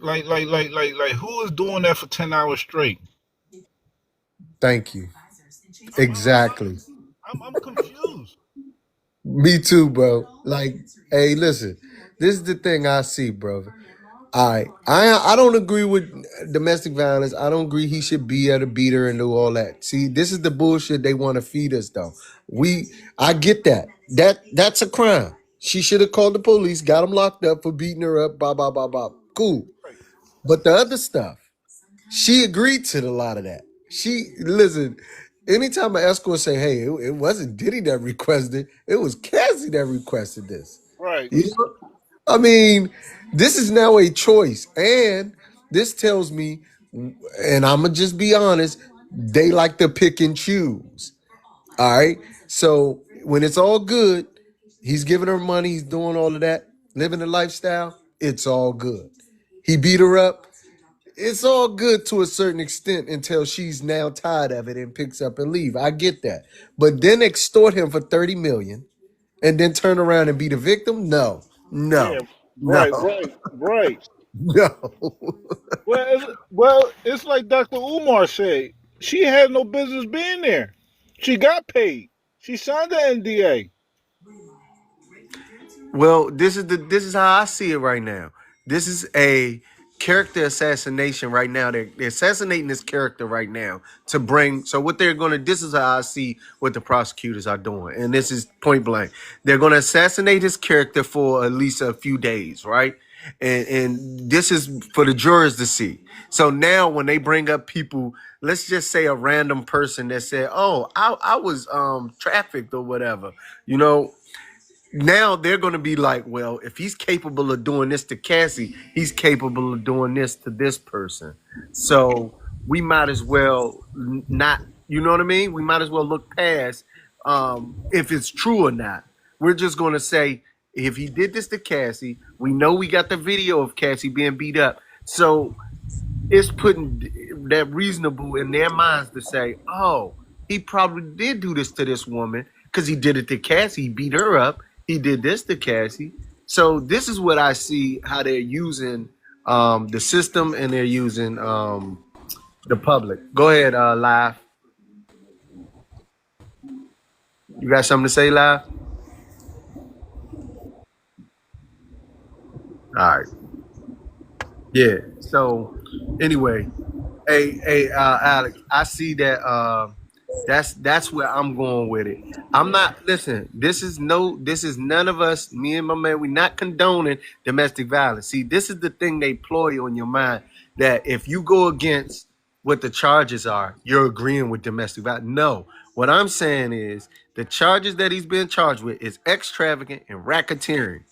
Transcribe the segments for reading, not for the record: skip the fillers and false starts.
Like, who is doing that for 10 hours straight? Thank you. I'm Exactly. I'm confused. Me too, bro. Like, hey, listen, this is the thing I see, brother. I don't agree with domestic violence. I don't agree he should be at a beater and do all that. See, this is the bullshit they want to feed us, though. I get that. That's a crime. She should have called the police, got him locked up for beating her up. Blah blah blah blah. Cool. Right. But the other stuff, she agreed to a lot of that. She listen. Anytime an escort say, "Hey, it wasn't Diddy that requested, it was Cassie that requested this." Right. You know? I mean, this is now a choice, and this tells me, and I'm gonna just be honest, they like to pick and choose. All right. So when it's all good, he's giving her money, he's doing all of that, living the lifestyle. It's all good. He beat her up. It's all good to a certain extent until she's now tired of it and picks up and leave. I get that. But then extort him for 30 million and then turn around and be the victim? No. No. Yeah. No. Right. No. Well, it's like Dr. Umar said. She had no business being there. She got paid. She signed the NDA. Well, this is how I see it right now. This is a character assassination right now. They're assassinating this character right now to bring. So what they're going to. This is how I see what the prosecutors are doing, and this is point blank. They're going to assassinate his character for at least a few days, right? And this is for the jurors to see. So now when they bring up people, let's just say a random person that said, "Oh, I was trafficked or whatever," you know, now they're going to be like, well, if he's capable of doing this to Cassie, he's capable of doing this to this person. So we might as well not, you know what I mean? We might as well look past if it's true or not. We're just going to say, if he did this to Cassie, we know we got the video of Cassie being beat up. So it's putting that reasonable in their minds to say, oh, he probably did do this to this woman because he did it to Cassie. He beat her up. He did this to Cassie. So this is what I see how they're using the system and they're using the public. Go ahead, Live. You got something to say, Live? All right. Yeah. So anyway, Alex, I see that that's where I'm going with it. I'm not listen, this is none of us, me and my man, we're not condoning domestic violence. See, this is the thing they ploy on your mind that if you go against what the charges are, you're agreeing with domestic violence. No. What I'm saying is the charges that he's been charged with is extravagant and racketeering.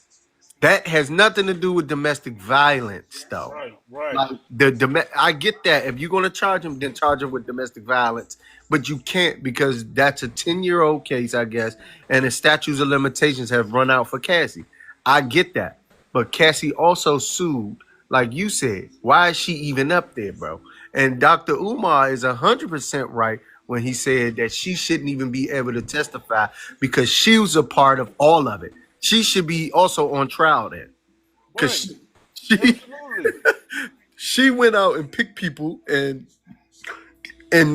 That has nothing to do with domestic violence, though. Right. Like I get that. If you're gonna charge him, then charge him with domestic violence. But you can't because that's a 10-year-old case, I guess, and the statutes of limitations have run out for Cassie. I get that. But Cassie also sued, like you said. Why is she even up there, bro? And Dr. Umar is 100% right when he said that she shouldn't even be able to testify because she was a part of all of it. She should be also on trial then, Right. because she Absolutely. she went out and picked people and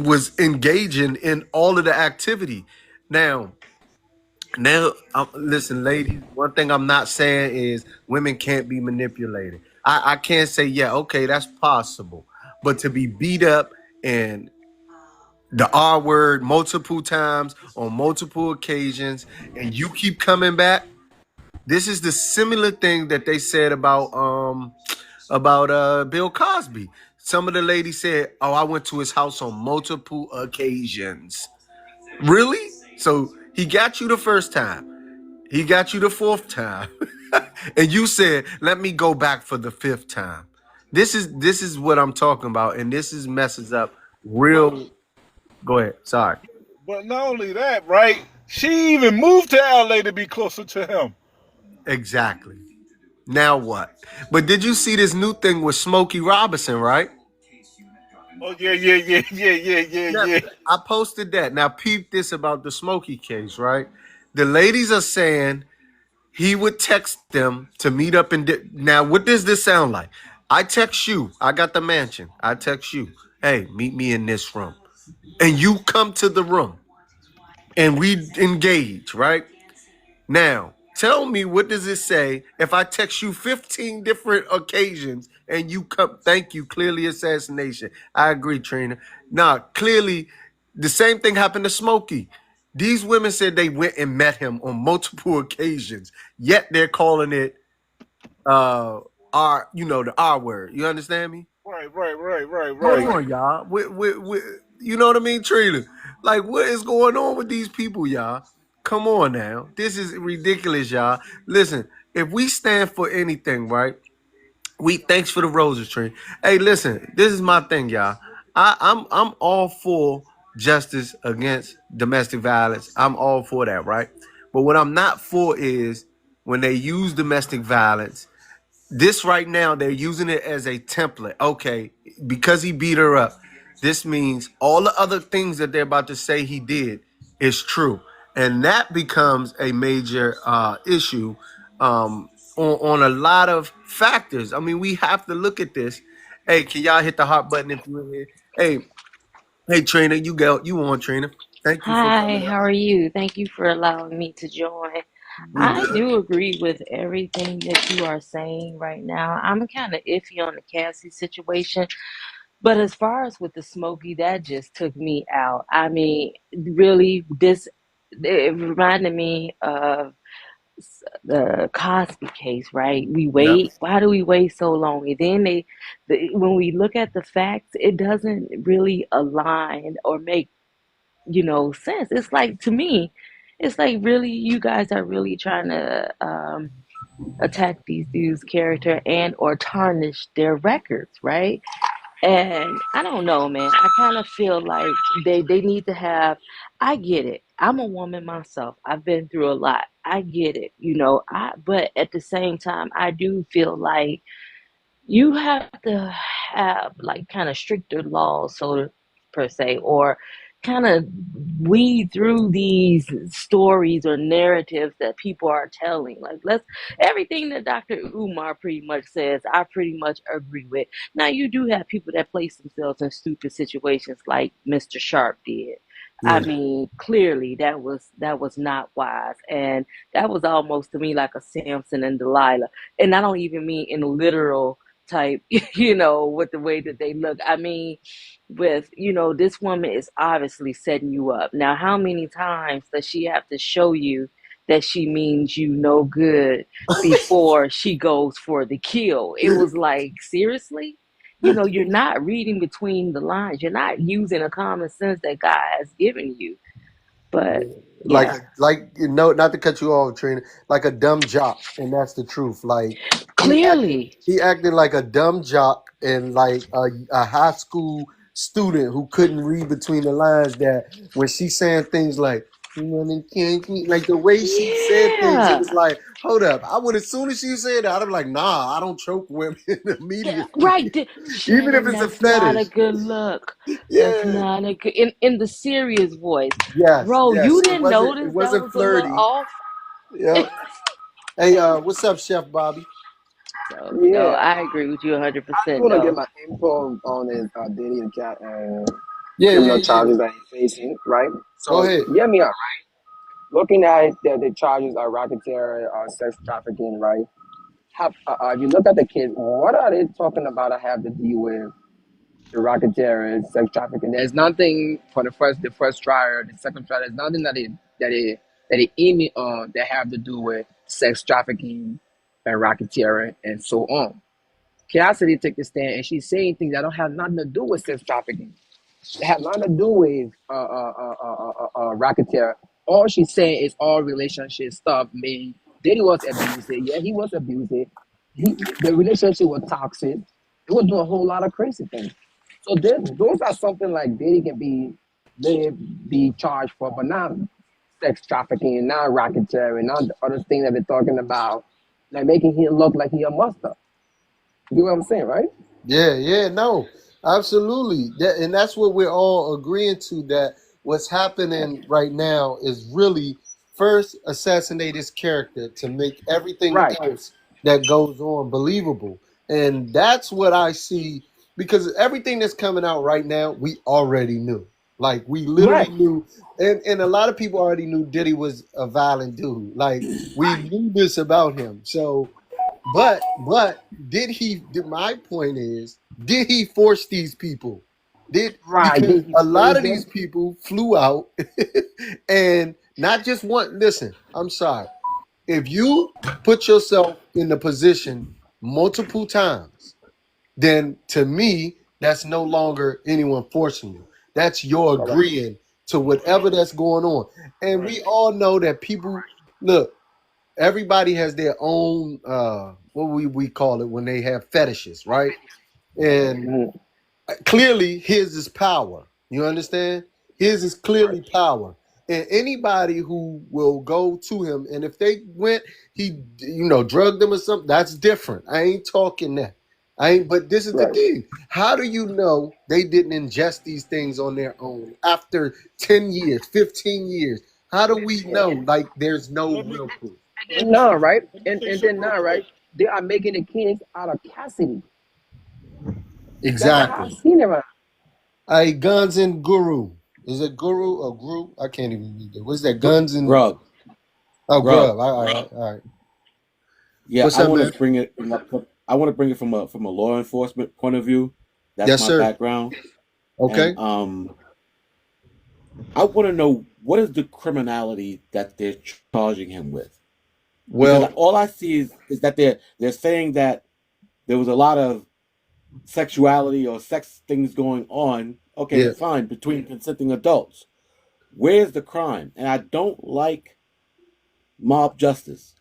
was engaging in all of the activity. Now, listen, ladies. One thing I'm not saying is women can't be manipulated. I can't say yeah, okay, that's possible, but to be beat up and the R word multiple times on multiple occasions, and you keep coming back. This is the similar thing that they said about Bill Cosby. Some of the ladies said, "Oh, I went to his house on multiple occasions." Really? So he got you the first time. He got you the fourth time. And you said, "Let me go back for the fifth time." This is what I'm talking about, and this is messes up But real. Go ahead. Sorry. but not only that, right? She even moved to LA to be closer to him. Exactly. Now what? But did you see this new thing with Smokey Robinson, right? Oh Now, yeah. I posted that. Now, peep this about the Smokey case, right? The ladies are saying he would text them to meet up. Now, what does this sound like? I text you. I got the mansion. I text you. Hey, meet me in this room. And you come to the room and we engage, right? Now, tell me, what does it say if I text you 15 different occasions and you come? Thank you. Clearly assassination. I agree, Trina. Now, clearly, the same thing happened to Smokey. These women said they went and met him on multiple occasions, yet they're calling it R, the R word. You understand me? Hold Right. on, y'all. You know what I mean, Trina? Like, what is going on with these people, y'all? Come on now. This is ridiculous, y'all. Listen, if we stand for anything, right? We thanks for the roses, Trina. Hey, listen, this is my thing, y'all. I'm all for justice against domestic violence. I'm all for that, right? But what I'm not for is when they use domestic violence, this right now, they're using it as a template. Okay, because he beat her up, this means all the other things that they're about to say he did is true. And that becomes a major issue on a lot of factors. I mean, we have to look at this. Hey, can y'all hit the heart button if you're in here? Hey, Trina, you go. You on, Trina. Thank you for Hi, coming how up. are you? Thank you for allowing me to join. We I good. do agree with everything that you are saying right now. I'm kind of iffy on the Cassie situation, but as far as with the Smokey, that just took me out. I mean, really, it reminded me of the Cosby case, right? We Yep. wait. Why do we wait so long? And then when we look at the facts, it doesn't really align or make sense. It's like, to me, it's like, really, you guys are really trying to attack these dudes' character and or tarnish their records, right? And I don't know, man. I kind of feel like they need to have. I get it. I'm a woman myself. I've been through a lot. I get it. But at the same time, I do feel like you have to have like kind of stricter laws, so per se, or kind of weed through these stories or narratives that people are telling. Like, let's everything that Dr. Umar pretty much says, I pretty much agree with. Now, you do have people that place themselves in stupid situations, like Mr. Sharp did. I Yeah. mean, clearly that was not wise, and that was almost to me like a Samson and Delilah. And I don't even mean in literal type, with the way that they look. I mean, this woman is obviously setting you up. Now, how many times does she have to show you that she means you no good before she goes for the kill? It was like, seriously? You're not reading between the lines. You're not using a common sense that God has given you. But like yeah, not to cut you off, Trina, like a dumb jock, and that's the truth. Like he acted, clearly. he acted like a dumb jock and like a high school student who couldn't read between the lines. That when she's saying things like "you wanna kiss me," like the way she said things, it Yeah. was like, hold up. I would, as soon as she said that, I'd be like, nah, I don't choke women Yeah, immediately, right. even if Shannon, it's a that's not fetish. a good look. That's Yeah. not a good in the serious voice. Yes. Bro, Yes. you It didn't wasn't. It notice that wasn't was a little flirty. off? Yep. Hey, what's up, Chef Bobby? So no, Yeah, I agree with you I just 100%. want to get No. my info on his Diddy and cat Yeah, yeah, criminal yeah. charges that he's facing, right? Go So ahead. get me up. Looking at the charges are racketeering, sex trafficking, right? If you look at the case, what are they talking about? I have to deal with the racketeering, sex trafficking. There's nothing for the first trial, the second trial. There's nothing that they aim it on that have to do with sex trafficking and racketeering and so on. Cassidy took the stand and she's saying things that don't have nothing to do with sex trafficking. It had nothing to do with racketeer. All she's saying is all relationship stuff. Made Diddy was abusive. Yeah, he was abusive. The relationship was toxic. It was doing a whole lot of crazy things. So those are something like Diddy can be charged for, but not sex trafficking, not racketeering, not the other things that they're talking about, like making him look like he a monster. You know what I'm saying, right? Yeah, yeah, no, absolutely. And that's what we're all agreeing to, that what's happening right now is really first assassinate his character to make everything Right. else that goes on believable. And that's what I see, because everything that's coming out right now, we already knew. Like we literally Right. knew, and a lot of people already knew Diddy was a violent dude. Like we knew this about him. So, but did my point is, did he force these people? Did Right. Because Did he a lot force of these them? people flew out and not just one. Listen, I'm sorry. If you put yourself in the position multiple times, then to me, that's no longer anyone forcing you. That's your Correct. agreeing to whatever that's going on. And we all know that people look, everybody has their own what we call it when they have fetishes, right? And Mhm. clearly his is power. You understand? His is Right. clearly power. And anybody who will go to him, and if they went, he, drugged them or something, that's different. I ain't talking that. I ain't, but this is the Right. thing. How do you know they didn't ingest these things on their own after 10 years, 15 years? How do we Yeah. know? Like, there's no Let me real proof. let And me say now, right? let me And say and then something real now, quick. right? They are making the kids out of Cassidy. That's how I Exactly. seen it. Right? Hey, Guns and Guru. Is it Guru or Guru? I can't even read it. What's that? Guns and Grub, Oh, Grub. Grub. All right. Yeah, What's I up, want to man? bring it I want to bring it from a law enforcement point of view. That's Yes, my sir. background, and Okay. I want to know what is the criminality that they're charging him with, because Well, all I see is that they're saying that there was a lot of sexuality or sex things going on. Okay, yeah. fine, between consenting adults. Where's the crime? And I don't like mob justice.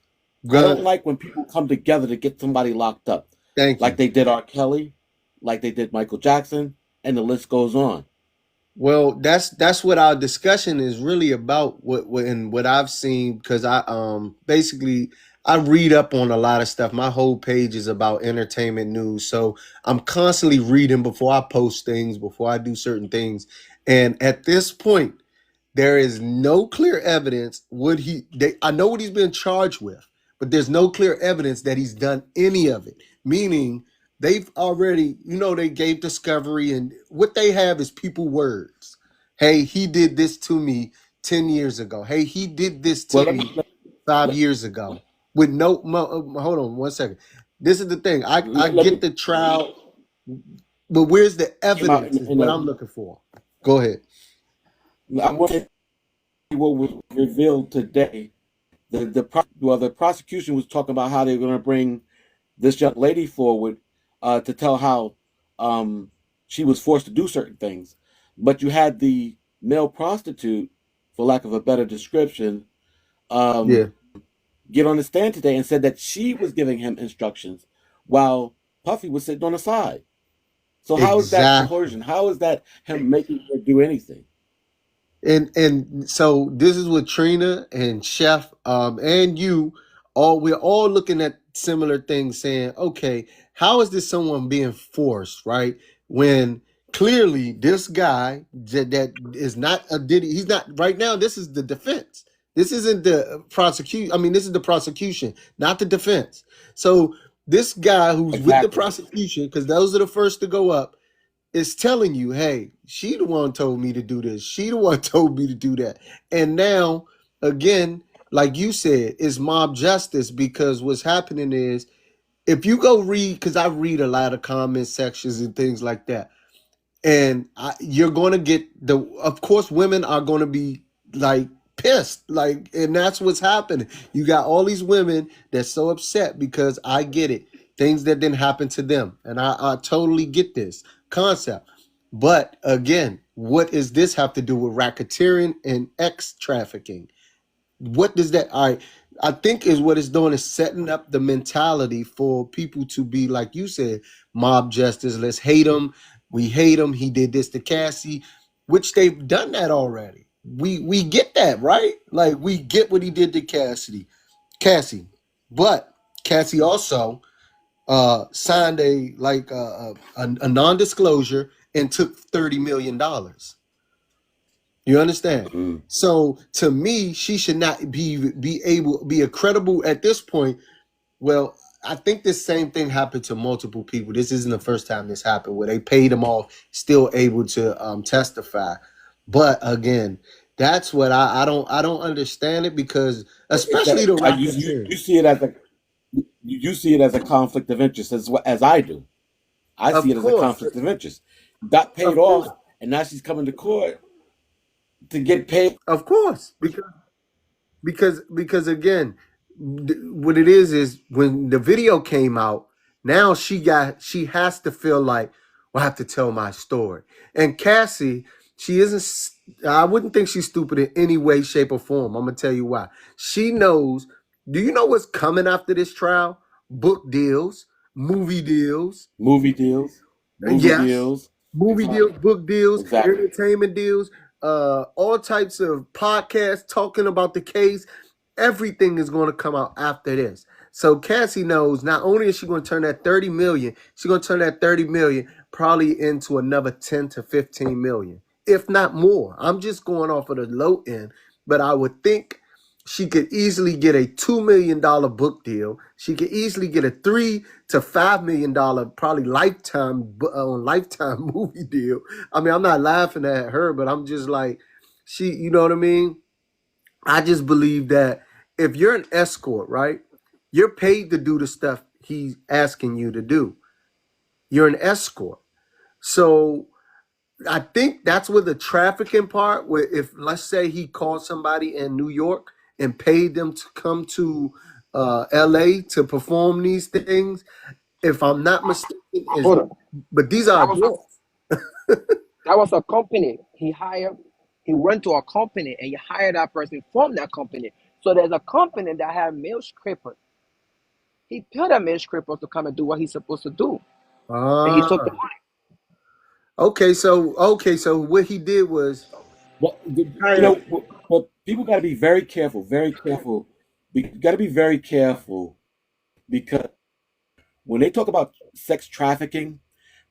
I don't Gun. like when people come together to get somebody locked up, Thank like you. they did R. Kelly, like they did Michael Jackson, and the list goes on. Well, that's what our discussion is really about. What I've seen, because I basically I read up on a lot of stuff. My whole page is about entertainment news, so I'm constantly reading before I post things, before I do certain things. And at this point, there is no clear evidence I know what he's been charged with, but there's no clear evidence that he's done any of it. Meaning they've already, they gave discovery, and what they have is people words. Hey, he did this to me 10 years ago. Hey, he did this to Well, let me me let, 5 years ago. With hold on one second. This is the thing. I let get me the trial, but where's the came out evidence is in what a. I'm looking for. Go ahead. I want to see what was revealed today. The prosecution was talking about how they're going to bring this young lady forward to tell how she was forced to do certain things, but you had the male prostitute, for lack of a better description, um, Yeah, get on the stand today and said that she was giving him instructions while Puffy was sitting on the side. So how is that exactly. coercion? How is that him making her do anything? And so this is what Trina and Chef and you all, we're all looking at similar things, saying, okay, how is this someone being forced, right? When clearly this guy that is not a Diddy, he's not right now. This is the defense. This isn't the prosecution. I mean, this is the prosecution, not the defense. So this guy who's with the Exactly. prosecution, because those are the first to go up, is telling you, hey, she the one told me to do this. She the one told me to do that. And now, again, like you said, it's mob justice, because what's happening is if you go read, because I read a lot of comment sections and things like that, and you're going to get of course women are going to be like pissed, like, and that's what's happening. You got all these women that's so upset, because I get it, things that didn't happen to them, and I totally get this concept. But again, what does this have to do with racketeering and X trafficking? What does that, I think is what it's doing is setting up the mentality for people to be, like you said, mob justice. Let's hate him. We hate him. He did this to Cassie, which they've done that already. We get that, right? Like, we get what he did to Cassie. But Cassie also signed a non-disclosure and took $30 million. You understand? Mm. So to me, she should not be able be a credible at this point. Well, I think this same thing happened to multiple people. This isn't the first time this happened where they paid them off, still able to testify. But again, that's what I don't understand it because It's especially that the you racketeers. see it as a you see it as a conflict of interest as I do. I see Of it as a course, conflict of interest. Got paid of off, course, and now she's coming to court to get paid. of course, because again, what it is when the video came out, now she has to feel like, well, I have to tell my story. And Cassie, she isn't. I wouldn't think she's stupid in any way, shape, or form. I'm gonna tell you why. She knows. Do you know what's coming after this trial? Book deals, movie deals. Movie deals, movie Yes. deals. Movie deals, book deals, Exactly. entertainment deals, all types of podcasts talking about the case. Everything is going to come out after this. So Cassie knows not only is she going to turn that 30 million, she's going to turn that 30 million probably into another 10 to 15 million, if not more. I'm just going off of the low end, but I would think she could easily get a $2 million book deal. She could easily get a $3 to $5 million probably lifetime movie deal. I mean, I'm not laughing at her, but I'm just like, you know what I mean? I just believe that if you're an escort, right, you're paid to do the stuff he's asking you to do. You're an escort. So I think that's where the trafficking part, where if let's say he called somebody in New York and paid them to come to LA to perform these things, if I'm not mistaken, is Hold on. but these are That was a adults. that was a company he hired. He went to a company and he hired that person from that company. So there's a company that have male strippers. He paid a male stripper to come and do what he's supposed to do, and he took the Ah, money. okay, so what he did was Well, hired a but people got to be very careful, very careful. You got to be very careful because when they talk about sex trafficking,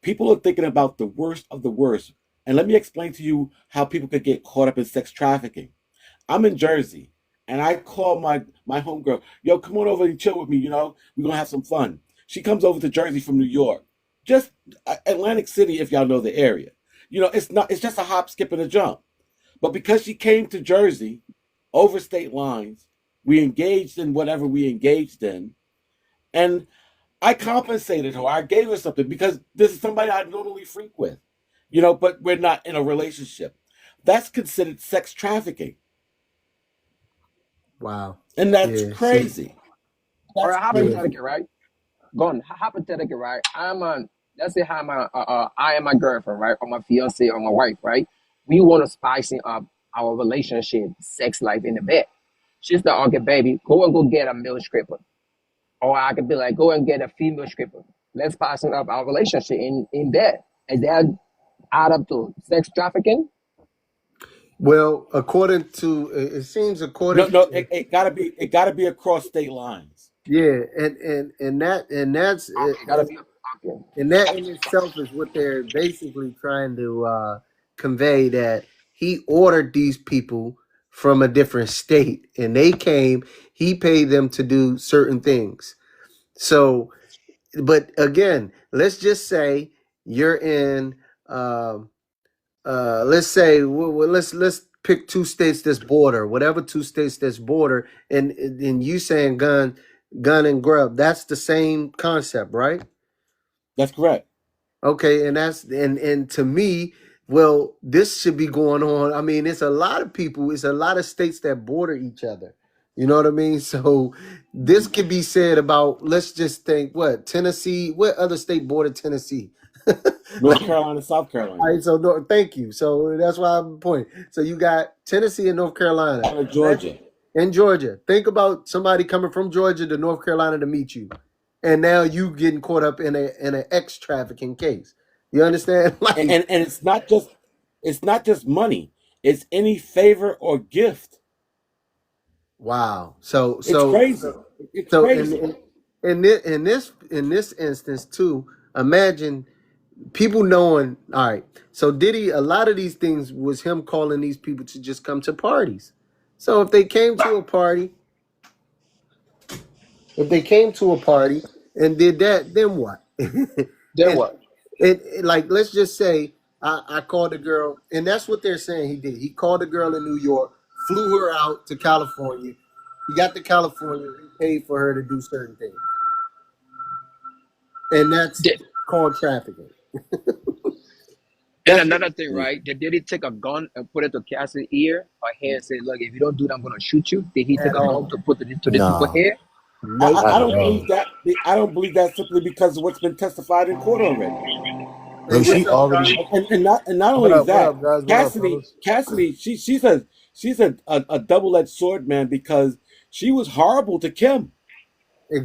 people are thinking about the worst of the worst. And let me explain to you how people could get caught up in sex trafficking. I'm in Jersey, and I call my homegirl, yo, come on over and chill with me. We're gonna have some fun. She comes over to Jersey from New York, just Atlantic City, if y'all know the area. It's just a hop, skip, and a jump. But because she came to Jersey over state lines, we engaged in whatever we engaged in, and I compensated her. I gave her something because this is somebody I normally freak with, but we're not in a relationship. That's considered sex trafficking. wow. And that's Yeah, see, crazy. Or That's a yeah. crazy. hypothetical, right? Gone. Hypothetical, right? Let's say I am my girlfriend, right? Or my fiance or my wife, right? We want to spicing up our relationship, sex life in the bed. She's the okay, baby, go get a male stripper. Or I could be like, go and get a female stripper. Let's spice up our relationship in bed. Is that add up to sex trafficking? Well, according to it seems No, according no, to it gotta be across state lines. yeah, and that's Okay, gotta be okay. and that in itself is what they're basically trying to convey that he ordered these people from a different state and they came, he paid them to do certain things. So, but again, let's just say you're in let's say let's pick two states that's border, whatever two states that's border, and you saying gun and grub, that's the same concept, right? That's correct. Okay, and to me, well, this should be going on. I mean, it's a lot of people, it's a lot of states that border each other. You know what I mean? So this could be said about, let's just think, what, Tennessee, what other state border Tennessee? North Carolina, South All Carolina, right, so no, thank you. So that's why I'm pointing. So you got Tennessee and North Carolina. out of Imagine Georgia. in Georgia. Think about somebody coming from Georgia to North Carolina to meet you, and now you getting caught up in an X trafficking case. You understand? And, Like, and it's not just money. It's any favor or gift. wow. So It's so crazy. It's so crazy. in this instance too, imagine people knowing, all right, so Diddy, a lot of these things was him calling these people to just come to parties. So if they came to a party, and did that, then what? Then and what? like, let's just say I called the girl, and that's what they're saying he did. He called the girl in New York, flew her out to California. He got to California, he paid for her to do certain things, and that's Did, called trafficking. and That's another thing, basically right? Did he take a gun and put it to Cassie's ear or hair and say, "Look, if you don't do that, I'm gonna shoot you"? Did he take at a gun all. to put to this people's Nah, hair? Nope. not I at don't believe all. that. I don't believe that simply because of what's been testified in court already. Hey, Look, what's she up, already. Charlie? And not What only up? What that, up, guys? What up, Cassidy fellas? Cassidy she's a double-edged sword, man, because she was horrible to Kim.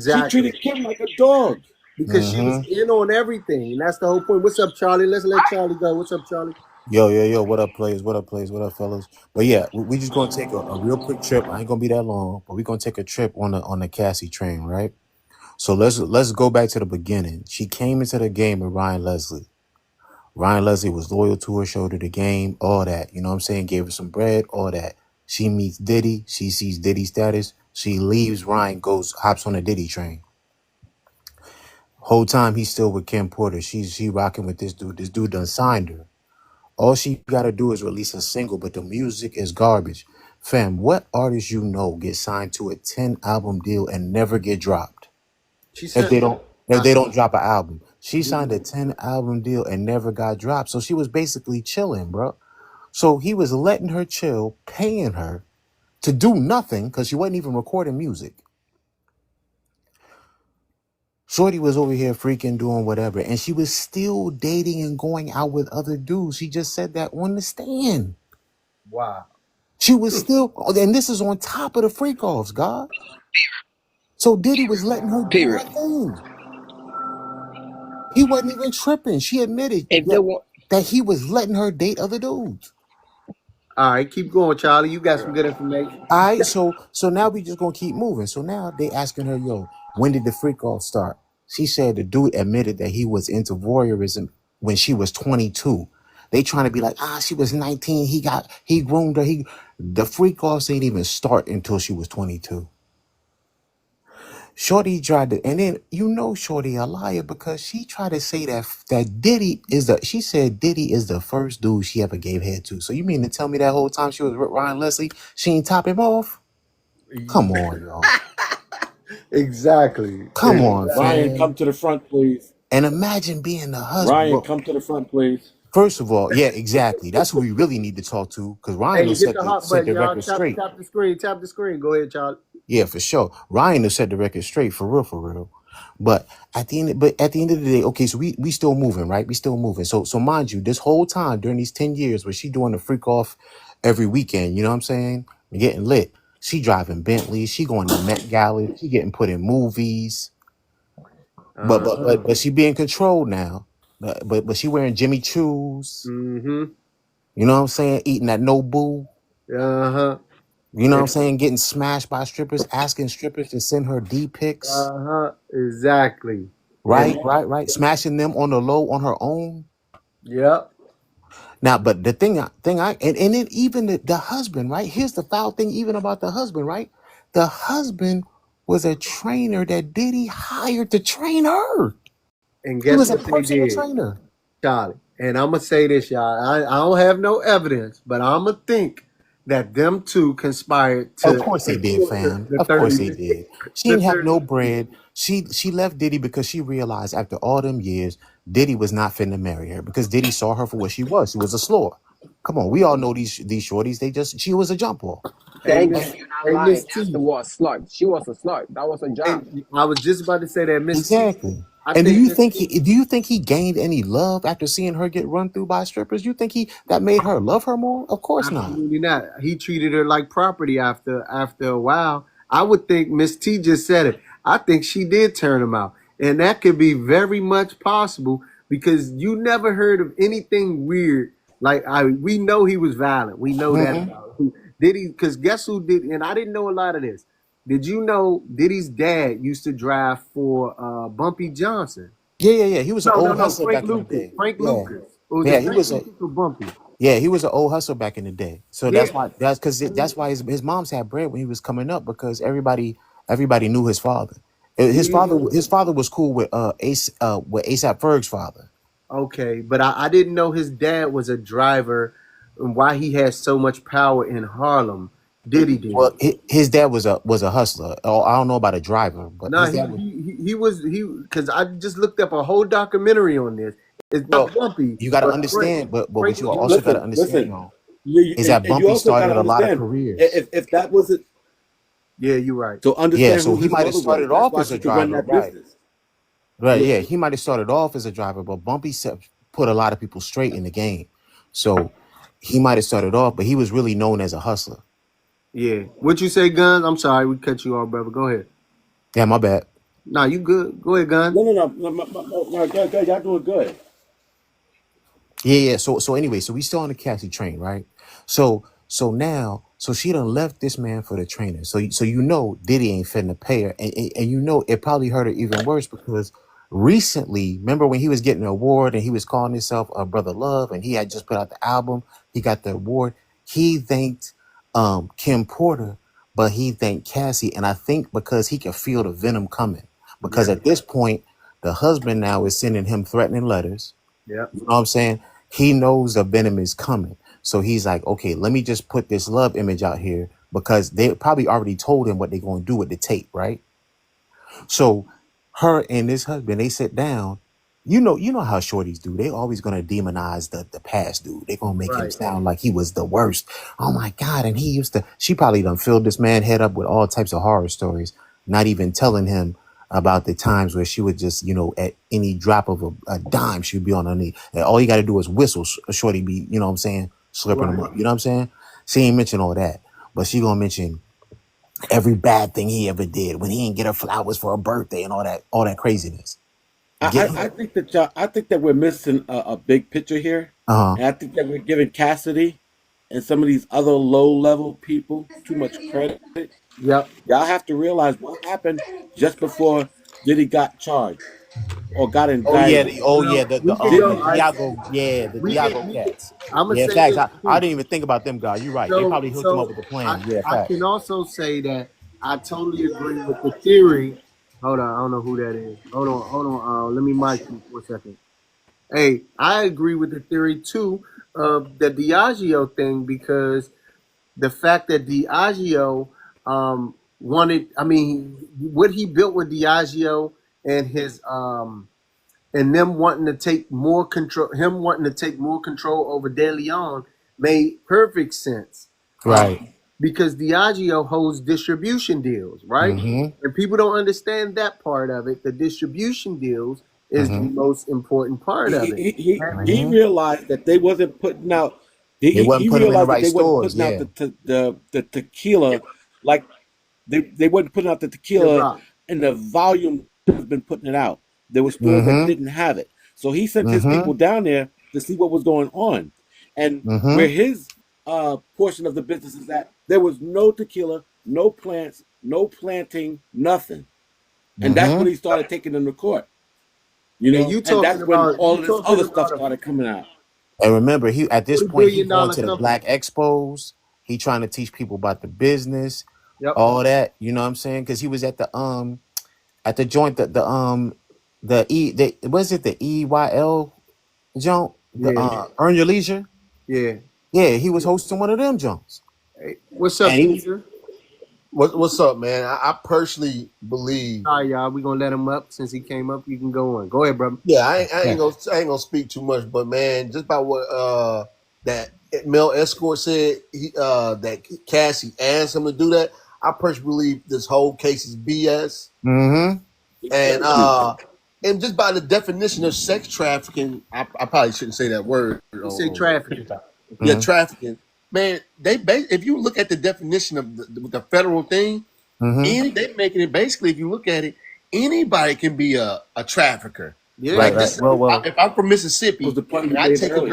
She Exactly. treated Kim like a dog. Because she was Mm-hmm. in on everything, and that's the whole point. What's up, Charlie? Let's let Charlie go. What's up, Charlie? Yo. What up, players? What up, players? What up, fellas? But yeah, we just gonna take a real quick trip. I ain't gonna be that long, but we're gonna take a trip on the Cassie train, right? So let's go back to the beginning. She came into the game with Ryan Leslie. Ryan Leslie was loyal to her, showed her the game, all that. You know what I'm saying? Gave her some bread, all that. She meets Diddy. She sees Diddy status. She leaves. Ryan goes, hops on the Diddy train. Whole time he's still with Kim Porter. She rocking with this dude. This dude done signed her. All she gotta do is release a single, but the music is garbage. Fam, what artist you know get signed to a 10 album deal and never get dropped? She If said, they don't if I, they don't drop an album. She signed a Mhm. 10 album deal and never got dropped. So she was basically chilling, bro. So he was letting her chill, paying her to do nothing because she wasn't even recording music. Shorty was over here freaking doing whatever, and she was still dating and going out with other dudes. She just said that on the stand. wow. She was still, and this is on top of the freak offs, God. So Diddy was letting her do Period. her thing. He wasn't even tripping. She admitted If they want, that he was letting her date other dudes. All right, keep going, Charlie. You got some good information. All right, so now we just gonna keep moving. So now they asking her, yo, when did the freak off start? She said the dude admitted that he was into voyeurism when she was 22. They trying to be like, she was 19. He groomed her. The freak offs ain't even start until she was 22. Shorty tried to, and then Shorty a liar because she tried to say that she said Diddy is the first dude she ever gave head to. So you mean to tell me that whole time she was with Ryan Leslie, she ain't top him off? Come on, y'all. Exactly. Come on, Ryan, come fam. to the front, please. And imagine being the husband. Ryan, Well, come to the front, please. first of all, yeah, exactly. That's who we really need to talk to because Ryan will Hey, hit the hot set button, the y'all. record Tap, straight. tap the screen. Tap the screen. Go ahead, Charlie. Yeah, for sure. Ryan will set the record straight for real, for real. But at the end of the day, okay, so we still moving, right? We still moving. So mind you, this whole time during these 10 years where she doing the freak off every weekend, you know what I'm saying? Getting lit. She driving Bentley, she going to Met Gala, she getting put in movies. But but Uh-huh. but but she being controlled now. But she wearing Jimmy Choos, Mm-hmm. you know what I'm saying? Eating at Nobu. Uh-huh. You know what I'm saying? Getting smashed by strippers, asking strippers to send her D pics. Uh-huh. Exactly. And Right. Smashing them on the low on her own. yep. Now, but the and then even the husband, right? Here's the foul thing, even about the husband, right? The husband was a trainer that Diddy hired to train her. And He guess was a what they personal did, trainer. Charlie? And I'm gonna say this, y'all. I don't have no evidence, but I'm gonna think that them two conspired Of to course they did, kill fam. the Of course they 30, did. She the didn't have 30. no bread. She left Diddy because she realized after all them years, Diddy was not finna marry her because Diddy saw her for what she was. She was a slore. Come on, we all know these shorties. She was a jump off. Hey, thank Miss, you. You're not hey, lying. Miss That's the T. word slut. She was a slut. That was her Hey, job. I was just about to say that, Miss T. Exactly. I And do think you Miss think T. he gained any love after seeing her get run through by strippers? You think that made her love her more? Of course not. Absolutely not. He treated her like property after a while. I would think Miss T just said it. I think she did turn him out. And that could be very much possible because you never heard of anything weird. Like we know he was violent. We know that Mm-mm. about him. Did he? Because guess who did? And I didn't know a lot of this. Did you know Diddy's dad used to drive for Bumpy Johnson? Yeah. He was an old No. hustler Frank back in the Lucas. day. Frank Yeah. Lucas. Or was Yeah, it he Frank was a Lucas or Bumpy? yeah, he was an old hustler back in the day. So Yeah. that's why his moms had bread when he was coming up because everybody knew his father. His father was cool with with ASAP Ferg's father. Okay, but I didn't know his dad was a driver and why he had so much power in Harlem. Diddy Well, did. his dad was a hustler. Oh, I don't know about a driver, but No, his dad was. he was he because I just looked up a whole documentary on this. It's Well, not bumpy, you got to but understand, but what you Frankie. also got to Listen, understand listen. though You, is that and you Bumpy also got started to a lot of understand careers. if that wasn't Yeah, you're right. to Yeah, understand so who he his might have mother was. started That's off why as a she could run driver, that right? business. Right, Yeah, yeah, he might have started off as a driver, but put a lot of people straight in the game. So he might have started off, but he was really known as a hustler. yeah. What you say, Guns? I'm sorry, we cut you off, brother. Go ahead. Yeah, my bad. Nah, you good. Go ahead, Guns. No, good, y'all doing good. Yeah, yeah. So anyway, so we still on the Cassie train, right? So she done left this man for the trainer. So you know Diddy ain't finna pay her, and you know it probably hurt her even worse because recently, remember when he was getting an award and he was calling himself a Brother Love, and he had just put out the album, he got the award. He thanked Kim Porter, but he thanked Cassie, and I think because he could feel the venom coming. Because Yeah, at this point, the husband now is sending him threatening letters. yeah. You know what I'm saying? He knows the venom is coming. So he's like, okay, let me just put this love image out here because they probably already told him what they're going to do with the tape, right? So her and this husband, they sit down. You know how shorties do. They always gonna demonize the past dude. They gonna make him Right. sound like he was the worst. Oh my God. And he used to, she probably done filled this man head up with all types of horror stories, not even telling him about the times where she would just, at any drop of a dime, she would be on her knee. And all you gotta do is whistle, shorty be, you know what I'm saying, slipping him Right. up. You know what I'm saying? She ain't mention all that. But she gonna mention every bad thing he ever did when he didn't get her flowers for her birthday and all that craziness. Get I think that I think that we're missing a big picture here, uh-huh. and I think that we're giving Cassidy and some of these other low level people too much credit. Yep. Y'all have to realize what happened just before Diddy got charged or got Oh yeah, indicted. Well, we can the go. Diago, yeah, the We can. Diago cats. I'm gonna Yeah, say facts. this I too. didn't even think about them guys. You're right. They So, probably hooked him up so with the I, plan. Yeah, I facts. can also say that I totally agree with the theory. Hold on, I don't know who that is. Hold on. Let me mic you for a second. Hey, I agree with the theory too of the Diageo thing because the fact that Diageo wanted, I mean, what he built with Diageo and his and them wanting to take more control, him wanting to take more control over De Leon made perfect sense. Right. Because Diageo holds distribution deals, right? Mm-hmm. And people don't understand that part of it. The distribution deals is the Mm-hmm. most important part of it. He Mm-hmm. realized that they wasn't putting out. They wasn't He putting them in the realized that right they wasn't stores. putting out Yeah. the tequila like they wasn't putting out the tequila Ciroc. in the volume has been putting it out. There were stores that Mm-hmm. didn't have it. So he sent his people Mm-hmm. down there to see what was going on. And where Mm-hmm. his portion of the business is at, there was no tequila, no plants, no planting, nothing. And that's when Mm-hmm. he started taking them to court. And you And talking that's when about all of this other stuff a started coming out. And remember, he at this point he $40 billion going to the company. black expos. He trying to teach people about the business, Yep. all that. You know what I'm saying? Because he was at the joint the was it the EYL joint the Yeah. Earn Your Leisure. Yeah. Yeah, he was hosting one of them joints, Hey, what's up, and he was. Caesar? What's up, man? I personally believe. All right, y'all. We gonna let him up since he came up. You can go on. Go ahead, brother. Yeah, Yeah. I ain't gonna speak too much, but man, just by what that male escort said, that Cassie asked him to do that. I personally believe this whole case is BS, Mm-hmm. and Too. just by the definition of sex trafficking, I probably shouldn't say that word. You say trafficking. Yeah, Mm-hmm. trafficking, man. If you look at the definition of the federal thing. Mm-hmm. They making it basically, if you look at it, anybody can be a trafficker. Yeah. Right. Like Right. this, Well. if I'm from Was Mississippi the point and we I made take a earlier.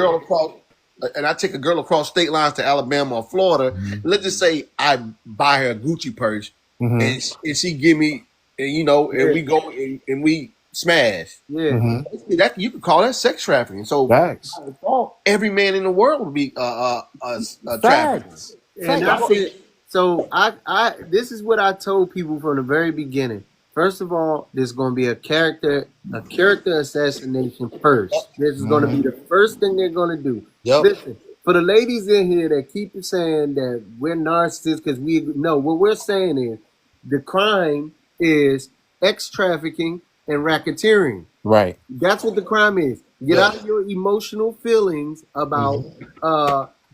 girl across, state lines to Alabama or Florida, Mm-hmm. let's just say I buy her a Gucci purse, Mm-hmm. and she give me, and Yeah. we go and we smash. Yeah. Mm-hmm. Basically, that you could call that sex trafficking. So Facts. by default, every man in the world would be a trafficker. And Facts. that's it. So I this is what I told people from the very beginning. First of all, there's going to be a character assassination first. This is going to be Mm-hmm. the first thing they're going to do. Yep. Listen, for the ladies in here that keep saying that we're narcissists because we no, what we're saying is the crime is X trafficking and racketeering. Right. That's what the crime is. Get Yeah. out of your emotional feelings about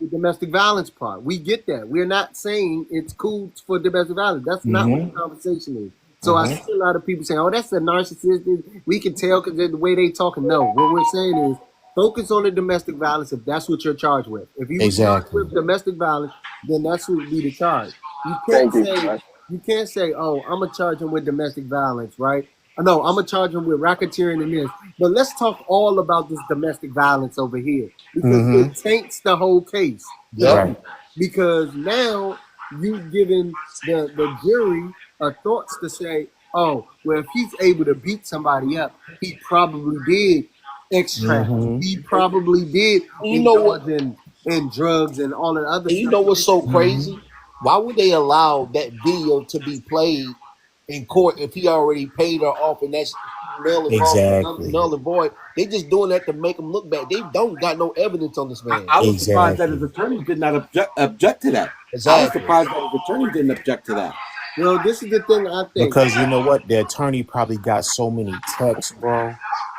the domestic violence part. We get that. We're not saying it's cool for domestic violence. That's not what the Mm-hmm. conversation is. So I Mm-hmm. see a lot of people saying, "Oh, that's a narcissist." We can tell because the way they talking. No, what we're saying is focus on the domestic violence if that's what you're charged with. If you were charged Exactly. with domestic violence, then that's what would be the charge. You can't Thank you. say "Oh, I'm gonna charge him with domestic violence," right? No, I'm gonna charge him with racketeering and this. But let's talk all about this domestic violence over here because Mm-hmm. it taints the whole case. Yep. Right. Because now you've given the jury a thoughts to say, oh, well, if he's able to beat somebody up, he probably did X trafficking. Mm-hmm. He probably did You know what? indulge in drugs and all that other And you stuff. know what's so Mm-hmm. crazy? Why would they allow that video to be played in court if he already paid her off and that's null and void? Exactly. Null and void. They just doing that to make him look bad. They don't got no evidence on this man. I was surprised that his Exactly. attorney did not object to that. I was Exactly. surprised that his attorney didn't object to that. Well, this is the thing I think. Because you know what? The attorney probably got so many texts, bro.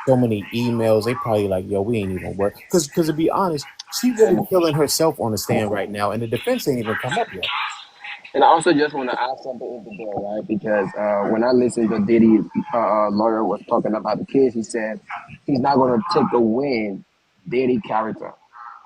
So many emails. They probably like, yo, we ain't even work. Because to be honest, she really killing herself on the stand right now, and the defense ain't even come up yet. And I also just want to add something into there, right? Because when I listened to Diddy, lawyer was talking about the case, he said he's not going to take away Diddy character.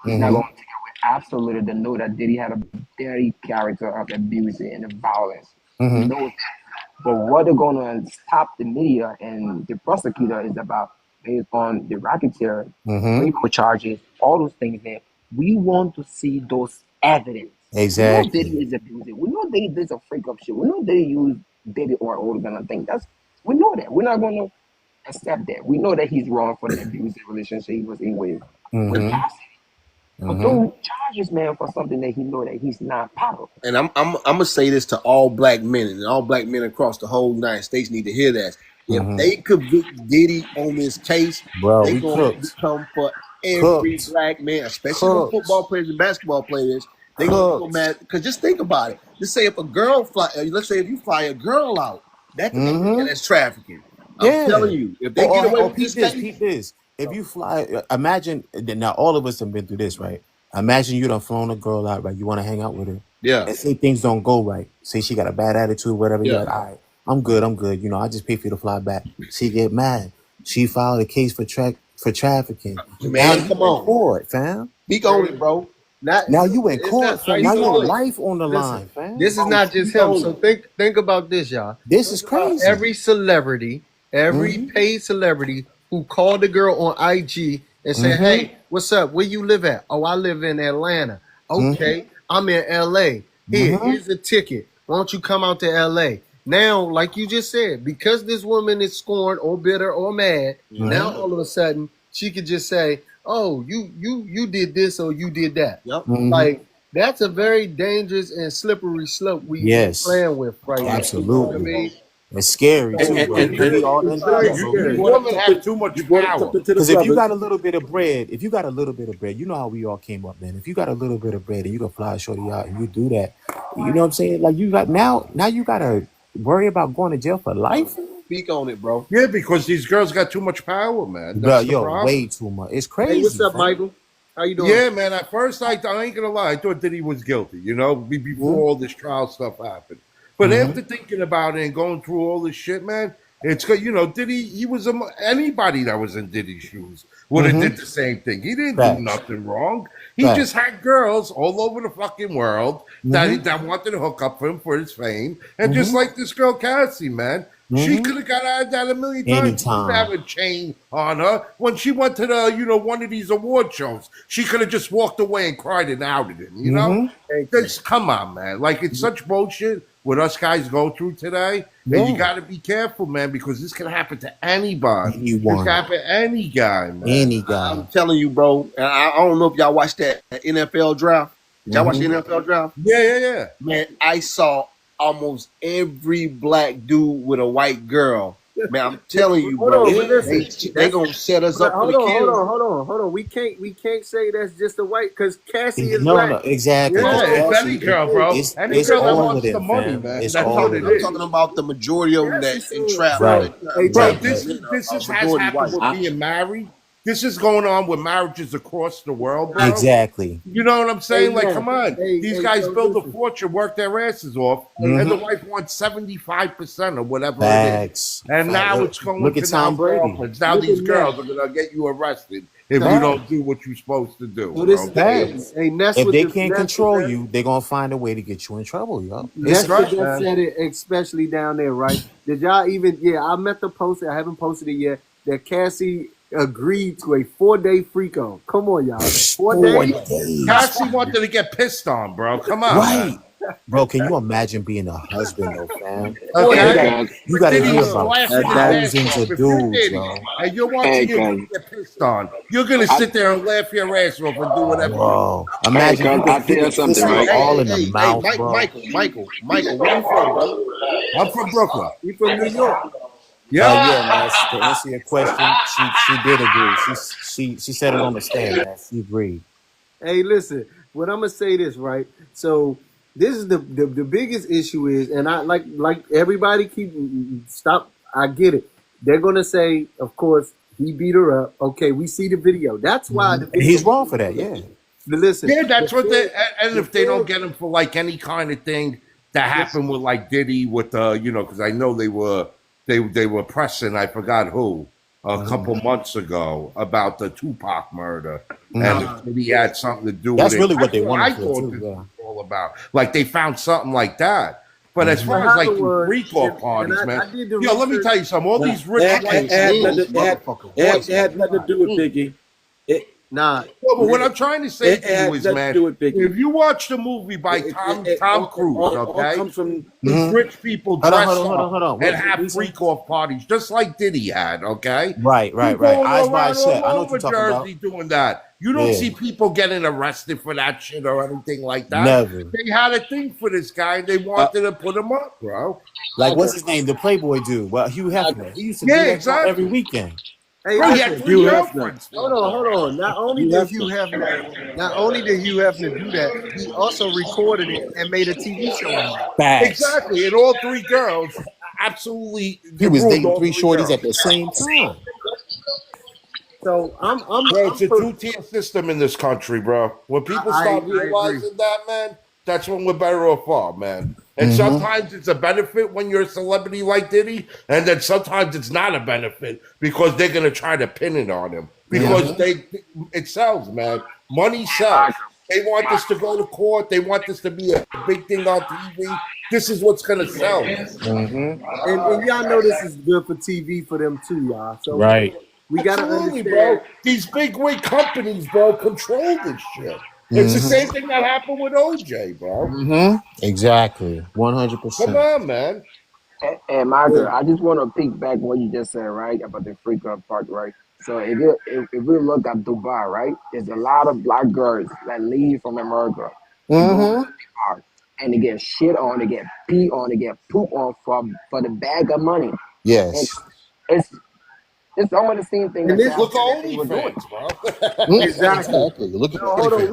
He's not going Mm-hmm. to take away absolutely the know that Diddy had a dirty character of abuse and violence. He Mm-hmm. knows that. But what they're going to stop the media and the prosecutor is about based on the racketeer, Mm-hmm. rape charges, all those things there. We want to see those evidence. We know Diddy Exactly. is abusing. We know Diddy did some freak up shit. We know Diddy used Diddy or organ. I think that's we know that. We're not going to accept that. We know that he's wrong for the abusive relationship he was in with Mm-hmm. Cassie. But Mm-hmm. don't charge this man for something that he know that he's not part of. And I'm gonna say this to all black men, and all black men across the whole United States need to hear that. If Mm-hmm. they convict Diddy on this case, Bro, they we gonna cooked. become for every Cooked. black man, especially the Cooked. football players and basketball players. They gonna go Cooked. mad because just think about it. Just say if a girl fly, let's say if you fly a girl out, that could be looked at Mm-hmm. as trafficking. I'm Yeah. telling you, if they get away with Peep this this, case, peep this. If you fly, imagine now all of us have been through this, right? Imagine you done flown a girl out, right? You want to hang out with her, yeah, and say things don't go right. Say she got a bad attitude, whatever. You're yeah, like, all right, I'm good, I'm good. You know, I just pay for you to fly back. She get mad. She filed a case for trafficking. Now man, you come in on, court, fam. speak on it, bro. Not Now you in it's not court, are fam. you Now gonna your look? life on the Listen, line, fam. this is Bro, not just speak him. on So it. think about this, y'all. This is Think about crazy. every celebrity, every Mm-hmm. paid celebrity who called a girl on IG and said, Mm-hmm. "Hey, what's up? Where you live at? Oh, I live in Atlanta. Mm-hmm. Okay, I'm in LA. Mm-hmm. Here's a ticket. Why don't you come out to LA?" Now, like you just said, because this woman is scorned or bitter or mad, now Mm-hmm. all of a sudden she could just say, "Oh, you did this or you did that." Yep. Mm-hmm. Like that's a very dangerous and slippery slope we Yes, playing with right now. You know what I absolutely. mean? It's scary So too, bro. Because we all done it's done very it, bro. You scary. brought up Women have something. too much You brought up power. something to the Because if you brothers. got a little bit of bread, if you got a little bit of bread, you know how we all came up, man. If you got a little bit of bread and you can fly a shorty out and you do that, you know what I'm saying? Like you got now you gotta worry about going to jail for life, Speak on it, bro. Yeah, because these girls got too much power, man. bro. That's the Yo, problem. way too much. It's Hey, what's crazy, up, fam. Michael? How you doing? Yeah, man. At first, I ain't gonna lie, I thought that he was guilty. You know, before all this trial stuff happened. But Mm-hmm. after thinking about it and going through all this shit, man, it's good. You know, Diddy. He was anybody that was in Diddy's shoes would have Mm-hmm. did the same thing. He didn't do Facts. nothing wrong. He Facts. just had girls all over the fucking world Mm-hmm. that wanted to hook up for him for his fame. And just Mm-hmm. like this girl Cassie, man, she Mm-hmm. could have got out of that a million times. She didn't have Anytime. a chain on her. When she went to the, one of these award shows, she could have just walked away and cried and outed him, you know? Mm-hmm. Thank you. Just come on, man. Like, it's such bullshit what us guys go through today. And you Yeah. got to be careful, man, because this can happen to anybody. This can Anyone. happen to any guy, man. Any guy. I'm telling you, bro. And I don't know if y'all watched that NFL draft. Did y'all watch the Mm-hmm. NFL draft? Yeah. Man, I saw almost every black dude with a white girl. Man, I'm telling you, Hold bro, on, but listen, they gonna set us up for hold the on, hold kill. on, hold on, hold on. We can't say that's just a white because Cassie is No, black. no, exactly. Because Yeah, Yeah, it's Cassie, any girl, bro. Any it's girl that all of wants the them, money, fam. man. It's That's all what of it I'm them. is. talking about the majority of them that Cassie entrap so Right. Bro, hey, men this are has majority happened white. with being married. This is going on with marriages across the world, bro. Exactly. You know what I'm saying? Like, man. come on. These guys So build a listen. fortune, work their asses off, and the wife wants 75% or whatever it is. Facts. And Fact. now it's going Look at to now Tom Brady. girlfriends. Now Look these at girls Ness. are gonna get you arrested if you Right. don't do what you're supposed to do, So this bro. is the thing. Facts. Hey, Ness If with they the can't Ness with control that. you, they're gonna find a way to get you in trouble, yo. That's It's Nestor right, just man. said it, especially down there, right? Did y'all even? Yeah, I met the post. I haven't posted it yet. That Cassie agreed to a 4-day free on. Come on, y'all. 4 days. 4 days. Cassie wanted to get pissed on, bro. Come on, man. Right. Bro, can you imagine being a husband though, fam? Hey, You Okay? gotta guys. you But gotta Diddy hear was about laughing his ass thousands off. of If you're dudes, Diddy yo. and you're watching your girl get pissed on, you're gonna sit there and laugh your ass off and do whatever you want. Bro. Imagine you get kissed Hey, all hey, in the hey, hey, mouth, bro. Michael, where you from, brother? I'm from Brooklyn. You from New York? Yep. Yeah, man. To answer your question, she did agree. She said it on the stand, man. She agreed. Hey, listen. What I'm gonna say this right. So this is the biggest issue is, and I like everybody keep stop. I get it. They're gonna say, of course, he beat her up. Okay, we see the video. That's why the And video. he's wrong for that, yeah. But listen, Yeah, that's what they. And the if they don't feds, get him for like any kind of thing that happened with like Diddy with because I know they were pressing. I forgot who a couple months ago about the Tupac murder, and if Diddy had something to do with That's it. really what That's they what wanted I for thought too, this yeah. was all about. Like they found something like that. But as what far as like happened these was, freak off and parties, man, I did the yo, let me research. tell you something. All Nah, these rich white it had dudes. nothing to do with Biggie. It, Nah, No, but what I'm trying to say it to you had is, nothing to man, do with Biggie. if you watch the movie by Tom Cruise, All okay, comes from these rich people Hold on, hold dress on, hold on, up hold on. and What have we say? freak off parties, just like Diddy had, okay? Right, He's right, right. going Eyes wide around shut. all I know what over you're talking about. Jersey doing that. You don't Yeah. see people getting arrested for that shit or anything like that. Never. They had a thing for this guy and they wanted to put him up, bro. Like what's his name? The Playboy dude. Well, Hugh Hefner. He used to do Yeah, that joint every exactly. weekend. hey, Bro, he had listen. 3 Hugh Hefner. girlfriends. Hold on. Not only did Hugh Hefner do that, he also recorded it and made a TV show out of it. Facts. Exactly. And all 3 girls absolutely He was ruined dating all three 3 shorties girls. at the same time. So Bro, it's a two-tier system in this country, bro. When people start I agree. realizing that, man, that's when we're better off off, man. And Mm-hmm. sometimes it's a benefit when you're a celebrity like Diddy, and then sometimes it's not a benefit because they're gonna try to pin it on him because it sells, man. Money sells. They want this to go to court. They want this to be a big thing on TV. This is what's gonna sell, man. Mm-hmm. And y'all know this is good for TV for them too, y'all. So Right. we gotta Absolutely, understand. bro. These big wig companies, bro, control this shit. It's the Mm-hmm. same thing that happened with OJ, bro. Mm-hmm. Exactly. Come 100%. on, man. And my girl, I just want to pick back what you just said, right, about the freak out part, right? So if we look at Dubai, right, there's a lot of black girls that leave from America to go to Mm-hmm. Dubai, and they get shit on, they get pee on, they get poop on for the bag of money, and Yes. it's it's almost the same thing And that this Look at they were doing. OnlyFans, bro. exactly. Exactly. Look at No, hold on.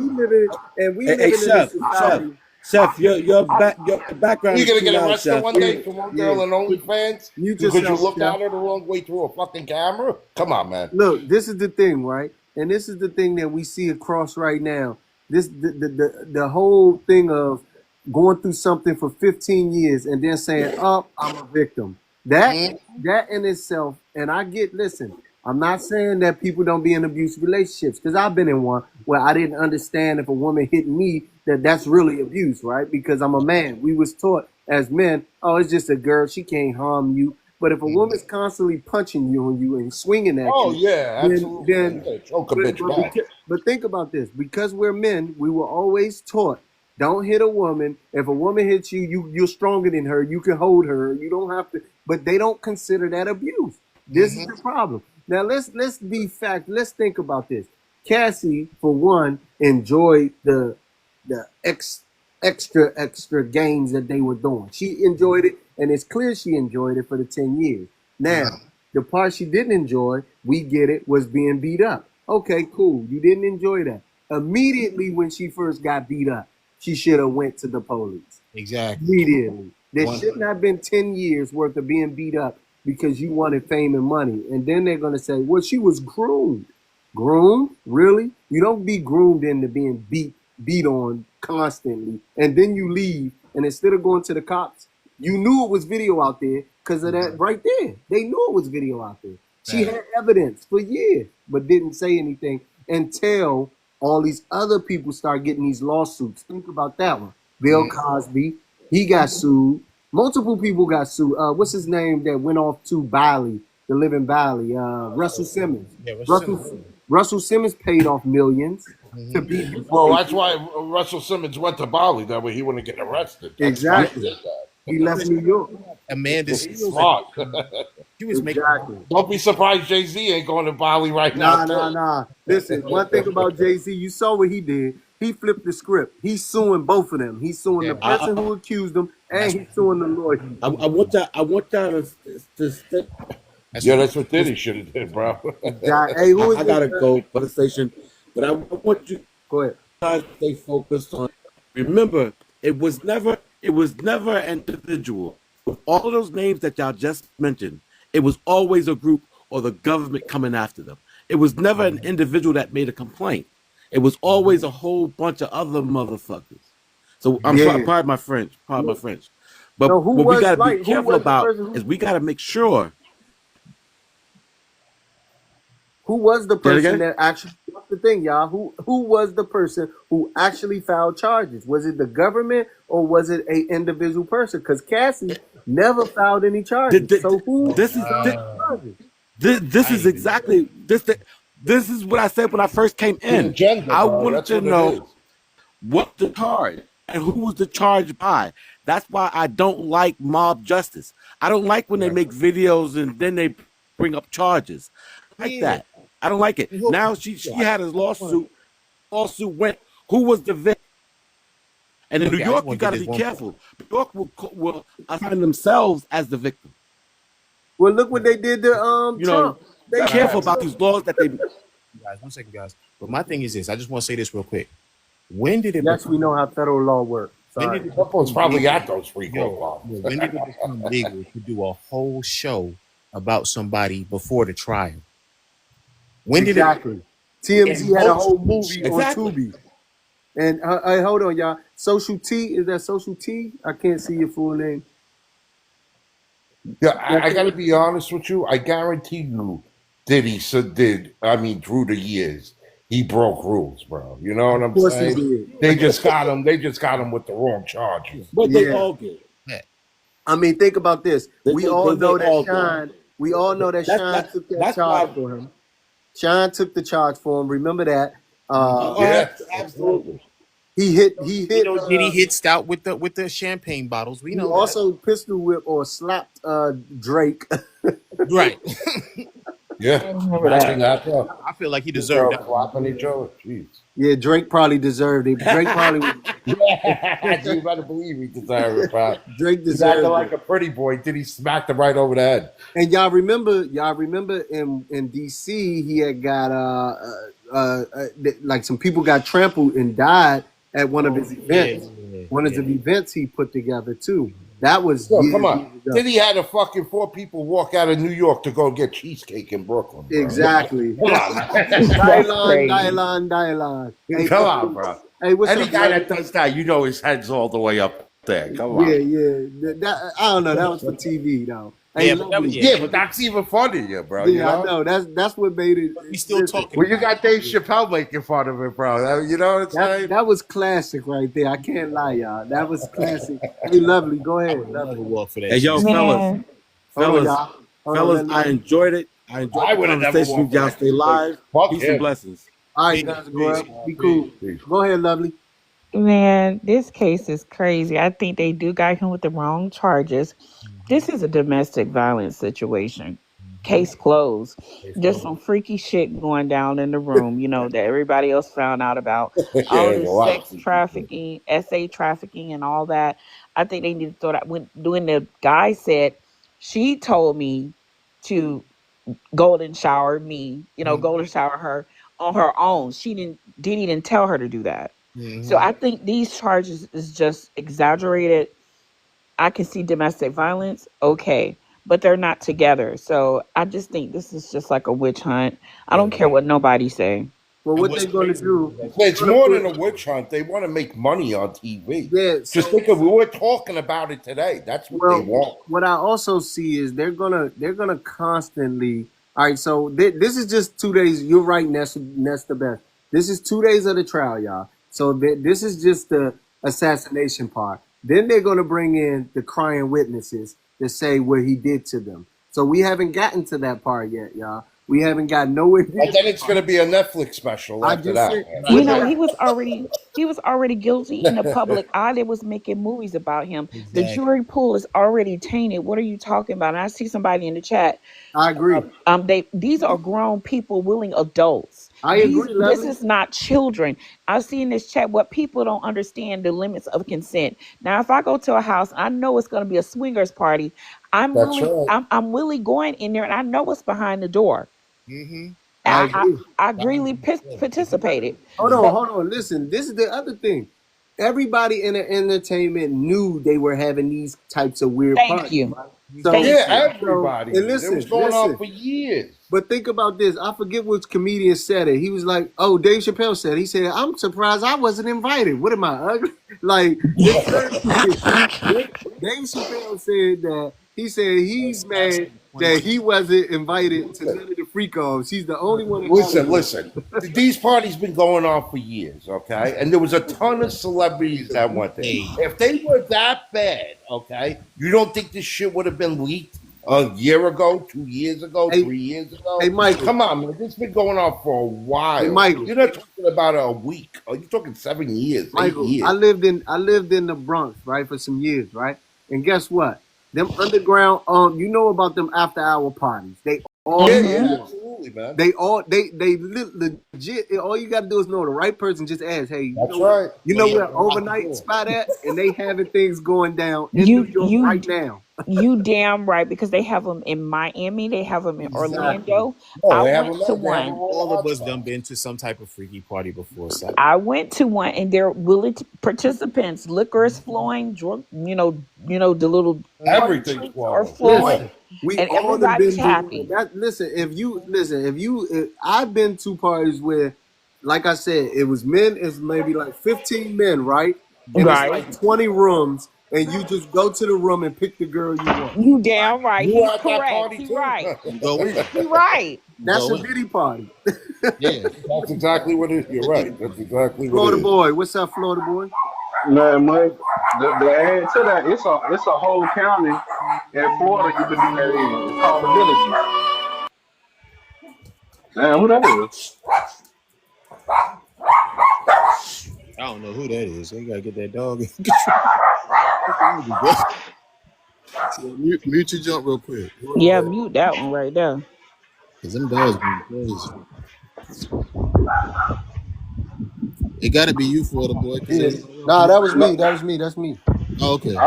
We Hey, living in a Seth, society. Seth, your background You're is gonna too get loud, arrested Seth. one day for one Yeah. girl in OnlyFans Mute because you yourself, looked Chef. at her the wrong way through a fucking camera? Come on, man. Look, this is the thing, right? And this is the thing that we see across right now. This the whole thing of going through something for 15 years and then saying, "Oh, I'm a victim." That in itself, and I get. Listen, I'm not saying that people don't be in abusive relationships because I've been in one where I didn't understand if a woman hit me that's really abuse, right? Because I'm a man. We was taught as men, oh, it's just a girl. She can't harm you. But if a woman's constantly punching you and swinging at Oh you, yeah, absolutely. Man. You then gotta choke a bitch back. but think about this. Because we're men, we were always taught don't hit a woman. If a woman hits you, you're stronger than her. You can hold her. You don't have to. But they don't consider that abuse. This is the problem. Now let's be fact. Let's think about this. Cassie, for one, enjoyed the extra games that they were doing. She enjoyed it, and it's clear she enjoyed it for the 10 years. Now, the part she didn't enjoy, we get it, was being beat up. Okay, cool. You didn't enjoy that. Immediately when she first got beat up, she should have went to the police. Exactly. Immediately. There should not have been 10 years worth of being beat up because you wanted fame and money. And then they're going to say, well, she was groomed. Groomed? Really? You don't be groomed into being beat on constantly. And then you leave. And instead of going to the cops, you knew it was video out there because of that right there. They knew it was video out there. She had evidence for years, but didn't say anything until all these other people start getting these lawsuits. Think about that one. Bill Cosby, he got sued. Multiple people got sued. What's his name that went off to Bali, the living Bali? Russell Simmons. Yeah, Russell Simmons paid off millions to be. Well, that's why Russell Simmons went to Bali. That way he wouldn't get arrested. That's Exactly. He left New York. Amanda smart. She was making. Exactly. Don't be surprised Jay-Z ain't going to Bali right now. Nah. Listen, one thing about Jay-Z, you saw what he did. He flipped the script. He's suing both of them. He's suing the person who accused him, and he's suing the lawyer. I want y'all to stay. That's what Diddy should have did, bro. Hey, who is I gotta go for the station, but I want you Go ahead. guys to stay focused on. Remember, it was never an individual. With all of those names that y'all just mentioned, it was always a group or the government coming after them. It was never an individual that made a complaint. It was always a whole bunch of other motherfuckers. So I'm sorry, pardon my French. But No, what we gotta like, be who careful was the about person who- is we gotta make sure. Who was the Say it person again? that actually? What's the thing, y'all? Who was the person who actually filed charges? Was it the government or was it a individual person? Because Cassie never filed any charges. So who? This is exactly this. This is what I said when I first came in. Agenda, I bro. wanted That's to what it know is. what the charge and who was the charge by. That's why I don't like mob justice. I don't like when they make videos and then they bring up charges. I like that. I don't like it. Now she had a lawsuit. Lawsuit went. Who was the victim? And in New York, you got to be careful. New York will assign themselves as the victim. Well, look what they did to Trump. Be careful about these laws that they. Guys, 1 second, guys. But my thing is this. I just want to say this real quick. When did it? Yes, we know how federal law works. Sorry. Trump was probably at those free Yo, clubs. when did it become legal to do a whole show about somebody before the trial? When did Exactly. TMZ had a whole movie Exactly. on Tubi. And hold on, y'all. Social T, is that Social T? I can't see your full name. Yeah, I got to be honest with you. I guarantee you, Diddy did. I mean, through the years, he broke rules, bro. You know what I'm course he saying? did. They just got him. They just got him with the wrong charges. But they Yeah. all get. I mean, think about this. We all know that all Sean. We all know that Sean took that charge for him. Sean took the charge for him. Remember that? Yeah, absolutely. He hit. Diddy hit Stout with the champagne bottles? We He know also pistol whipped or slapped Drake. right. Yeah, I feel like he deserved that. Flopping each other. Jeez. Yeah, Drake probably deserved it. Drake probably. You better believe he deserved it, bro. Drake He's deserved acting it. like a pretty boy. Did he smack him right over the head? And y'all remember in DC he had got like some people got trampled and died at one of his events. One of the events he put together too. That was come on. Did he had a fucking 4 people walk out of New York to go get cheesecake in Brooklyn? Bro. Exactly. Come on, man. Dylan. Hey, Come on, bro. Hey, what's Any up, guy bro? that does that, you know his head's all the way up there. Come on. Yeah. I don't know. That was for TV though. Hey, But that's even funnier, bro. Yeah, I know. That's what made it. We still talking. Well, you got Dave Chappelle making fun of it, bro. You know what I'm saying? That was classic right there. I can't lie, y'all. That was classic. Hey, lovely. Go ahead. Lovely. Walk for that. Hey, yo, Man. fellas, I enjoyed it. I enjoyed I the would've never conversation. walked Y'all that. stay live. Fuck Peace him. and blessings. All right, guys, be cool. Go ahead, lovely. Man, this case is crazy. I think they do got him with the wrong charges. This is a domestic violence situation. Case closed. Case Just closed. some freaky shit going down in the room, that everybody else found out about. Yeah, All there's a this lot of sex freaky shit. trafficking, SA trafficking, and all that. I think they need to throw that. When the guy said, she told me to golden shower me, golden shower her on her own. Diddy didn't tell her to do that. So Mm-hmm. I think these charges is just exaggerated. I can see domestic violence, okay, but they're not together. So I just think this is just like a witch hunt. I don't Yeah. care what nobody say. Well, And what what's they're going to crazy do? is that They're It's going to more put than a witch hunt. They want to make money on TV. yeah. Just So think of we're talking about it today. That's what they well, want. what I also see is they're gonna constantly. All right, so this is just 2 days. You're right, Nesta Beth. This is 2 days of the trial, y'all. So this is just the assassination part. Then they're gonna bring in the crying witnesses to say what he did to them. So we haven't gotten to that part yet, y'all. We haven't got nowhere And near. then it's going to be a Netflix special I after just that. said, right. but You know, that, he was already guilty in the Man. public eye. They was making movies about him. The Exactly. jury pool is already tainted. What are you talking about? And I see somebody in the chat. I agree. These are grown people, willing adults. I These agree, this Lovely. is not children. I see in this chat what people don't understand the limits of consent. Now, if I go to a house, I know it's going to be a swingers party. I'm That's really, right. I'm really going in there, and I know what's behind the door. Mm-hmm. I I agree. I Fine. greatly Yeah. If you got participated. Hold on, So hold on. Listen, this is the other thing. Everybody in the entertainment knew they were having these types of weird thank parties, you, right? So, thank Yeah, you. everybody and knew. It was going on listen. for years. But think about this. I forget which comedian said it. He was like, "Oh, Dave Chappelle said." He said, "I'm surprised I wasn't invited. What am I ugly?" Like it's certain. Dave Chappelle said that he said he's mad that he wasn't invited to none of the freak offs. He's the only one Listen, invited. listen. These parties been going on for years, okay? And there was a ton of celebrities that went there. Hey, If they were that bad, okay, you don't think this shit would have been leaked a year ago, 2 years ago, Hey, 3 years hey, ago? Michael. Come on, man. This has been going on for a Hey, while. Michael. You're not talking about a week. Oh, you're talking 7 years, eight Michael, I years. lived in I lived in the Bronx, right, for some years, right? And guess what? Them underground, you know about them after hour parties. They all Yeah, Hmm. yeah, go on. absolutely, man. They legit. All you got to do is know the right person. Just ask, hey, That's right. you well, know yeah, where lock the overnight door. spot at? And they having things going down in New You York you right now. you damn right, because they have them in Miami, they have them in Exactly. Orlando. No, I they have went them. to They have them one. all All the of hot us done spots. been to some type of freaky party before. So I went to one, and they're willing participants. Liquor is flowing. Drunk, the little party Everything's treats are flowing. flowing, Yeah. Listen, we and all have everybody's been to happy. that. Listen, if I've been to parties where, like I said, it was men. It's maybe like 15 men, right? And it's Right? like 20 rooms, and you just go to the room and pick the girl you want. You damn right. You were He's at that correct. party He too. right. you go in. He right. You That's go a in. Diddy party. Yeah. That's exactly what it is. You're That's a Diddy right. That's party. exactly what it Florida is. boy, what's up, Florida boy? Man, Mike, the add to that, it's a whole county in Florida you can do that in. It's called the Villages. Man, who that is? I don't know who that is. You gotta get that dog in control. That dog is dead. So mute your jump real quick. Yeah, mute that one right there. Cause them dogs going crazy. It gotta be you, Florida boy, cause Yeah. ain't nobody else Nah, in that was me. No, That was me. That's me. Oh, okay.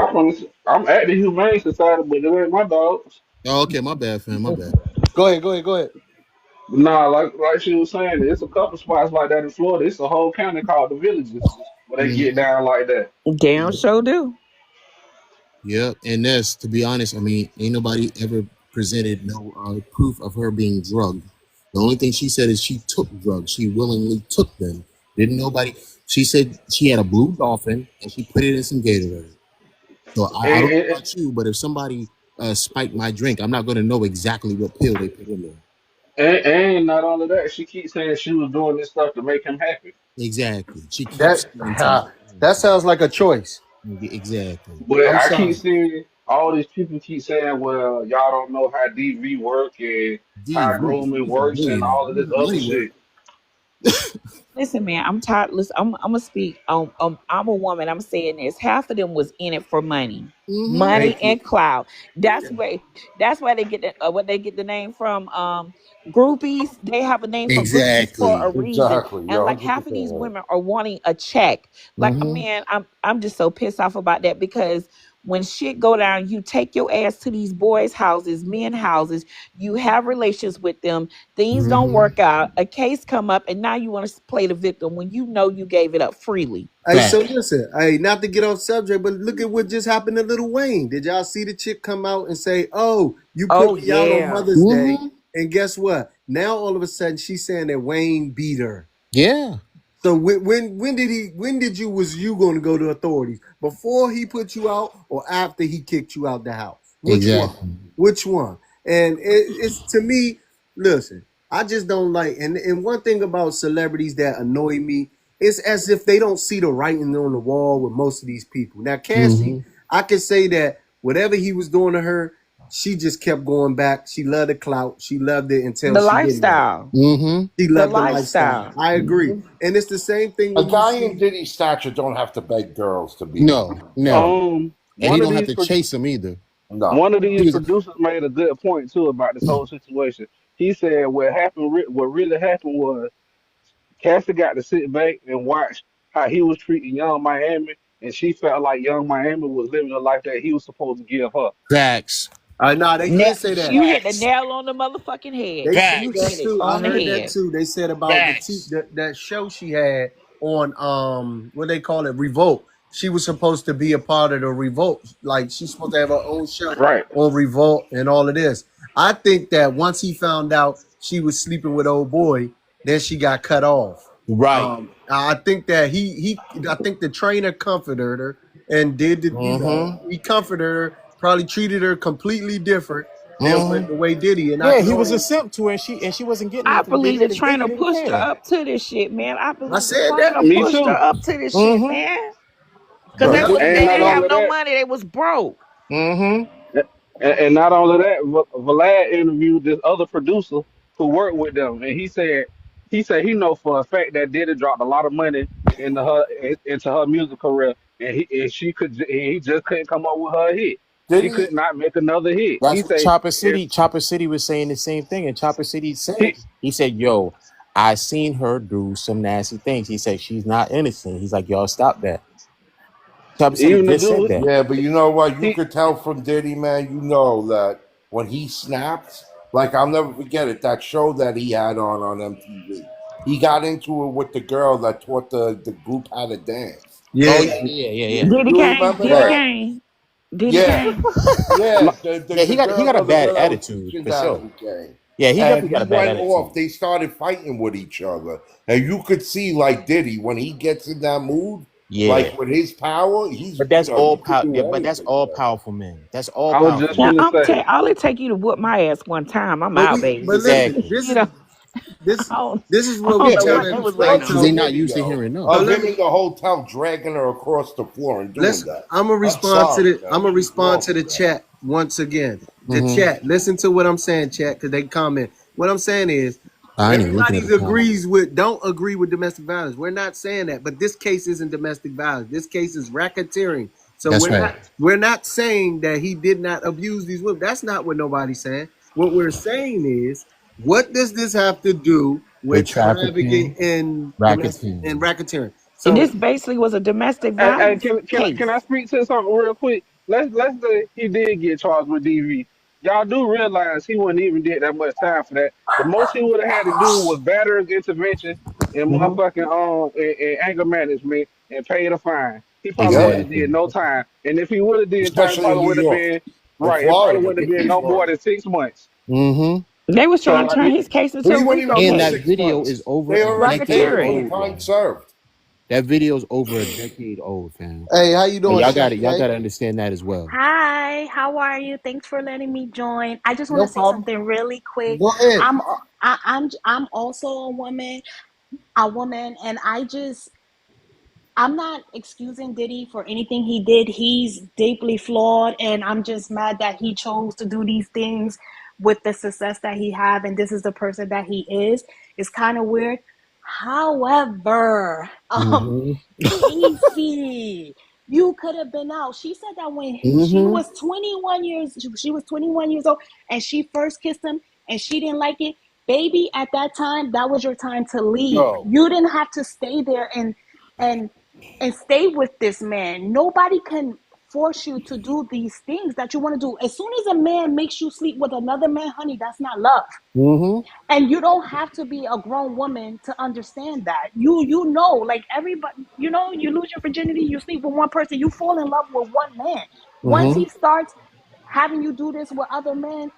I'm at the Humane Society, but it ain't my dogs. Oh, okay, my bad, fam. My bad. Go ahead. Go ahead. Go ahead. Nah, like she was saying, it's a couple spots like that in Florida. It's a whole county called the Villages where they get Mm-hmm. down like that. Damn sure do. Yep. And that's, to be honest, I mean, ain't nobody ever presented no proof of her being drugged. The only thing she said is she took drugs. She willingly took them. Didn't nobody. She said she had a blue dolphin and she put it in some Gatorade. So I And, don't know and, about you, but if somebody spiked my drink, I'm not going to know exactly what pill they put in there. and not only that, she keeps saying she was doing this stuff to make him happy. Exactly. She keeps That saying to me, that sounds like a choice. exactly. But I'm I keep sorry. seeing all these people keep saying, well, y'all don't know how DV work and how DV, grooming she's a works and billionaire. all of You know this how other money work. shit. Listen, man, I'm tired. Listen, I'm gonna speak. I'm a woman. I'm saying this. Half of them was in it for money, Mm-hmm. money Thank you. and clout. That's where. That's why they get what they get the name from. Groupies. They have a name for groupies for a Exactly. reason. Exactly. And You're like 100% half of these right. women are wanting a check. Like, Mm-hmm. man, I'm just so pissed off about that because when shit go down, you take your ass to these boys' houses, men houses. You have relations with them. Things don't Mm-hmm. work out. A case come up, and now you want to play the victim when you know you gave it up freely. Hey, so Fact. listen, hey, not to get off subject, but look at what just happened to Lil Wayne. Did y'all see the chick come out and say, "Oh, you put Oh me out on yeah. Mother's Day," Mm-hmm. and guess what? Now all of a sudden she's saying that Wayne beat her. Yeah. So when did you going to go to authorities? Before he put you out or after he kicked you out the house? Which one? Exactly. Which one? And it's to me. Listen, I just don't like. And one thing about celebrities that annoy me is as if they don't see the writing on the wall with most of these people. Now, Cassie, Mm-hmm. I can say that whatever he was doing to her, she just kept going back. She loved the clout. She loved it until The she didn't love it. lifestyle. Mm-hmm. She The loved the lifestyle. lifestyle. I agree. Mm-hmm. And it's the same thing A when you guy in see. Diddy's stature don't have to beg girls to be with him. No, never. Ever. And he One of don't have these to chase them either. No. one of He these was producers made a good point too about this whole situation. He said what really happened was Cassie got to sit back and watch how he was treating Young Miami, and she felt like Young Miami was living a life that he was supposed to give her. facts. Nah, they did say that. You hit the Facts. nail on the motherfucking head. They said You that hit Facts. it too. I on the heard that head. too. They said about Facts. that show she had on what they call it, Revolt. She was supposed to be a part of the Revolt. Like she's supposed to have her own show Right. on Revolt and all of this. I think that once he found out she was sleeping with old boy, then she got cut off. Right. I think that I think the trainer comforted her and did Mm-hmm. he comforted her, probably treated her completely different than Mm-hmm. the way Diddy. And I Yeah, can he was a only simp to her, and she wasn't getting I nothing. Diddy believe the didn't. Diddy trainer didn't pushed her care. up to this shit, man. I I believe the said that. trainer Me pushed her too. up to this shit, Mm-hmm. man. Cause But at Yeah. the end of the Diddy And day, they not didn't have only didn't. no that, money. They was broke. Mm-hmm. and not only that, Vlad interviewed this other producer who worked with them, and he said he know for a fact that Diddy dropped a lot of money into her music career, and he just couldn't come up with her a hit. She Diddy. could not make another hit. He That's what said Chopper if City. Chopper City was saying the same thing, and Chopper City said he he said, "Yo, I seen her do some nasty things." He said she's not innocent. He's like, "Y'all stop that." Chopper City even the just said dude that. Yeah, but you know what? You he could tell from Diddy, man. You know that when he snapped, like I'll never forget it. That show that he had on MTV. He got into it with the girl that taught the group how to dance. Oh Yeah. yeah, yeah, yeah, You, yeah, Diddy you Kane, remember Diddy right. that? Kane, Diddy Yeah, Kane. yeah. No, yeah. The He got a the bad girl that was attitude teaching for sure. dancing game. Yeah, he And definitely got he a bad went off. attitude. They started fighting with each other, and you could see like Diddy when he gets in that mood, Yeah, like with his power, but that's all he could power. do Yeah, but that's anything, all man. powerful men. That's all I was powerful just Now men. gonna say all it take you to whoop my ass one time. I'm out, baby. But listen, Exactly. this You is know, this I don't, this is I what don't we Yeah, know but tell what There's they them. was Hey, waiting because on. they're pictures so of not used to video hearing no. so of let him me in the hotel dragging her across the floor and doing let's that. I'm gonna I'm respond to sorry, the I'm man. gonna She's respond wrong to for the that. chat once again. The Mm-hmm. chat. Listen to what I'm saying, chat, because they comment. What I'm saying is I ain't even looking at everybody the comments. don't agree with domestic violence. We're not saying that, but this case isn't domestic violence. This case is racketeering. So That's right. we're not saying that he did not abuse these women. That's not what nobody's saying. What we're saying is, what does this have to do With with trafficking trafficking, and domestic and racketeering. racketeering? And So this basically was a domestic and violence can case. I speak to something real quick? Let's say he did get charged with DV. Y'all do realize he wouldn't even did that much time for that. The most he would have had to do was veterans intervention and Mm-hmm. motherfucking and anger management and pay the fine. He probably Yep. wouldn't have Exactly. did no time. And if he would have did time, it Especially in probably New would have York been and right. It probably Florida. wouldn't have been Particularly no more Florida. than 6 months. Mm-hmm. They was So trying to like, turn his case But into he a wouldn't RICO even And do that case. 6 video months. is over They a already paid decade him for the Racketeering. old, time bro. served. That video is over a decade old, fam. hey, how you And doing, y'all got it. Y'all Shay? got to understand that as well. Hi, how are you? Thanks for letting me join. I just want No to say problem. something really quick. Go ahead. I'm also a woman, and I'm not excusing Diddy for anything he did. He's deeply flawed, and I'm just mad that he chose to do these things with the success that he have, and this is the person that he is. It's kind of weird. However, Mm-hmm. Casey, you could have been out. She said that when she Mm-hmm. was 21 years, she was 21 years old, and she first kissed him, and she didn't like it. Baby, at that time, that was your time to leave. No. You didn't have to stay there and and stay with this man. Nobody can force you to do these things that you want to do. As soon as a man makes you sleep with another man, honey, that's not love. Mm-hmm. And you don't have to be a grown woman to understand that. You know, like everybody, you lose your virginity, you sleep with one person, you fall in love with one man. Once Mm-hmm. he starts having you do this with other men,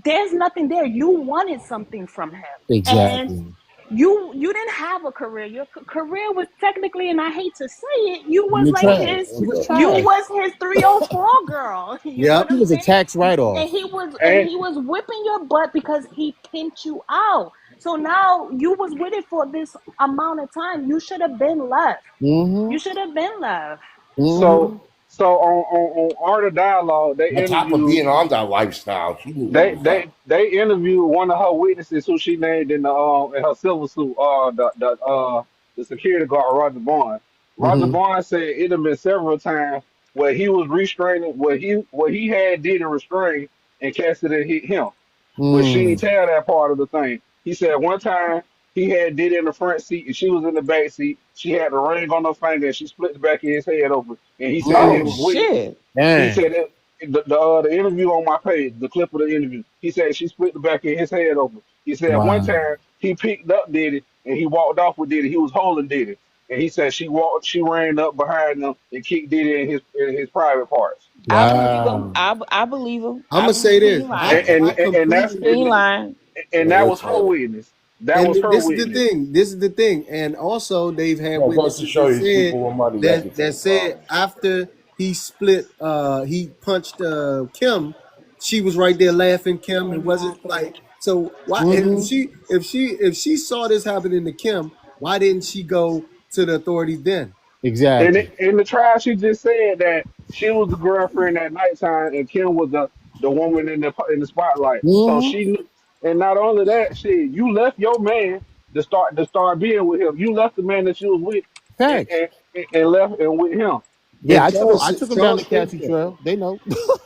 there's nothing there. You wanted something from him. And Exactly. you didn't have a career. Your career was technically, and I hate to say it, you was You like trash. his He was you trash. was his 304 girl. You know what Yep. He I'm was a saying? tax write-off. And And he was whipping your butt because he pimped you out. So now you was with it for this amount of time. You should have been left. Mm-hmm. You should have been left. so Mm-hmm. on Art of Dialogue, On top of being on that lifestyle, she knew what was up. they interviewed one of her witnesses who she named in her civil suit, the security guard Roger Bond. Roger Mm-hmm. Bond said it had been several times where he was restraining, where he had did a restraint and Cassidy hit him, but she didn't Mm. tell that part of the thing. He said one time he had did in the front seat and she was in the back seat. She had the ring on her finger and she split the back of his head open. And he said it Oh Mm. was with shit. he Dang. said that the interview on my page, the clip of the interview, he said she split the back of his head open. He said one Wow. time he picked up Diddy and he walked off with Diddy. He was holding Diddy. And he said she ran up behind him and kicked Diddy in his private parts. I believe him. Wow. I believe him. I'm I gonna say believe he this. ain't I lying. I And that's completely He ain't lying. and that Yeah, was it's her witness. That and was her this is the witness. thing. This is the thing. And also, they've had well, it goes to witnesses show that you said people with money that can that take said problems. after he split, he punched Kim. She was right there laughing. Kim. It wasn't like so. Why Mm-hmm. if she saw this happening to Kim, why didn't she go to the authorities then? Exactly. In the trial, she just said that she was the girlfriend at nighttime, and Kim was the woman in the spotlight. So Mm-hmm. she knew. And not only that, shit, you left your man to start being with him. You left the man that you was with, and Facts. and left and with him. Yeah, And I took him. I Charles took him down Charles the states Cassie that. Trail. They know.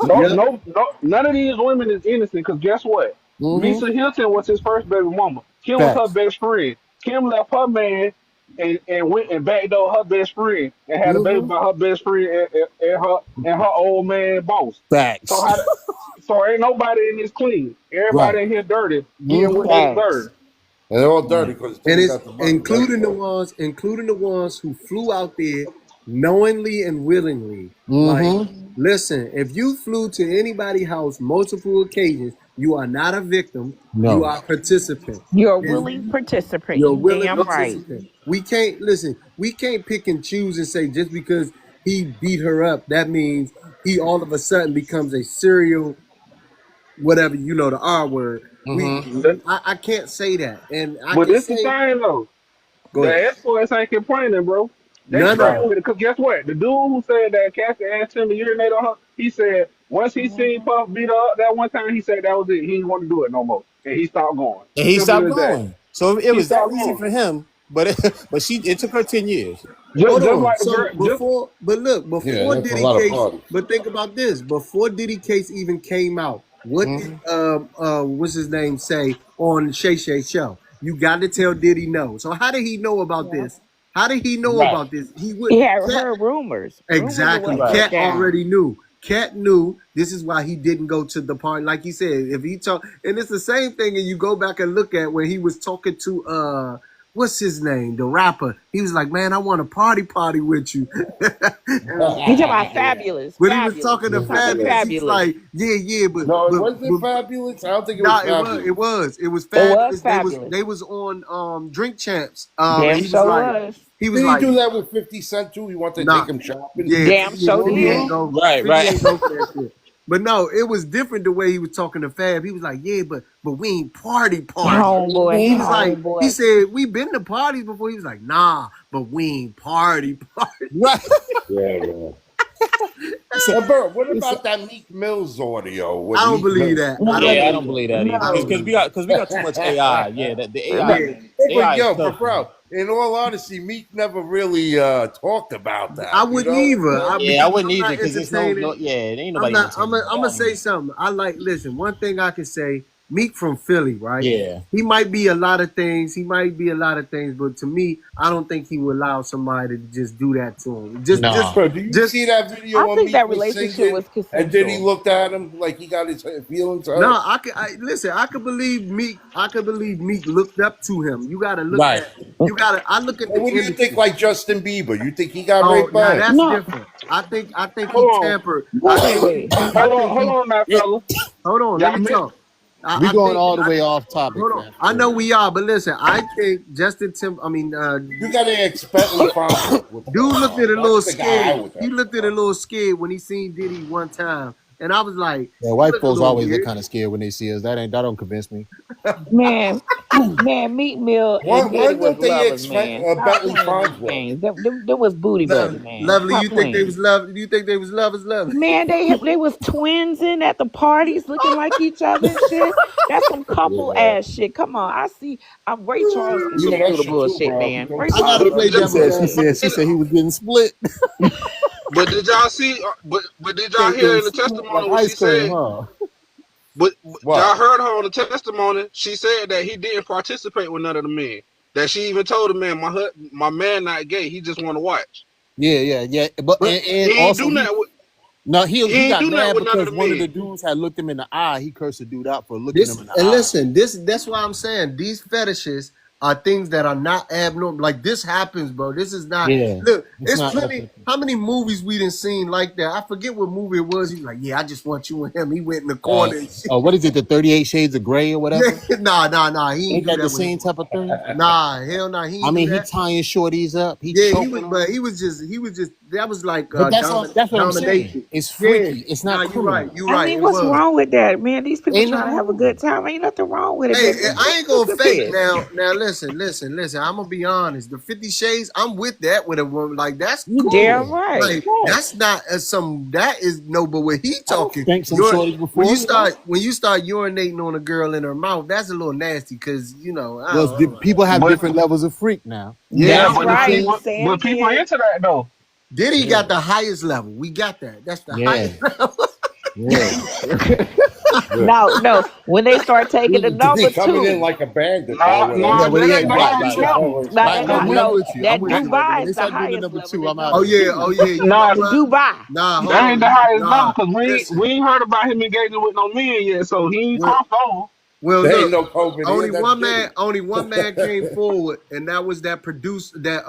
No, Yep. no, no. None of these women is innocent. Because guess what? Mm-hmm. Lisa Hilton was his first baby mama. Kim was her Facts. best friend. Kim left her man and went and backdoored her best friend and had a baby Mm-hmm. by her best friend and her old man boss. So Facts. how? So ain't nobody in this clean. Right. Everybody in here dirty, getting what Mm-hmm. they deserve. Facts. And they're all dirty Right. because And Diddy it's got the money. That's why. including the ones who flew out there knowingly and willingly. Like, Mm-hmm. listen, if you flew to anybody's house multiple occasions, you are not a victim. You No. are a participant. You're a willing And participant. you're a You willing damn right. participant. We can't listen. We can't pick and choose and say just because he beat her up, that means he all of a sudden becomes a serial whatever the R word. Mm-hmm. I can't say that, and I But can this the say thing though. go ahead. The escorts ain't complaining, bro. They None of straight Right. them. with it. Cause guess what? The dude who said that Cassie asked him to urinate on her, he said once he seen Puff beat her up that one time, he said that was it. He didn't want to do it no more, and he stopped going. And he Simple stopped as that. going. So it He was that stopped easy going. for him. But it took her 10 years. Hold Just on. like the So girl, just Yeah, before that's a Diddy lot of case, parties. but think about this: before Diddy case even came out, what did Mm-hmm. what's his name say on Shay Shay show? You got to tell Diddy no. So how did he know about this? How did he know Right. about this? He would He had Cat heard rumors. Rumors of exactly. what Right. went Cat down. already knew. Cat knew this is why he didn't go to the party. Like he said, if he talk, and it's the same thing. And you go back and look at when he was talking to what's his name, the rapper. He was like, "Man, I want to party with you." You talking about Yeah. fabulous. When he was Fabulous. talking You to talking to Fabulous, he's fabulous. like, "Yeah, No, it but, wasn't fabulous. I don't think it was nah, fabulous. it was It was Fabulous. fabulous. They was on Drink Champs, and Damn show was. he was Did he like, do that with 50 Cent too? He wanted to nah, take him shopping. yeah, Damn show 50 did. ain't go, Right. 50 Right. ain't go for that shit." But no, it was different the way he was talking to Fab. He was like, "Yeah, but we ain't party." Homeboy. He was like, he Homeboy. said, "We been to parties before." He was like, "Nah, but we ain't party." Right. Yeah, man. So, And Bert, what it's, about that Meek Mills audio with I don't Meek bbelieve Mills? that. I don't yeah, I believe don't that. believe that either I No. don't because believe we that. got too much AI. Yeah, that the AI Yeah, they But are yo, stuck, bro, in all honesty, Meek never really talked about I that. You wouldn't know? either. Yeah, I Because wouldn't I'm either not because there's no, entertaining. yeah, there ain't I'm nobody not. I'm entertaining gonna that, say man. something. I like. Listen, one thing I can say. Meek from Philly, right? Yeah, He might be a lot of things. He might be a lot of things, but to me, I don't think he would allow somebody to just do that to him. nah. Bro, do you Just. see that video I when think Meek that was relationship singing was and then he consensual. looked at him like he got his feelings No, hurt? listen. I could believe Meek. I could believe Meek looked up to him. You got to look Right. at. You got to. I look at And the what do you think, industry. like Justin Bieber? You think he got Oh, raped now by him? that's No, different. I think. I think he Hold tampered. I wait, think. wait. I think hold he. on now, Yeah, fella. Hold on. Let Y'all me mi- talk. we I going think. all the way off topic, Hold on. man. For I know real. we are, but listen. I think Justin Tim. I mean, You got to ask Bentley Farnsworth what's dude going looked on. at a little That's the guy I scared. would He have to looked at a talk to. little scared when he seen Diddy one time, and I was like, Yeah, "You white look a folks little always look weird." kind of scared when they see us. That don't convince me. Man, man, Meek Mill and Why Diddy was don't they lovers, expect man. Stop Bentley playing these Farnsworth? games. Them was booty buddy, man. Lovely, Stop you think they playing. was love? You think they was lovers? Lovely. Man, they was twins in at the parties looking like each other and shit. That's some couple Yeah. ass shit. Come on. I see Ray Charles can You know see through that's the shit too, bullshit, bro. man. Don't Ray I try Charles gotta can to play see She through the said. devil's She bullshit. said. She said he was getting split. But did y'all see? But did y'all Said hear getting in the split like testimony what ice she cream, said? huh? But y'all what? heard her on the testimony. She said that he didn't participate with none of the men. That she even told the man, my man not gay. He just want to watch. Yeah, yeah, yeah. But But and also he no he he ain't got do nothing mad with none of because the one of the men. dudes had looked him in the eye. He cursed the dude out for looking him This in the and eye. listen, that's why I'm saying these fetishes are things that are not abnormal. Like this happens, bro. This is not. Yeah, Look, it's it's not. plenty. How many movies we done seen like that? I forget what movie it was. He's like, yeah, I just want you and him. He went in the corner and shit. What is it? The 38 Shades of Grey or Yeah, whatever? nah. He ain't Ain't do that the that with him. same type of thing? Nah, hell nah. He I ain't do mean, he that. tying shorties up, he Yeah, he was, choking but them. he was just. That was like But that's what I'm saying. domination. It's Yeah, freaky. It's nah, not you right. criminal. You I right. mean, It what's was. wrong with that, man? These people Ain't trying nothing to have a wrong with good it. time. Ain't nothing wrong with it, Hey, but I ain't it's gonna the fake fish. now. Listen. I'm gonna be honest. The 50 Shades, I'm with that with a woman. Like that's You cool. damn Yeah, right. Like that's not some. That is no. But when he I don't talking, spank some you're shorties before, you know. when you start urinating on a girl in her mouth, that's a little nasty. Cause I Well, don't know. people have But different levels of freak now. Yeah, yeah, That's you but the right. right. people Say it but people again. into that though. Diddy Yeah, got the highest level. We got that. That's the yeah, highest level. yeah. Yeah. No. When they start taking the Did he number coming in two. like a bandit though Nah, with Yeah, nah, well, that yeah, ain't the right, highest right, right. level. Now, No, Nah, I'm with you. I'm that with you. When Dubai they is the start doing the highest number level. two, That I'm out oh number of it. yeah, two. oh yeah. You know Nah, what? Dubai. Nah, hold that ain't the on. highest level Nah, because we listen. ain't heard about him engaging with no men yet. So he ain't Well, crossed over. well, there ain't look. no COVID here. That's Diddy. Only one man came forward, and that was that producer, that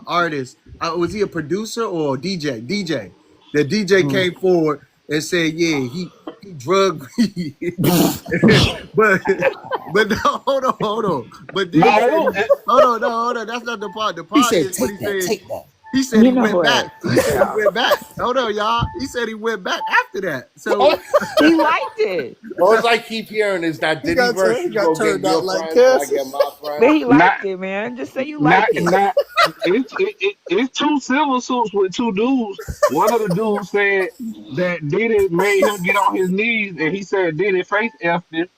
artist. Was he a producer or a DJ? DJ. The DJ Mm. came forward and said, "Yeah, he drugged me." but but no, hold on. But then he Nah, said, it, "Hold on, no, hold on. That's not the part. The He part said, is what "Take he that, said." take that." He said You he know went back. what? He said he Yeah. went back. Hold on, y'all. He said he went back after that. So Oh, He liked it. All I keep hearing is that Diddy verse. he You got go get turned out your like friend, I Cassie. get my But friend. he not, liked it, man. Just say you like not, it. not. It's two civil suits with two dudes. One of the dudes said that Diddy made him get on his knees, and he said Diddy face effed him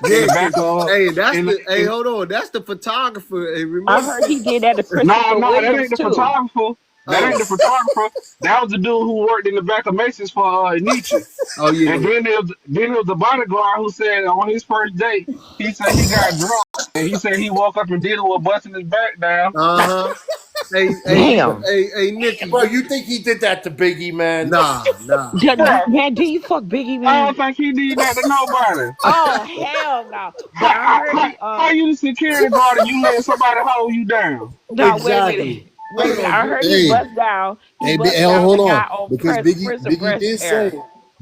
in yeah, the back 'cause, of hey, that's in the hey, in. hold on. That's the photographer. Hey, I remember? heard he did that to Nah, Christopher nah, that Williams ain't the too. photographer. That Oh, ain't the photographer. That was the dude who worked in the back of Macy's for Nietzsche. oh And yeah. then there was the bodyguard who said on his first date, he said he got drunk. And he said he woke up and Diddy was busting his back down. Uh-huh. Damn. Nikki, Bro, you think he did that to Biggie, man? nah. Bruh, Man, do you fuck Biggie, I man? don't think he did that to nobody. Oh hell no! But I How, heard how, he how you the security guard and you let somebody hold you down? no, wait a minute. Exactly. Wait a Hold minute. on. I heard he Hey, bust down. He hey, bust down the hold guy on, on because prison Biggie breast did say, air.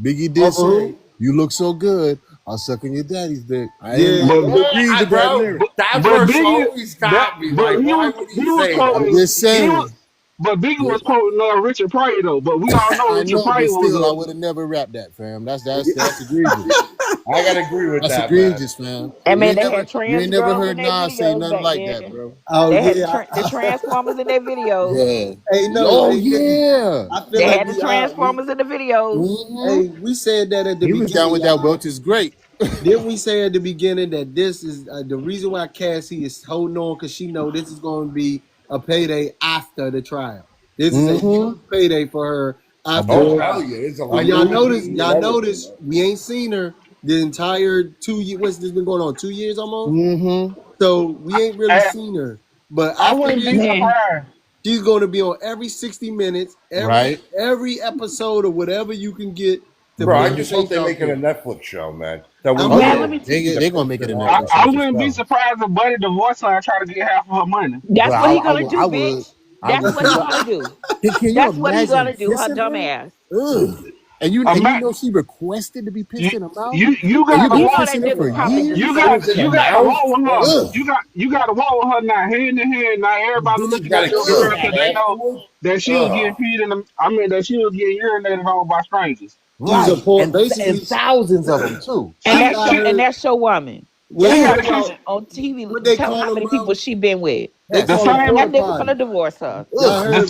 Biggie did Over say, who? you look so good, I'll suck on your daddy's dick. Yeah, But I yeah. agreed I, with that bro, lyric. that but verse Biggie always got me. Like, why would he he was say I'm that? quoting just saying. but Biggie Yeah, was quoting Richard Pryor though. But we all know I Richard know, Pryor but was still, I a would have never rapped that, fam. That's egregious. I gotta agree with That's that, man. egregious, fam. And You man, ain't they had never, you trans ain't never girls in heard their Nas say videos nothing back like that, then. bro. Oh They had yeah. the Transformers in their videos. Yeah. Hey, no, Oh hey Nikki. yeah. I feel They like had the we Transformers in the videos. Hmm. hey, we said that at the He was down beginning, with that y'all. Welch is great. Didn't we say at the beginning that this is the reason why Cassie is holding on because she know this is going to be a payday after the trial. This is a Mm-hmm. huge payday for her A after the Oh, boy. hell trial. yeah. It's a If life y'all without notice, parole and everything, man. we ain't seen her the entire 2 years. What's this been going on? 2 years almost. Mm-hmm. So we ain't really I, seen her. But I after wouldn't be this, Man, surprised. she's going to be on every 60 minutes, Right. every episode or whatever you can get to Bro, put I her Mm-hmm. just hope face they're out making a there. Netflix show, man. That we I'm Oh can man, yeah, let hoping. me. see the they're gonna make picks it and a all I, Netflix that. show I for wouldn't be sure. surprised if Buddy divorced her and try to get half of her money. That's Well, what he gonna I do, would. bitch. I That's would. what he gonna do. Can you That's what he imagine gonna do. Her pissing dumb her? ass. Ugh. And you Ima- know she requested to be you, pissed in her mouth, you and got you've to been You know walk. that kissing her for nigga probably just years. You It got killed was in the you him. got to mouth? walk with her. Ugh. Ugh. You got to walk with her now, hand in hand. Now everybody Then You looking got at to your kiss girl ugh. that because they know afterwards? that she was getting Ugh. peed in the. I mean that she was getting urinated on by strangers. She's a Right. poor. And Basically, thousands of them too. And she She that's got your she and her. that's your woman. Well, she Tell you her had know to how kiss. many on TV. what they Tell her call how them, many people bro? she been with. They The call them same porta That nigga finna potties. divorce her. Y'all Ugh. the, heard?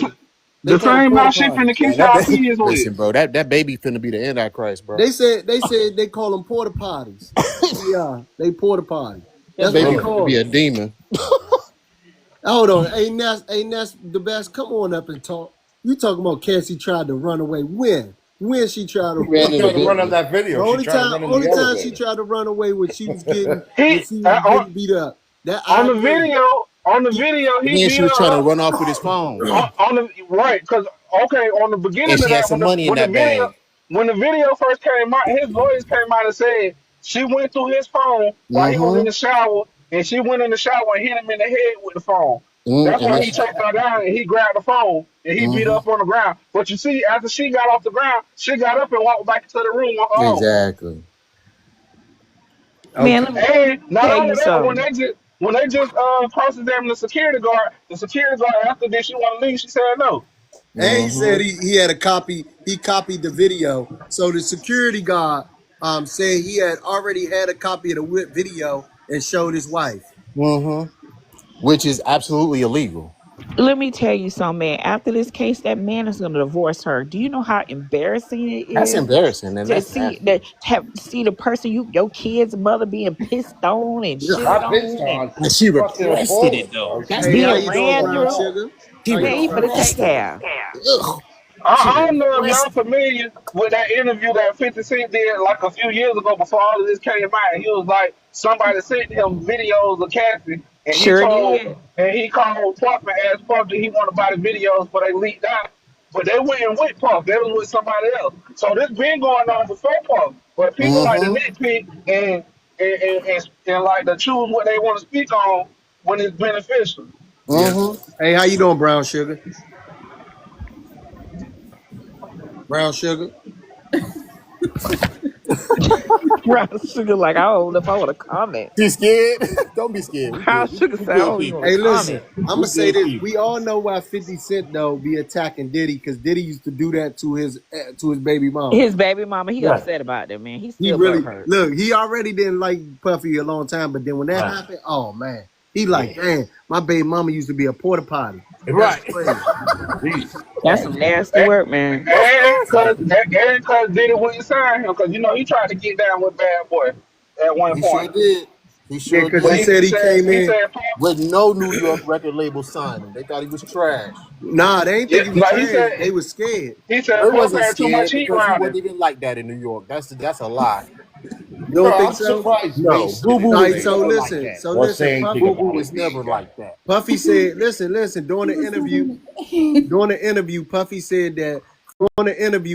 They the call them same porta mouth she finna potties. kiss Man, y'all kids with. listen, bro. That baby finna be the Antichrist, bro. They said they call them porta potties. Yeah, they porta potties. That That's what they baby Ugh. finna be call a them. demon. Hold on, ain't Ness the best? Come on up and talk. You talking about Cassie tried to run away? When? When she tried He to She ran run in the tried to away? run on Bentley. that The video. She only tried to time, run in the only time she elevator. tried to run away when she was getting He beat up. That I on the agree. video he Then she beat was trying her to up run off with his phone, on the right because okay on the and beginning of she had that some money in when the that video bag. first came out, his lawyers came out and said she went through his phone while he was in Mm-hmm. the shower and she went in the shower and hit him in the head with the phone. Mm, That's and why then he she. chased her down and he grabbed the phone and he beat her Mm-hmm. up on the ground. But you see, after she got off the ground, she got up and walked back into the room on her own. Exactly. Man, Okay. let me And not tell only you that, something. when they just cross examined the security guard after this she want to leave, she said no. And he said Mm-hmm. he had a copy. He copied the video. So the security guard said he had already had a copy of the video and showed his wife. Mm-hmm. Which is absolutely illegal. Let me tell you something, man. After this case, that man is gonna divorce her. Do you know how embarrassing it That's is embarrassing, and to that's see nasty. the person your kid's mother being pissed on and shitted Not pissed on and on. And she Fucking requested appalled, it though. bro. That's She the Hey, how being you crazy doing, part. Brown ran. Sugar? She How you Man, doing, he brother? better take requested it. care. Ugh. She I don't know if y'all requested. familiar with that interview that 50 Cent did like a few years ago before all of this came out. And he was like, somebody sent him videos of Cassie, and Sure did. he called Puff and asked Puff that he want to buy the videos, but they leaked out. But they went with Puff. They was with somebody else. So this been going on before Puff. But people like to Mm-hmm. nitpick and like to choose what they want to speak on when it's beneficial. Yeah. Mm-hmm. Hey, how you doing, Brown Sugar? Brown Sugar. Brown sugar, like I don't know if I want to comment. She scared? Don't be scared. We Brown good. sugar We said, I good don't even want people. Hey, to listen. comment. I'm gonna We say good this. people. We all know why 50 Cent though be attacking Diddy because Diddy used to do that to his baby mama. His baby mama, he Right. upset about that, man. He He still really butthurt. look. He already didn't like Puffy a long time, but then when that Right. happened, oh man, he like, Yeah. damn, my baby mama used to be a porta potty. That's Right. crazy. Jesus That's some Christ. nasty work, man. That's And cause Diddy wouldn't sign him because you know he tried to get down with Bad Boy at one He sure point. did. He Yeah, sure because But he did. said he came he in. said With no New York record label signed him. They thought he was trash. Nah, they ain't yeah, think he was but he trash. said They was scared. They Puff wasn't had too much scared heat because he around wasn't him. even like that in New York. That's a lie. You don't Bro, think I'm so? surprised No, Mace Boo didn't Boo All was right. say So never like listen. that. So or listen. say anything Puffy. Boo Boo about was it being never gay. like that. Puffy said, listen. During the interview,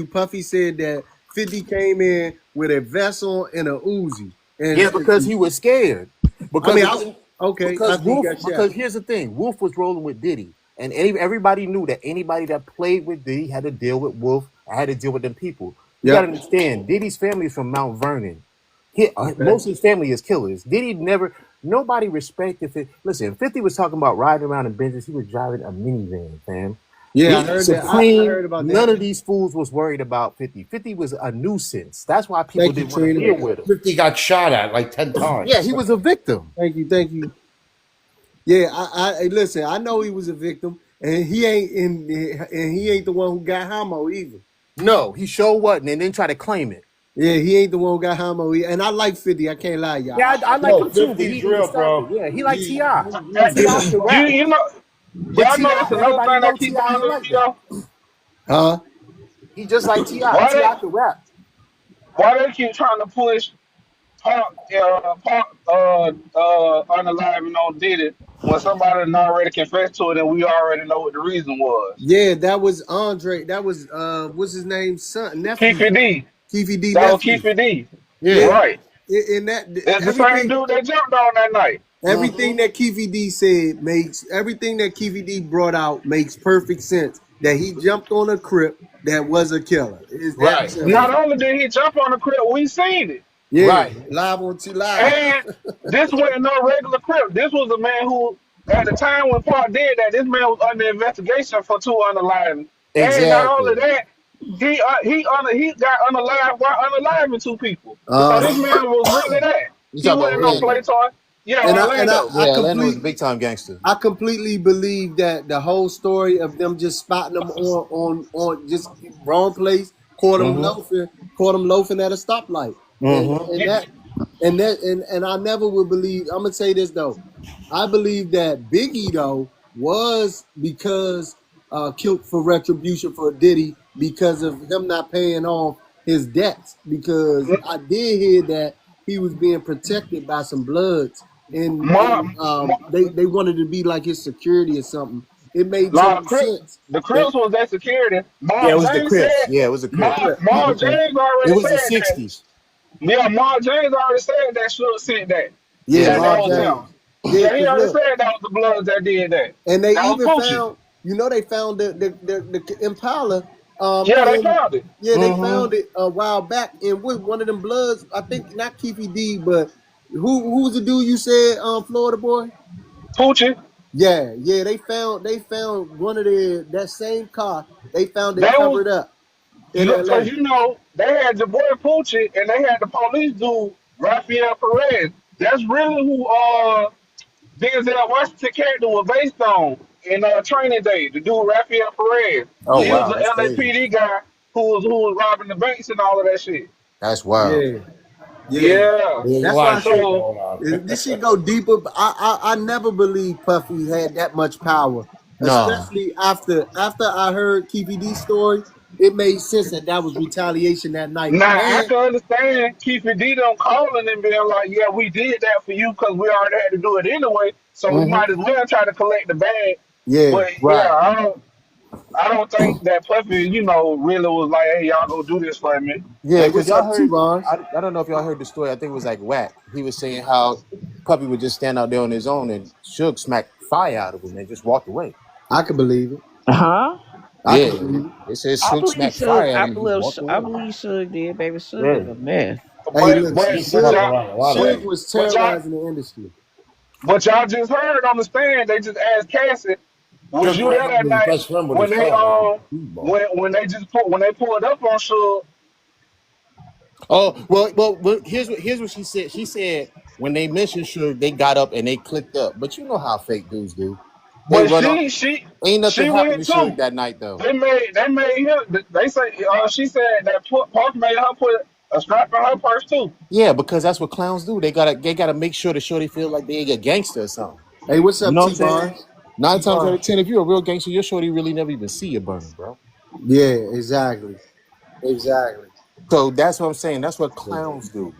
Puffy said that 50 came in with a vest on and a Uzi. Yeah, because he was scared. I Because mean, it wasn't okay, because after he Wolf. got shot. Because here's the thing: Wolf was rolling with Diddy, and everybody knew that anybody that played with Diddy had to deal with Wolf. I had to deal with them people. You got to Yep. understand, Diddy's family is from Mount Vernon. Okay. Most of his family is killers. Diddy never. Nobody respected it. Listen, 50 was talking about riding around in Benz. He was driving a minivan, fam. Yeah, I Diddy heard that. I Supreme. heard about None that. of these fools was worried about 50. 50 was a nuisance. That's why people Thank you, didn't want to Trina. deal with him. 50 got shot at like 10 Yeah, times. he was a victim. Thank you. Yeah, listen. I know he was a victim, and he ain't the one who got Homo either. No, he sure wasn't, and then try to claim it. Yeah, he ain't the one who got homo. And I like 50. I can't lie, y'all. Yeah, I like No, him too, but 50's he was real, bro. stopping. Yeah, he like He, Ti. Hey, he Ti different. can rap, you know, but y'all Ti, notice another everybody thing know that Ti keep ain't bothering like me that. though. Huh? He just like Ti. Why Ti they can rap. why they keep trying to push unaliving on Diddy when somebody done already confessed to it and we already know what the reason was. Yeah, that was Andre. That was what's his name? Son, nephew. Keefy D. Keefy D That was nephew. Keefy D. Yeah. Yeah. Right. In that It's the same everything dude that jumped on that night. everything that Keefy D said makes everything that Keefy D brought out makes perfect sense. That he jumped on a crip that was a killer. Is that Right. simple? Not only did he jump on the crib, we seen it. Yeah. Right. Live on T Live. And this wasn't no regular crib. This was a man who, at the time when Park did that, this man was under investigation for two underlying. And not only Exactly. that, he got unalive while unaliving two people. So this Uh-huh. man was really that. You He talking about wasn't no Yeah. Orlando? play toy. Yeah, And Orlando. I Yeah, Orlando was a completely big time gangster. I completely believe that the whole story of them just spotting them on just wrong place, caught him loafing at a stoplight, Mm-hmm. and You, and I never would believe. I'm gonna say this though, I believe that Biggie though was because killed for retribution for Diddy because of him not paying off his debts. Because I did hear that he was being protected by some Bloods Ma, and Ma, they wanted to be like his security or something. It made Nah, total sense. the And Crips was that security. Yeah, it Mark was the James Crips. said, Yeah, it was the Crips. yeah, Mark okay, James It already was the said that. '60s. Yeah, Mark James already said that should have sent that. yeah, Yeah, That Mark Mark was James. them. James, yeah, Yeah, he because already look, said that was the Bloods that did that. and they That was even Poochie. found, they found the Impala, Yeah, they in found it. yeah, they Mm-hmm. found it a while back in one of them Bloods. I think not Keefy D, but who was the dude you said, Florida boy? Poochie. Yeah, yeah, they found one of that same car. They found it That was covered up in because L.A. they had the boy Poochie and they had the police dude Rafael Perez. That's really who Denzel Washington character was based on in Training Day. The dude Rafael Perez. Oh He Yeah, was wow, the that's crazy. LAPD guy who was robbing the banks and all of that shit. That's wild. yeah, yeah. Yeah. There's a That's lot why of I say shit So going on. this shit go deeper. I never believed Puffy had that much power, No. especially after I heard Keefy D's story. It made sense that was retaliation that night. now I And can understand Keith and D them calling and being like, "Yeah, we did that for you because we already had to do it anyway, so we Mm-hmm. might as well try to collect the bag." yeah, But yeah, Right. I don't think that Puffy, really was like, "Hey, y'all go do this for me." Yeah, hey, because what's y'all up, T. heard. Bars? I don't know if y'all heard the story. I think it was like Whack. He was saying how Puppy would just stand out there on his own and Suge smacked fire out of him and just walked away. I can believe it. Huh? I can Yeah, believe it. they said I Suge believe smacked Suge. fire at I him and just believe. walked I away. believe Suge did. Baby, Suge Yeah. is a mess. Hey, But look, He but but snuck Suge, y'all around a lot of Suge but people. was but y'all terrorizing the industry. but y'all just heard on the stand. They just asked Cassie, "Was Shook you there that was his night best friend with when his they son. That's a speedball. when they pulled up on Suge?" Oh well. Here's what she said. She said when they mentioned Suge, they got up and they clicked up. But you know how fake dudes do. They But run off. Ain't nothing she happened went to Suge too. that night though. They made him. They say she said that Park made her put a strap in her purse too. Yeah, because that's what clowns do. They gotta make sure the shorty feel like they a gangster or something. Hey, what's You up, know what I'm T. saying? Bars? Nine She times out of was. 10, if you're a real gangster, your shorty really never even see you burning, bro. Yeah, exactly, exactly. So that's what I'm saying. That's what clowns do.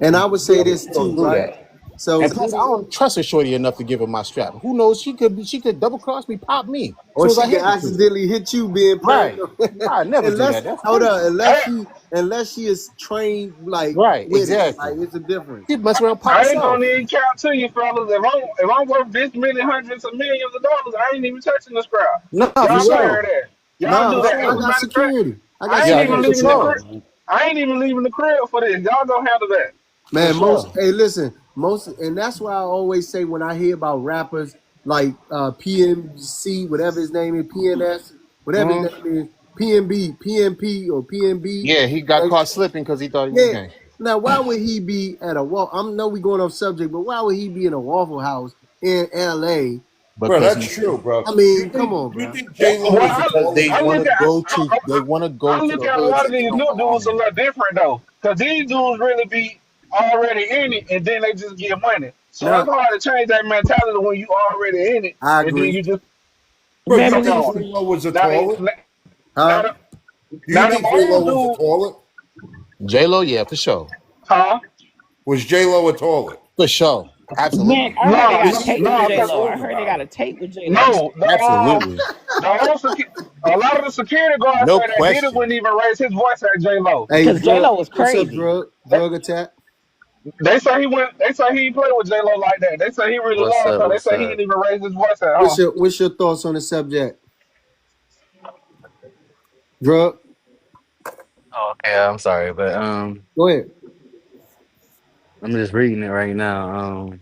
And I would say this Real don't too, do right? that. So And plus, I Diddy, don't trust a shorty enough to give her my strap. Who knows? She could double cross me, pop me as or soon as I she could hand it to her. accidentally hit you being Right. paranoid. I never do unless that. That's hold crazy. on, Hey, unless she is trained like Right. with it, like Exactly. it's a difference. She mess around, pop I ain't herself. gonna even count to you, fellas. If I'm worth this many hundreds of millions of dollars, I ain't even touching the scrap. No, for Y'all can sure. have that. Y'all Nah, do that. I As For a sure. got matter of fact, security. I got I ain't Yeah, even for security. leaving the sure. crib. I ain't even leaving the crib for this. Y'all gonna handle that. For Man, sure. hey, listen, and that's why I always say when I hear about rappers like PMC, whatever his name is, PNS, whatever his Mhm. name is, PNB, PNP, or PNB. Yeah, he got caught slipping because he thought he was a Yeah. gangster. Now, why would he be at a I know we going off subject, but why would he be in a Waffle House in L.A. Bro, because that's he. true, bro. I You mean, come think on, you bro. think J Lo Well, was the Because they tallest I want look to one? at go to I to look the at a hood lot so of they these can new dudes a farm. little different though, because these dudes really be already in it, and then they just get money. So it's No, hard to change that mentality when you already in it, I and then agree. you just Bro, you Baby, come think on. J Lo was the Now, tallest? now, Huh? Do you them think J Lo old was the dudes, tallest? J Lo, yeah, for sure, huh? Was J Lo a tallest? for sure, man, absolutely, I heard they Nah, got a This is tape what with nah, J niggas cause Lo. I talking heard they about. got a tape with J Lo. no, absolutely, a lot of the security guards no say that Diddy question. wouldn't even raise his voice at J Lo. Hey, Because J drug. Lo was What's up, crazy. drug? Drug attack. They say he went. They say he played with J Lo like that. They say he really What's loves up? her. They What's say he up? didn't even raise his voice at her. What's your thoughts on the subject, drug? Oh, okay, I'm sorry, but Go ahead. I'm just reading it right now.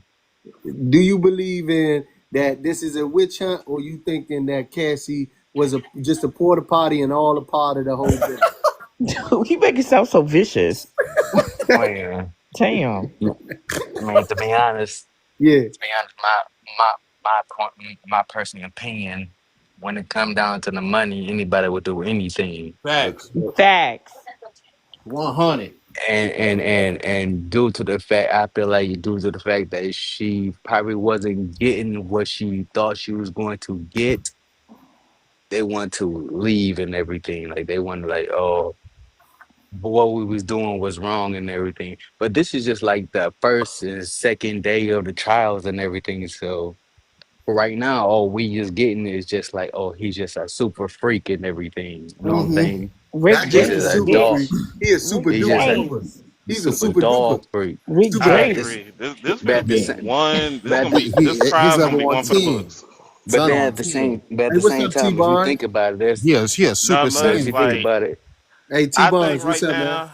Do you believe in that this is a witch hunt, or you thinking that Cassie was a just a porta potty and all a part of the whole business? You make it sound so vicious. Well, Damn. I mean, Yeah. to be honest, my personal opinion, when it come down to the money, anybody would do anything. Facts, Facts. 100. And due to the fact, I feel like due to the fact that she probably wasn't getting what she thought she was going to get, they want to leave and everything. Like they want to like, oh, what we was doing was wrong and everything. But this is just like the first and second day of the trials and everything. So for right now, all we just getting is just like, oh, he's just a super freak and everything. You know what I'm Mm-hmm. saying? Not Rick He's just a just a James, super dog. freak. bitch. He a super Rick He's duper just a duper. James. He's a super super duper. dog freak. Rick Super I But at duper. James. this, agree. This but finna at the be same, one. This but at gonna the, be this His trial gonna level be on one for the 10. books. but Son then on at the 10. same, but at Hey, the what's same up, T time, if you Bond? think about it, there's, Yes, yes, Not super if much. you saiyan. think Like about it, Hey, T I think Bonds, what's right up, man? now,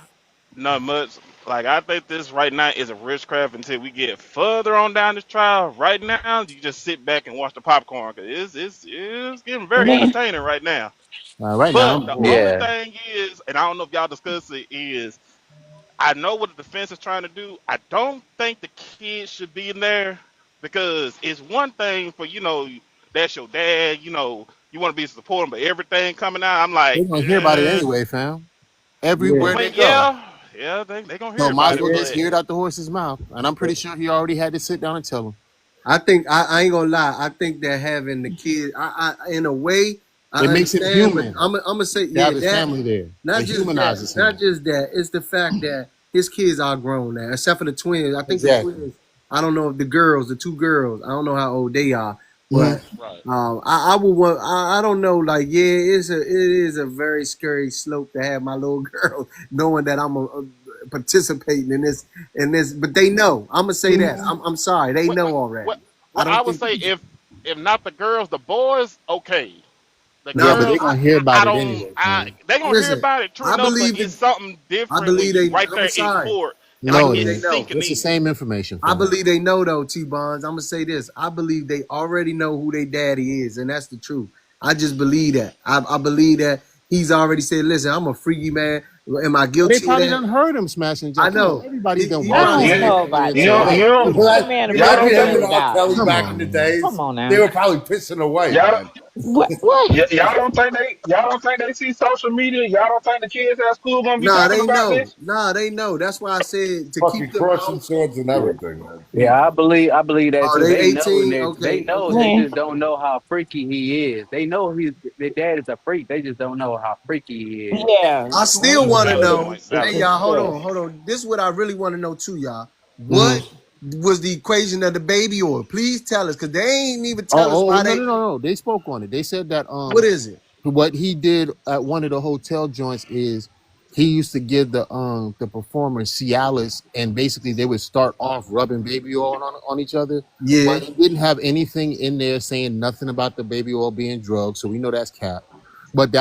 not much. Like I think this right now is a witchcraft until we get further on down this trial. Right now, you just sit back and watch the popcorn because it's getting very Man, entertaining right now. Right now, But I'm the bored. only yeah. thing is, and I don't know if y'all discuss it, is I know what the defense is trying to do. I don't think the kids should be in there because it's one thing for that's your dad. You want to be supporting, but everything coming out, I'm They're like, gonna hear about it anyway, fam. Yeah. I Everywhere they mean, go. yeah, they gonna So hear might about as it, well just but hear it out the horse's mouth. And I'm pretty sure he already had to sit down and tell him. I think I ain't gonna lie. I think that having the kid, I in a way, I It makes him understand, but human I'm gonna say, to have yeah, his that family there. not It just that, humanizes not him. just that. It's the fact that his kids are grown now, except for the twins. I think the Exactly. twins. I don't know if the girls, the two girls. I don't know how old they are, Hmm. but right. I would want. I don't know. Like, yeah, it is a very scary slope to have my little girl knowing that I'm participating in this. But they know. I'm gonna say that. I'm sorry. They What, know already. what, I well, I don't would think. say if not the girls, the boys, okay. The Nah, Yeah, but but they're girls, gonna hear I about it don't. anyway, man. They gonna hear listen. about it, true I enough. But believe it's it. something I different when believe you they. right I'm there in sorry. court, and I like No, it believe it's they ain't. know. sinking It's the in. same information, I fam. believe they know though, T Bonds. I'm gonna say this. I believe they already know who their daddy is, and that's the truth. I just believe that. I believe that he's already said, "Listen, I'm a freaky man. Am I But they guilty of probably that?" done heard him smashing I Junk. Come on, know. everybody done He I walked probably this don't Yeah, shit know on about their you that. tail. you Give, don't give the Like, man a y'all break. y'all He don't hear him let and think it R. out. Kelly Come back in on, the man. days. Come on They now. were probably pissing away, y'all man. What? y'all don't think they see social media. Y'all don't think the kids at school gonna be Nah, talking they about know. this. Nah, they know. That's why I said to Fucking keep them crossing out. swords and Yeah. everything, man. Yeah, Jesus. I believe that Oh, too. they They know, and 18. they Okay, know. okay. They Man, just don't know how freaky he is. They know their dad is a freak. They just don't know how freaky he is. yeah. I Well, still you want to got a It's, know. point, Hey, it's valid a y'all, point. hold stretch. on, hold on. This is what I really want to know too, y'all. Hmm. What was the equation of the baby oil? Please tell us, because they ain't even tell us Oh, why no, they. no, no, no. They spoke on it. They said that What is it? what he did at one of the hotel joints is he used to give the performers Cialis, and basically they would start off rubbing baby oil on each other, Yeah. but he didn't have anything in there saying nothing about the baby oil being drugs, so we know that's cap. But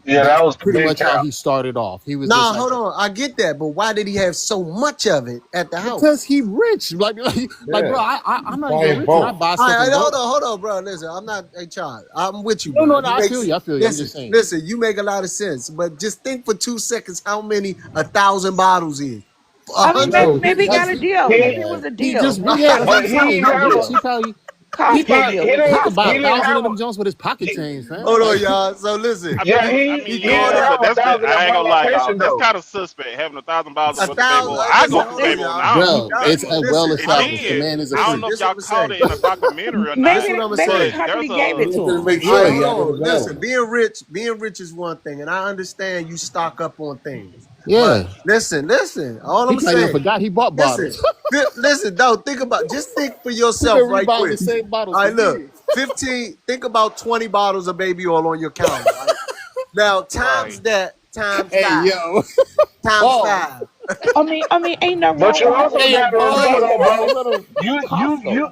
Yeah, that that's was the pretty big much how cap. he started off. He was just Nah, like, hold on. I get that, but why did he have so much of it at the because house? he rich, like bro, Yeah. I'm not even Buying rich and I both. buy All stuff right, in bulk. hold on, bro. Listen, I'm not a child. I'm with you, No, bro. no, no, You make I feel you. I'm listen, just saying. listen. You make a lot of sense, but just think for 2 seconds how many 1,000 bottles is. A I mean, hundred. maybe No, maybe he got that's a deal. He Maybe it was a he deal. just Maybe yeah, that was that's what his but I'm he saying. ain't He short-term have rich. deal. He probably Cost baby a He lick of could buy he a coochie. didn't thousand have of them Jones with his pocket he, change, fam. Hold on, Like, y'all. So listen, I yeah, mean, he he he he didn't going yeah, up but have a that's the, thousand I at ain't one gonna lie, dog. location That's though. kind of suspect having $1,000 a worth of baby thousand. oil. I go Listen, for hold on, baby oil y'all. now. bro, Y'all, it's Goodness. a well listen, And established. The then man is a I don't listen. know creep. if This what y'all I'm gonna caught say. it in a documentary or This not, what I'm gonna Maybe say. the but company gave it to Looking to him. make All right, sure he hold had it on. Listen, available. being rich is one thing, and I understand you stock up on things. But Yeah, listen. All he I'm probably done saying, forgot he bought listen, bottles. listen. Don't think about. Just think for He yourself, been right rebuying the quick. same bottles All for right, look. years. 15. Think about 20 bottles of baby oil on your counter, right? Now right. times that times Hey, five. yo, Times pause. five. Ain't nothing But wrong you with also having Hey, got to remember pause. baby though, oil. bro. Hey, let him. You you Costco. you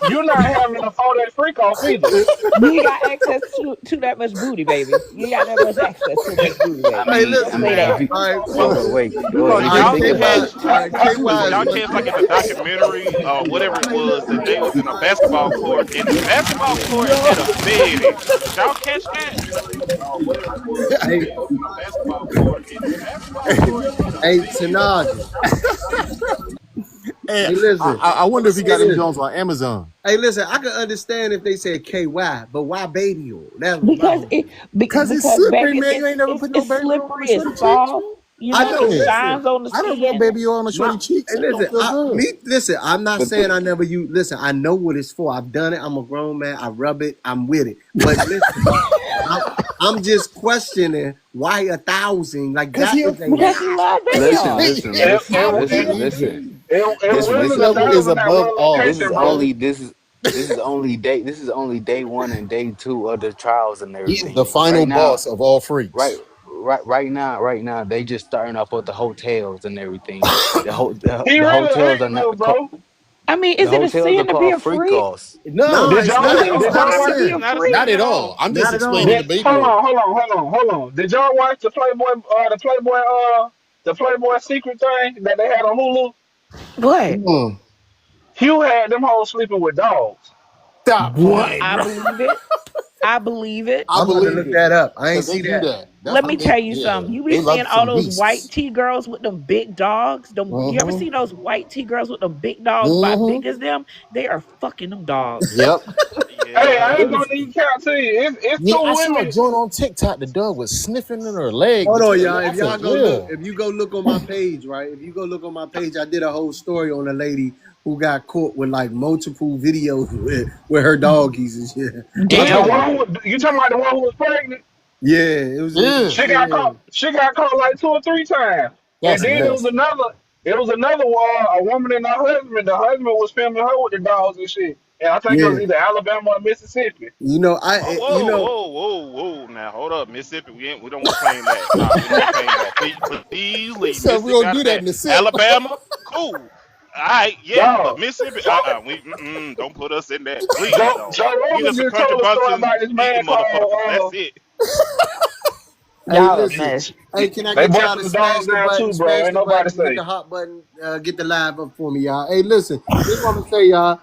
you're not having a 4-day freak off either. You ain't got access to that much booty, baby. You ain't got that much access to much booty, I baby. Hey, mean, Just I listen. say mean, if that. you All right, hold so on, wait, You wait. already If all you got right, the think K about cash. Y, it, all right, KY Did is y'all one catch like in thing. the documentary or whatever it was that they was in a basketball court and the basketball court had a bed in it? Did y'all catch that? Hey, hey, Tanaja. Hey, Hey, listen. I wonder if he Hey, got them listen. Jones on Amazon. Hey, listen. I can understand if they said KY, but why baby oil? That's my Because whole it thing. Cause it's because slippery, baby man. You ain't never put no it's baby oil on the slippery, it's shorty cheeks, soft, man. I it know. Listen. shines on the I don't rub skin. baby oil on the My shorty cheeks. and It don't listen, feel good. listen, I'm not but saying I never use listen, I know what it's for. I've done it. I'm a grown man. I rub it. I'm with it. But listen, I'm, I'm just questioning why 1,000? Like Cause that he a is a Because freak. he lot. love baby listen, oil. listen, It, listen, I it, it, listen, believe listen, you. it listen, This wasn't listen. a level is thousand at above one all. This location, is bro. only this is only day one and day two of the trials and He's the everything. final Right now, boss of all right, freaks. right now, they just starting off with the hotels and everything. He The really hotels are ain't though, not called, bro. I mean, the is it a hotels are sin to be called a freak freak? offs. No, Did it's Is not. it It's a did not a y'all sin to watch be It's a sin. not a freak? Not sin at at all. all. I'm just Not at explaining all. the did baby hold oil. on, hold on. Did y'all watch the Playboy secret thing that they had on Hulu? What? Mm. Hugh had them hoes sleeping with dogs. Stop What? playing, I bro. believe it. I believe it. I I'm about to believe look it. that up. I ain't Cause they see do that. that. That's Let what me they tell you yeah. something. You be They seeing love all some those white beasts. T girls with them big dogs. You ever Mm-hmm. see those white T girls with them big dogs about Mm-hmm. big as them? They are fucking them dogs. Yep. Hey, I Yeah. ain't gonna even count to you. It's Yeah, two I saw a women. joint on TikTok. The dog was sniffing in her leg Hold on, between. y'all. I If said, y'all go look, yeah. if you go look on my page, right? If you go look on my page, I did a whole story on a lady who got caught with like multiple videos with her doggies and shit. I The Damn. forgot. one who, you talking about the one who was pregnant? Yeah, it was Yeah. She got yeah. caught. She got caught like 2 or 3 times. And That's then it was nasty. another. It was another one. A woman and her husband. The husband was filming her with the dogs and shit. And I think it Yeah. was either Alabama or Mississippi. You know, Oh, you whoa, know, whoa, whoa, whoa! Now hold up, Mississippi. We don't want to claim that. Nah, we don't want to claim that. Please He leave said we Mississippi don't out do of that that. in the SIP. Alabama, cool. All right, yeah, but Dog. Mississippi, we don't put us in that. Please Joe, don't. Joe We Rogan just a just country told a story bunch about this eating man motherfuckers. That's called. it. hey, Y'all a listen. mess. Hey, can I They get y'all to busted the smash dogs the down button? too, bro. Smash Ain't the nobody button, hit say. the hot button, get the live up for me, y'all. Hey, listen, this is what I'm gonna say, y'all.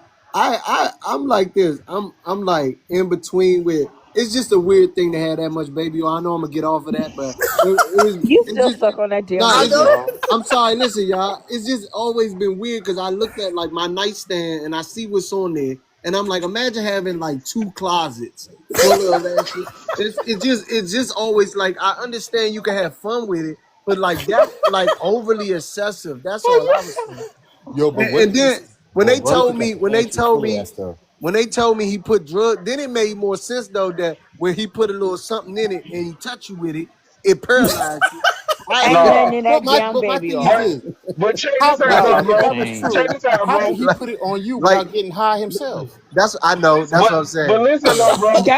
I'm like this. I'm like in between with. It's just a weird thing to have that much baby oil. I know I'm gonna get off of that, but You it's still just stuck on that damn no. I It's baby just. know. oil. I'm sorry. Listen, y'all. It's just always been weird because I looked at like my nightstand and I see what's on there, and I'm like, imagine having like two closets full of that shit. It's just always like I understand you can have fun with it, but like that's like overly excessive. That's all I was saying. Yo, but what And if you? then when Oh, they what if told you got me, the pantry full of that stuff? when they told me he put drug, then it made more sense though that when he put a little something in it and he touch you with it, it paralyzed you. I Ain't get nothing No. in But that my damn but my baby thing is oil. But this: but check how? this out But though, Y'all if bro. that was insane. Check true, this out, how could bro. he put it on you like without getting high himself? that's I know that's what I'm But saying. listen though, bro.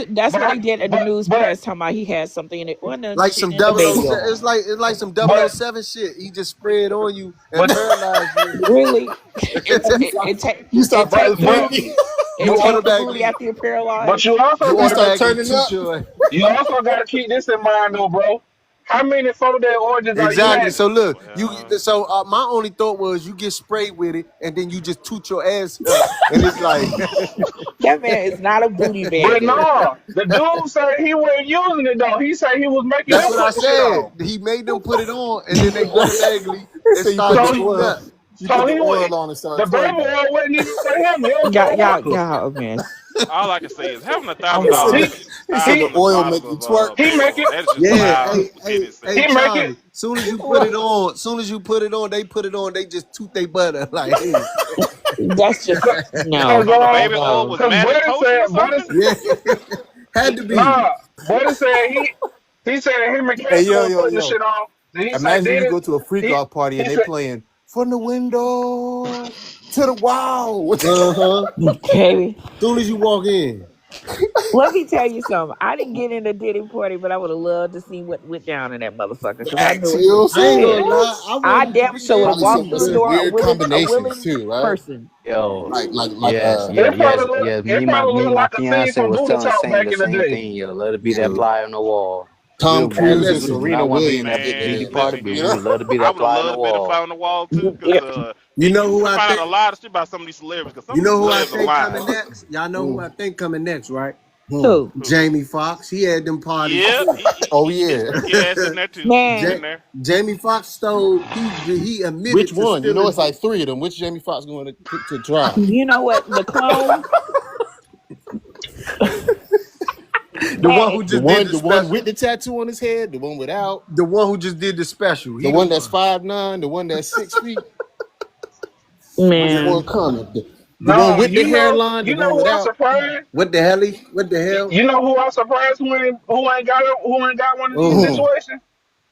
That's what they But did at the but news but press talking about he had something in it. Wasn't none Like shit some in the double O baby seven. oil. It's like some double O but seven shit. He just spread on you and but paralyzed you. Really? You It start, it take you start it take the but vibrating. booty. You It take the booty automatically after you're but paralyzed. you also you You gotta start automatically turning toot up. your you also gotta keep this in mind though, bro. How many 4-day orgies are you exactly. having? So look, Well, my only thought was you get sprayed with it and then you just toot your ass up and it's like That man is not a booty But bandit. no, the dude said he wasn't using it though. He said he was making that's them what I put the shit said. on. He made them put it on and then they automatically He it said you put started the So tooting oil. up. You So put the he oil went. on and The start baby twerking. oil wasn't even for him. It was Y'all, for a y'all, worker. y'all a mess. All I can say is having a I'm thousand He said dollar sorry. He the, he said the he thousand oil bottles make you of twerk. he baby make oil, it. that is just Yeah, wild in hey, He itself. make it. Charlie. Soon as you put What? it on, soon as you put it on, they put it on. They just toot their butter like, hey, That's just Cause, no, cause, So the uh, baby oil no. was cause magic Buddy potion said, or something? yeah, had to be. nah, Buddy said he said him and Hey, Cassie yo, was yo, putting the yo. shit on. Then he said, Imagine did you it? go to a freak He off party he and they said, playing from the window to the wow. Uh huh. Baby, Soon as you walk in, let me tell you something. I didn't get in the Diddy party, but I would have loved to see what went down in that motherfucker The because I acts, knew you know what I'm I ain't saying? gonna shit. lie. I I wanted to damn be sure would there have Probably too, walked some through the but door weird a combinations willing too, right? person. Yo, Like yes, it me and probably me looked and my like a scene fiance from was Booty telling Talk saying back the in the same day. thing. Yo, let it be that yeah. fly on the wall. Tom We And Cruise was and listen, Serena Serena wasn't being Williams that getting Man, the Diddy the party, listen but you we know. would love to be I that would have fly on the loved to be the fly wall. on the wall too, because Yep. you know you who can I find out think. a lot of shit about some of these celebrities, because some You of these know who I celebs are think lying. coming next. Y'all know who Hmm, I think coming next, right? hmm. Who? Who? Jamie Foxx. He had them parties Yep, too. Oh his yeah. freaky ass in there too. He's Man, in there. Jamie Foxx stole. He Which admitted to one? You know, stealing. it's like three of them. Which Jamie Foxx going to put to trial? you know what? The clone. The one Hey, who just did the The one with special. the tattoo on his head, the one without, The one who just did the special. the He the one that's one. 5'9", the one that's 6 feet. Which Yeah. one man. coming? The one No, with the hairline, the you one know who I'm without. surprised? What the hell? What the hell? You know who I'm surprised who ain't got one of these Oh, Hmm. situations?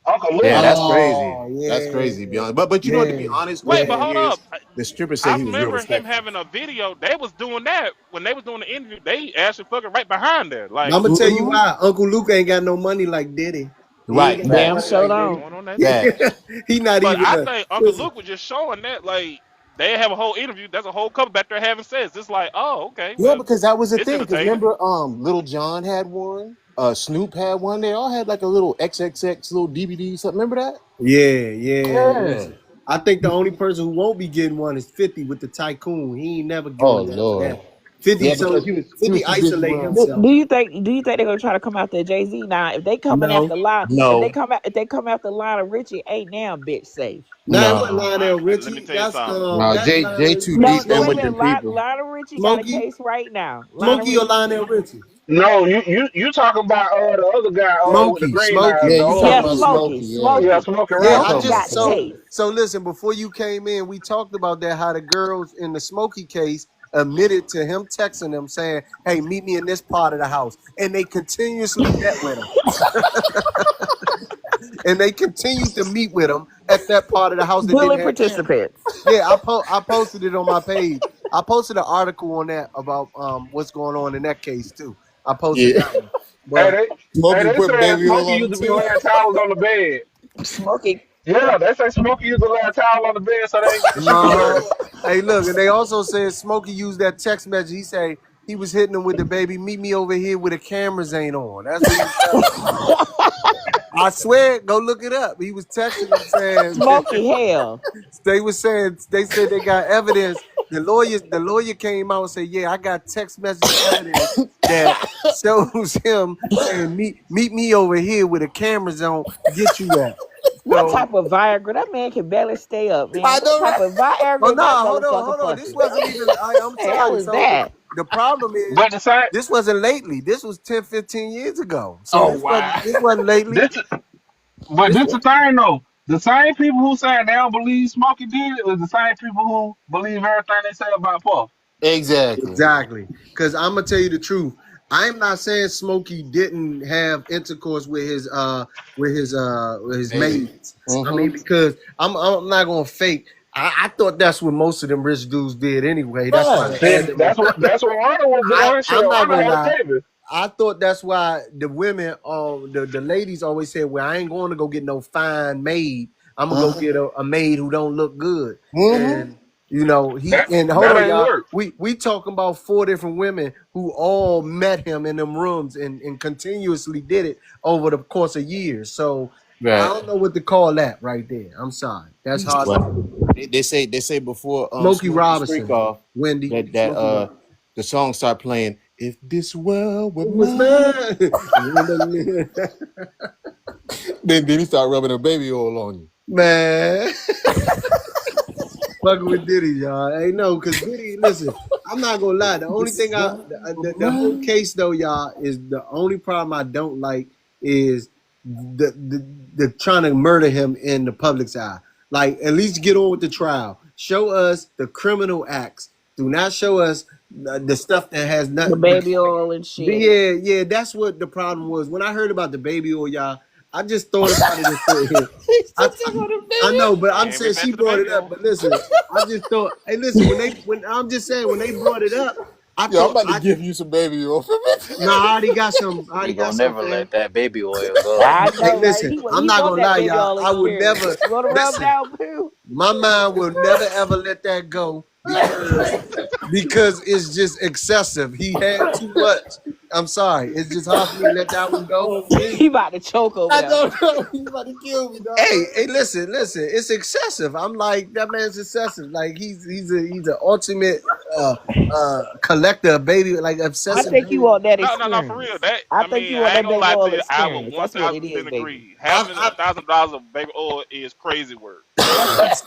Uncle Yeah, Luke. that's crazy. oh That's yeah, crazy, beyond. But you know what? To be yeah, honest, what Wait, the but yeah. thing hold is, up. the stripper said I he was real remember him respectful. having a video. They was doing that when they was doing the interview. They actually fucking right behind there. I'm Like, gonna tell you Hmm. why. Uncle Luke ain't got no money like Diddy. He ain't Right, got no Damn money facts, sure like ain't don't. Diddy. going on that. facts. He not But even I a think Uncle listen. Luke was just showing that, like, they have a whole interview. There's a whole couple back there having sex. It's like, oh, okay, Yeah, well, because that was the it's thing. Because entertaining. remember, Little John had one. Snoop had one. They all had like a little XXX little DVD. Something. Remember that? Yeah, yeah. Yeah. Listen, I think the only person who won't be getting one is 50 with the tycoon. He ain't never Oh going down for Lord. that. 50 Yeah, because so he was 50 too busy isolate wearing. himself. Do you think they're gonna try to come after Jay Z now? If they coming No, after line, No, if they come after line of Richie, ain't now bitch safe. nah, it wasn't no, Lionel Let me Richie. tell you That's something. no. that J Lionel too No, deep no, in wait a with Smokey. them minute. people. Lionel Richie got a Smokey, case right now. Lionel Smokey or Richie, Lionel Richie? No, you talking about the other guy with the Smokey, green eyes, Yeah, Smoky, the you old talking yeah, about dude. Smokey, Smokey? Yeah, Yeah, Smokey, smoking Yeah, right. I Smokey talking about got just the Smokey. so case. so listen, before you came in, we talked about that how the girls in the Smokey case admitted to him texting them saying, "Hey, meet me in this part of the house." And they continuously met with him. And they continued to meet with him at that part of the house that didn't Willing have cameras. participants. Yeah, I posted it on my page. I posted an article on that about what's going on in that case too. I posted Yeah, that one. Hey, But Smokey they put said baby oil Smokey on used him to be too. laying towels on the bed. Smokey. Yeah, they say Smokey used to lay a towel on the bed so they didn't get the super no, dirty. hey, look, and they also said Smokey used that text message. He say he was hitting him with the baby. Meet me over here where the cameras ain't on. That's what he was telling him. I swear, go look it up. He was texting him saying Smokey hell. they was saying they said they got evidence. The lawyer came out and said, "Yeah, I got text message evidence that shows him saying meet me over here where the cameras on. Get you at." What So type of Viagra? That man can barely stay up, man. I What know, type right? of oh Viagra no, that hold motherfucker on. This pussy? wasn't even I'm The hell sorry. is So that? the problem is But the same, this wasn't lately. This was 10, 15 years ago. So Oh this wow. wasn't lately. this, but This this the thing though. The same people who say they don't believe Smokey did it is the same people who believe everything they say about Puff. Exactly. Exactly. Because I'm gonna tell you the truth. I'm not saying Smokey didn't have intercourse with his Baby. mates. I mean, Mm-hmm. because I'm not gonna fake. I thought that's what most of them rich dudes did anyway. That's why they See, had them on. that's what Ronda was doing. Shit, I'm not Ronda gonna had a lie. baby. I thought that's why the women, the ladies always said, "Well, I ain't going to go get no fine maid. I'm gonna go Uh-huh. get a maid who don't look good." Mm-hmm. And he That and hold that on, ain't y'all. work. We talking about 4 different women who all met him in them rooms and continuously did it over the course of years. So I Right. don't know what to call that right there. I'm sorry. That's hard to Well, say. they say before Smokey Smokey's freak Robinson, off Wendy, that Smokey Robinson. the song start playing. If this world were It was mine, mine. then he start rubbing a baby oil on you. Man. fucking with Diddy, y'all. Hey, no, because Diddy, listen, I'm not gonna lie. The only thing the whole case though, y'all, is the only problem I don't like is the trying to murder him in the public's eye. Like, at least get on with the trial. Show us the criminal acts. Do not show us the stuff that has The nothing. baby oil and shit. Yeah, yeah, that's what the problem was. When I heard about the baby oil, y'all, I just thought about it and said, I, I know, but I'm Every saying back she to the brought it baby up. on. But listen, I just thought, hey, listen, when I'm just saying when they brought it up, I Yo, I'm thought about to give you some baby oil. no, I already got some. I He already got gonna some, never fam. let that baby oil go. I Hey, know, right? listen, He I'm he not want gonna that lie, baby y'all. oil I would experience. never You want to rub listen. down, Pooh? My mind will never ever let that go because it's just excessive. He had too much. I'm sorry. It's just hard for me to let that one go. Oh man, He about to choke over I there. don't know. You about to kill me, dog. Hey, listen. It's excessive. I'm like that man's excessive. Like he's an ultimate collector of baby, like I obsessive think you baby. want that No, for real. experience. That I I think mean, you want I ain't that gonna baby lie to oil you. I would experience. one That's what it thousand is, percent baby. agree. I've, Having I've, $1,000 of baby oil is crazy work. that's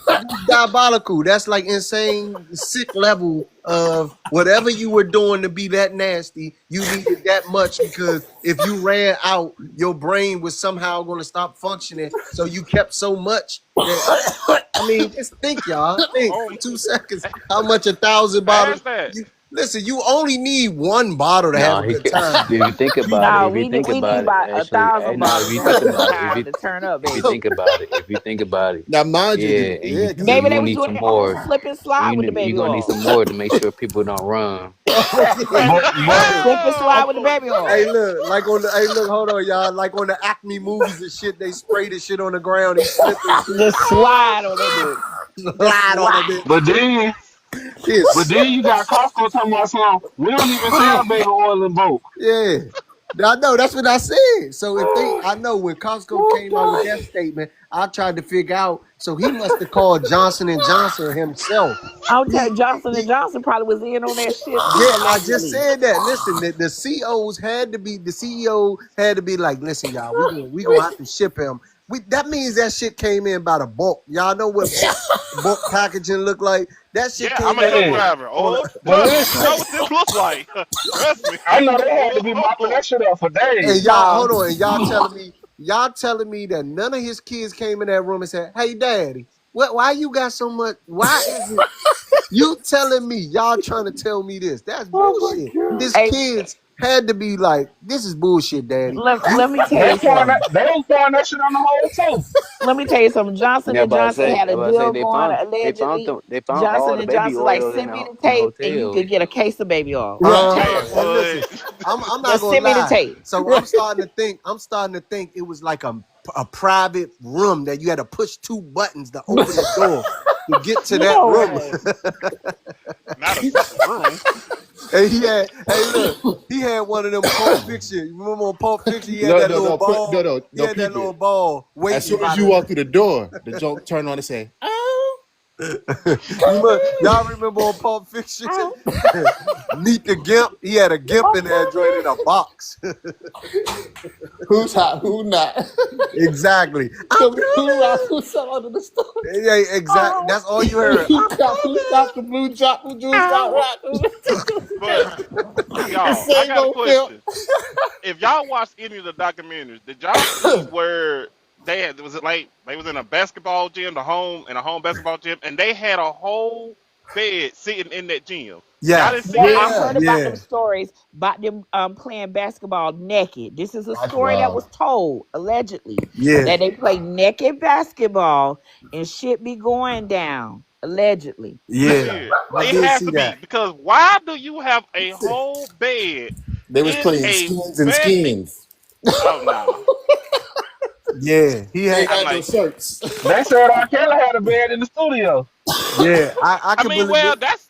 diabolical. That's like insane, sick level of whatever you were doing to be that nasty. You needed that much because if you ran out, your brain was somehow going to stop functioning. So you kept so much that I mean, just think, y'all. Think Oh, for 2 seconds how much 1,000 bottles. past that. You listen. You only need one bottle to have No, a he good could. time. If you think about it, No, if you think we need about it, about a actually, thousand no, if bottles you to have think a good about it, time to turn up, if you baby. think about it, if you think about it, Now, mind you, yeah, and yeah, because Maybe you they gonna was need doing some it on more, slip and and slide with the you baby gonna need oil. some more to make sure people don't run. Slip and slide Oh, with the baby Hey, oil. look, like on the. Hey, look, hold on, y'all. Like on the Acme movies and shit, they spray the shit on the ground. He slipping shit. Just slide on that bitch. Just Slide on the slide. bitch. But then, but Yes. then you got Costco talking about something. We don't even sell baby oil in bulk. Yeah. I know that's what I said. So if they, I know when Costco oh came out with god, that statement, I tried to figure out. So he must have called Johnson and Johnson himself. I'll tell He you, Johnson and he. Johnson probably was in on that shit too, Yeah, I just allegedly. said that. Listen, the CEOs had to be the CEO had to be like, listen, y'all, we gonna have to ship him. That means that shit came in by the bulk. Y'all know what bulk packaging look like? That shit yeah, I'm came a in truck Yeah. driver. on Oh, But trust me, you listen, know what this looks like. Trust me. I know they had to be mopping Oh, that shit up for and days. y'all No. hold on, and y'all telling me that none of his kids came in that room and said, "Hey, daddy, why you got so much? Why is it you telling me y'all trying to tell me this? That's oh my bullshit. god. His Hey, kids had to be like, this is bullshit, daddy. let me tell you something. They was pouring that shit on the whole too. Let me tell you something. Johnson Yeah, and but I Johnson say, had a deal going allegedly. they found Johnson all the and baby Johnson like oil send me the in the tape and you hotel. could get a case of baby oil. Right, And listen, what? I'm not Just gonna send me the lie. tape. So right. I'm starting to think it was like a private room that you had to push two buttons to open the door to get to You that know room. what? Not a secret room. And hey look, he had one of them Pulp Fiction. You remember on Pulp Fiction, he had No, that no, little no, ball. He no, had that peep little it. ball As waiting soon by as you the walk through the door, the joke turn on and say, "Oh, y'all remember on Pulp Fiction? Oh, Meet the Gimp. He had a Gimp in there joint in a box. who's hot, who not? Exactly. I'm Who rock, coming. who sell under the stars? Yeah, exactly. oh, That's all you heard. I'm Who coming. copped the blue drop, who Jules got oh. rock? But The y'all, I same got a old film. question. If y'all watched any of the documentaries, did y'all see where they had was it like they was in a basketball gym, a home basketball gym, and they had a whole bed sitting in that gym. Y'all didn't Yes. see Yeah, that? I Yeah. heard about them Yeah. stories about them playing basketball naked. This is a That's story that wild. was told allegedly Yeah. that they play naked basketball and shit be going down allegedly. Yeah. Shit, I it did has see to be that. because why do you have a whole bed They was in playing a skins and bed? skins. Oh no, Yeah. He They had. ain't I'm had no like, shirts. They said R. Kelly had a bed in the studio. Yeah. I I can mean, believe well, it. that's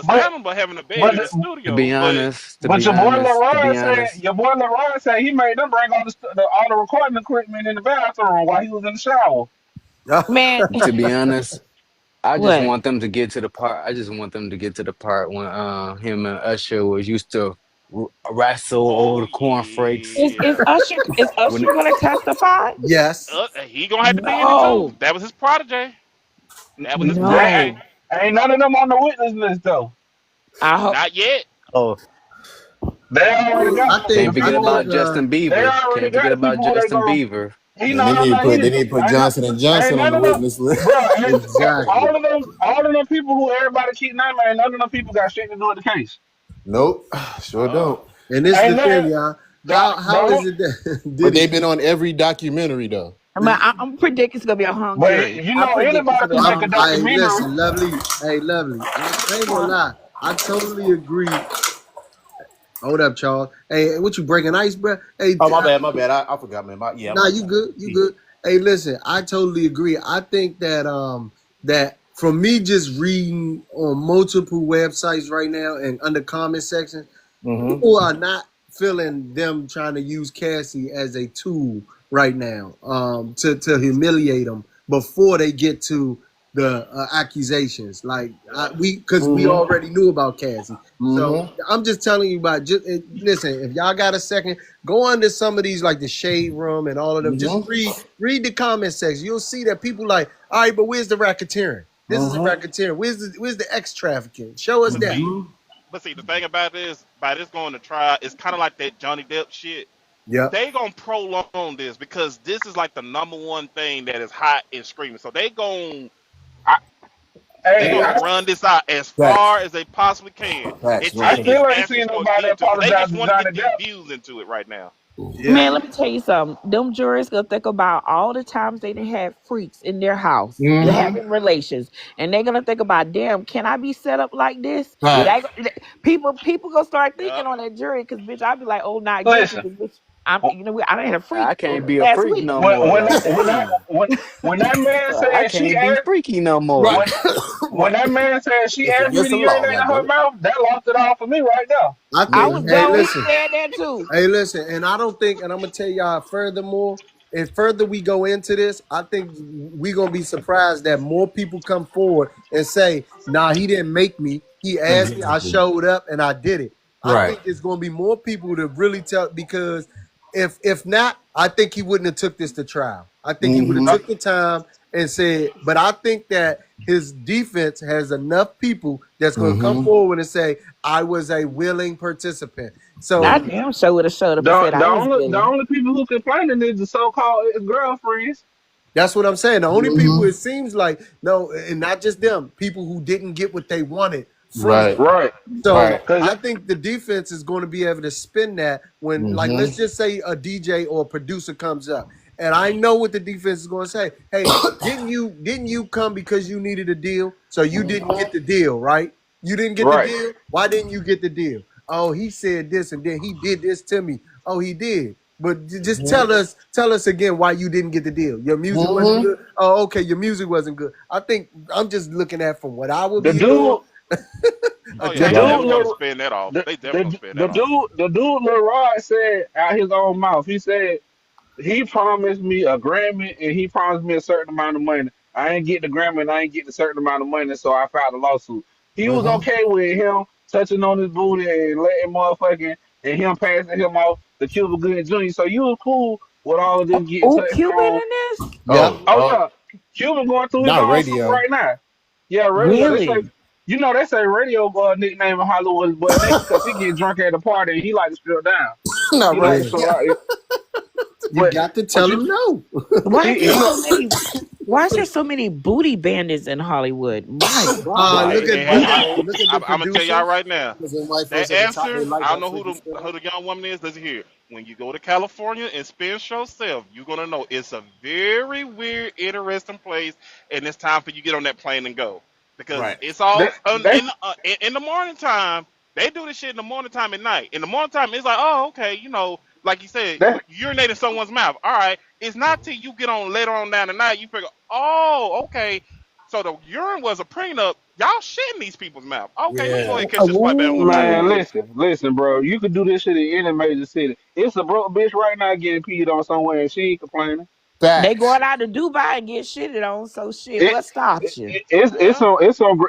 But understandable having a bed in the but To be studio, but honest, but your boy LaRon said honest, he made them bring all the recording equipment in the bathroom while he was in the shower. Man, to be honest, I just what? want them to get to the part. I just want them to get to the part when him and Usher was used to wrestle oh over the cornflakes. Is yeah, When Usher gonna testify? Yes. he gonna have to be in it too. No. That was his protege. That was his They plan. No, ain't none of them on the witness list though. I hope. Not yet. Oh, They already got I the can't think forget I people who about think Justin they Bieber. already Can't got forget the about people who they Justin go. Bieber. He Man, they no no need to no put he they need to put ain't not, Johnson and ain't Johnson on none the of them, witness list. bro. exactly. All of them people who everybody keep naming, ain't none of them people got shit to do with the case. Nope, sure Oh, don't. And this is Ain't the thing, nothing. y'all. The, How is the, it that But Diddy? they've been on every documentary though. I mean, I'm predicting it's gonna be a hung but jury. you I know predict it's anybody gonna be a can make a hung I jury. documentary. listen, lovely. Hey, lovely. I ain't gonna Huh? lie. I totally agree. Hold up, Charles. Hey, what you breaking ice, bro? Hey, Oh my bad. I forgot, man. Yeah, nah, you good. You good. Hey, listen, I totally agree. I think that that from me just reading on multiple websites right now and under comment section, Mm-hmm. people are not feeling them trying to use Cassie as a tool right now to humiliate them before they get to the accusations. Like yeah. because we Mm-hmm. already knew about Cassie. So Mm-hmm. I'm just telling you about listen, if y'all got a second, go under some of these like the shade room and all of them. Just Mm-hmm. read the comment section. You'll see that people like, all right, but where's the racketeering? This is a Mm-hmm. racketeering. Where's the X trafficking? Show us But that. see, Mm-hmm. the thing about this, by this going to trial, it's kind of like that Johnny Depp shit. Yep. They gonna prolong this because this is like the number one thing that is hot and screaming. So I, they hey, gonna run this out as Facts. far as they possibly can Facts. No I until cap. it's still ain't actually seen start nobody getting to because they apologize just to want to Johnny get these Depp. views into it right now. Yeah. Man, let me tell you something. Them jurors gonna think about all the times they done had freaks in their house Mm-hmm. having relations, and they're gonna think about, damn, can I be set up like this? Did I? Facts. People gonna start thinking Yep. on that jury because bitch, I'll be like, oh, not guilty Listen, because bitch, I done had a freak I can't be a last freak week. no when more. Like, damn. when that man I said she can't be asked freaky no more. Right. when Right. that man said she It's asked me against to the law, urinate in her goddammit. mouth, that lost it all for me right there. I I think. was Hey, gone. Mm-hmm. He listen. said that too. Hey, listen. And I don't think. And I'm gonna tell y'all furthermore. And further we go into this, I think we gonna be surprised that more people come forward and say, "Nah, he didn't make me. He asked me. I Exactly. showed up and I did it." I Right. think it's gonna be more people to really tell because if not, I think he wouldn't have took this to trial. I think he would have Mm-hmm. Uh, took the time and said. But I think that his defense has enough people that's gonna come Mm-hmm. forward and say, "I was a willing participant." Yeah. I So damn sure would have showed up and the said I was the willing. only people who complaining is the so-called girlfriends. that's what I'm saying. The only people Mm-hmm. it seems like no, and not just them, people who didn't get what they wanted from Right. him. Right. So Right. Cause I think the defense is going to be able to spin that when, like, let's Mm-hmm. just say a DJ or a producer comes up, and I know what the defense is going to say. Hey, didn't you come because you needed a deal? So you didn't get the deal, right? You didn't get the right. deal. Why didn't you get the deal? Oh, he said this, and then he did this to me. Oh, he did. But just tell us again why you didn't get the deal. Your music wasn't Mm-hmm. good. Oh, okay, your music wasn't good. I think I'm just looking at from what I would The be doing. dude, A Oh yeah, the they Right. dude, definitely gonna Lil- spin that off. They definitely gonna spin that off. the dude, Lil Rod said out his own mouth. He said he promised me a Grammy and he promised me a certain amount of money. I ain't get the Grammy and I ain't get a certain amount of money, so I filed a lawsuit. He was Mm-hmm. okay with him touching on his booty and letting motherfucking and him passing him off the Cuba Gooding Jr. So you was cool with all of them getting Oh, touched Cuban on. in this? Yep. Oh yeah, Cuban going through his Not own suit radio. right now. Yeah, radio. They say Really? they say radio nickname in Hollywood is Butt Naked because he get drunk at the party and he like to strip down. Not He like to Yeah. radio. show out. You But got to but tell him no. Why is there he so many? Why is there so many booty bandits in Hollywood? My God. Look at Hey, look at I, look at the I'm gonna tell y'all producers. right now. Because when white folks That at the top, they answer, like I don't that know freaky stuff. who the young woman is. Listen here. When you go to California and spend yourself, you're gonna know it's a very weird, interesting place, and it's time for you to get on that plane and go because Right. it's all they in the morning time. They do this shit in the morning time at night. In the morning time, it's like, oh, okay, like you said, they urinate in someone's mouth. All right, it's not till you get on later on down the night you figure, oh, okay, so the urine was a prenup. Y'all shitting these people's mouth. Okay, let me go Yeah. ahead and catch this flight back one more time. man, Ooh. listen, bro. You could do this shit in any major city. It's a broke bitch right now getting peed on somewhere and she ain't complaining. They Facts. going out to Dubai and get shitted on. So shit, It, what stops you? it's Yeah. on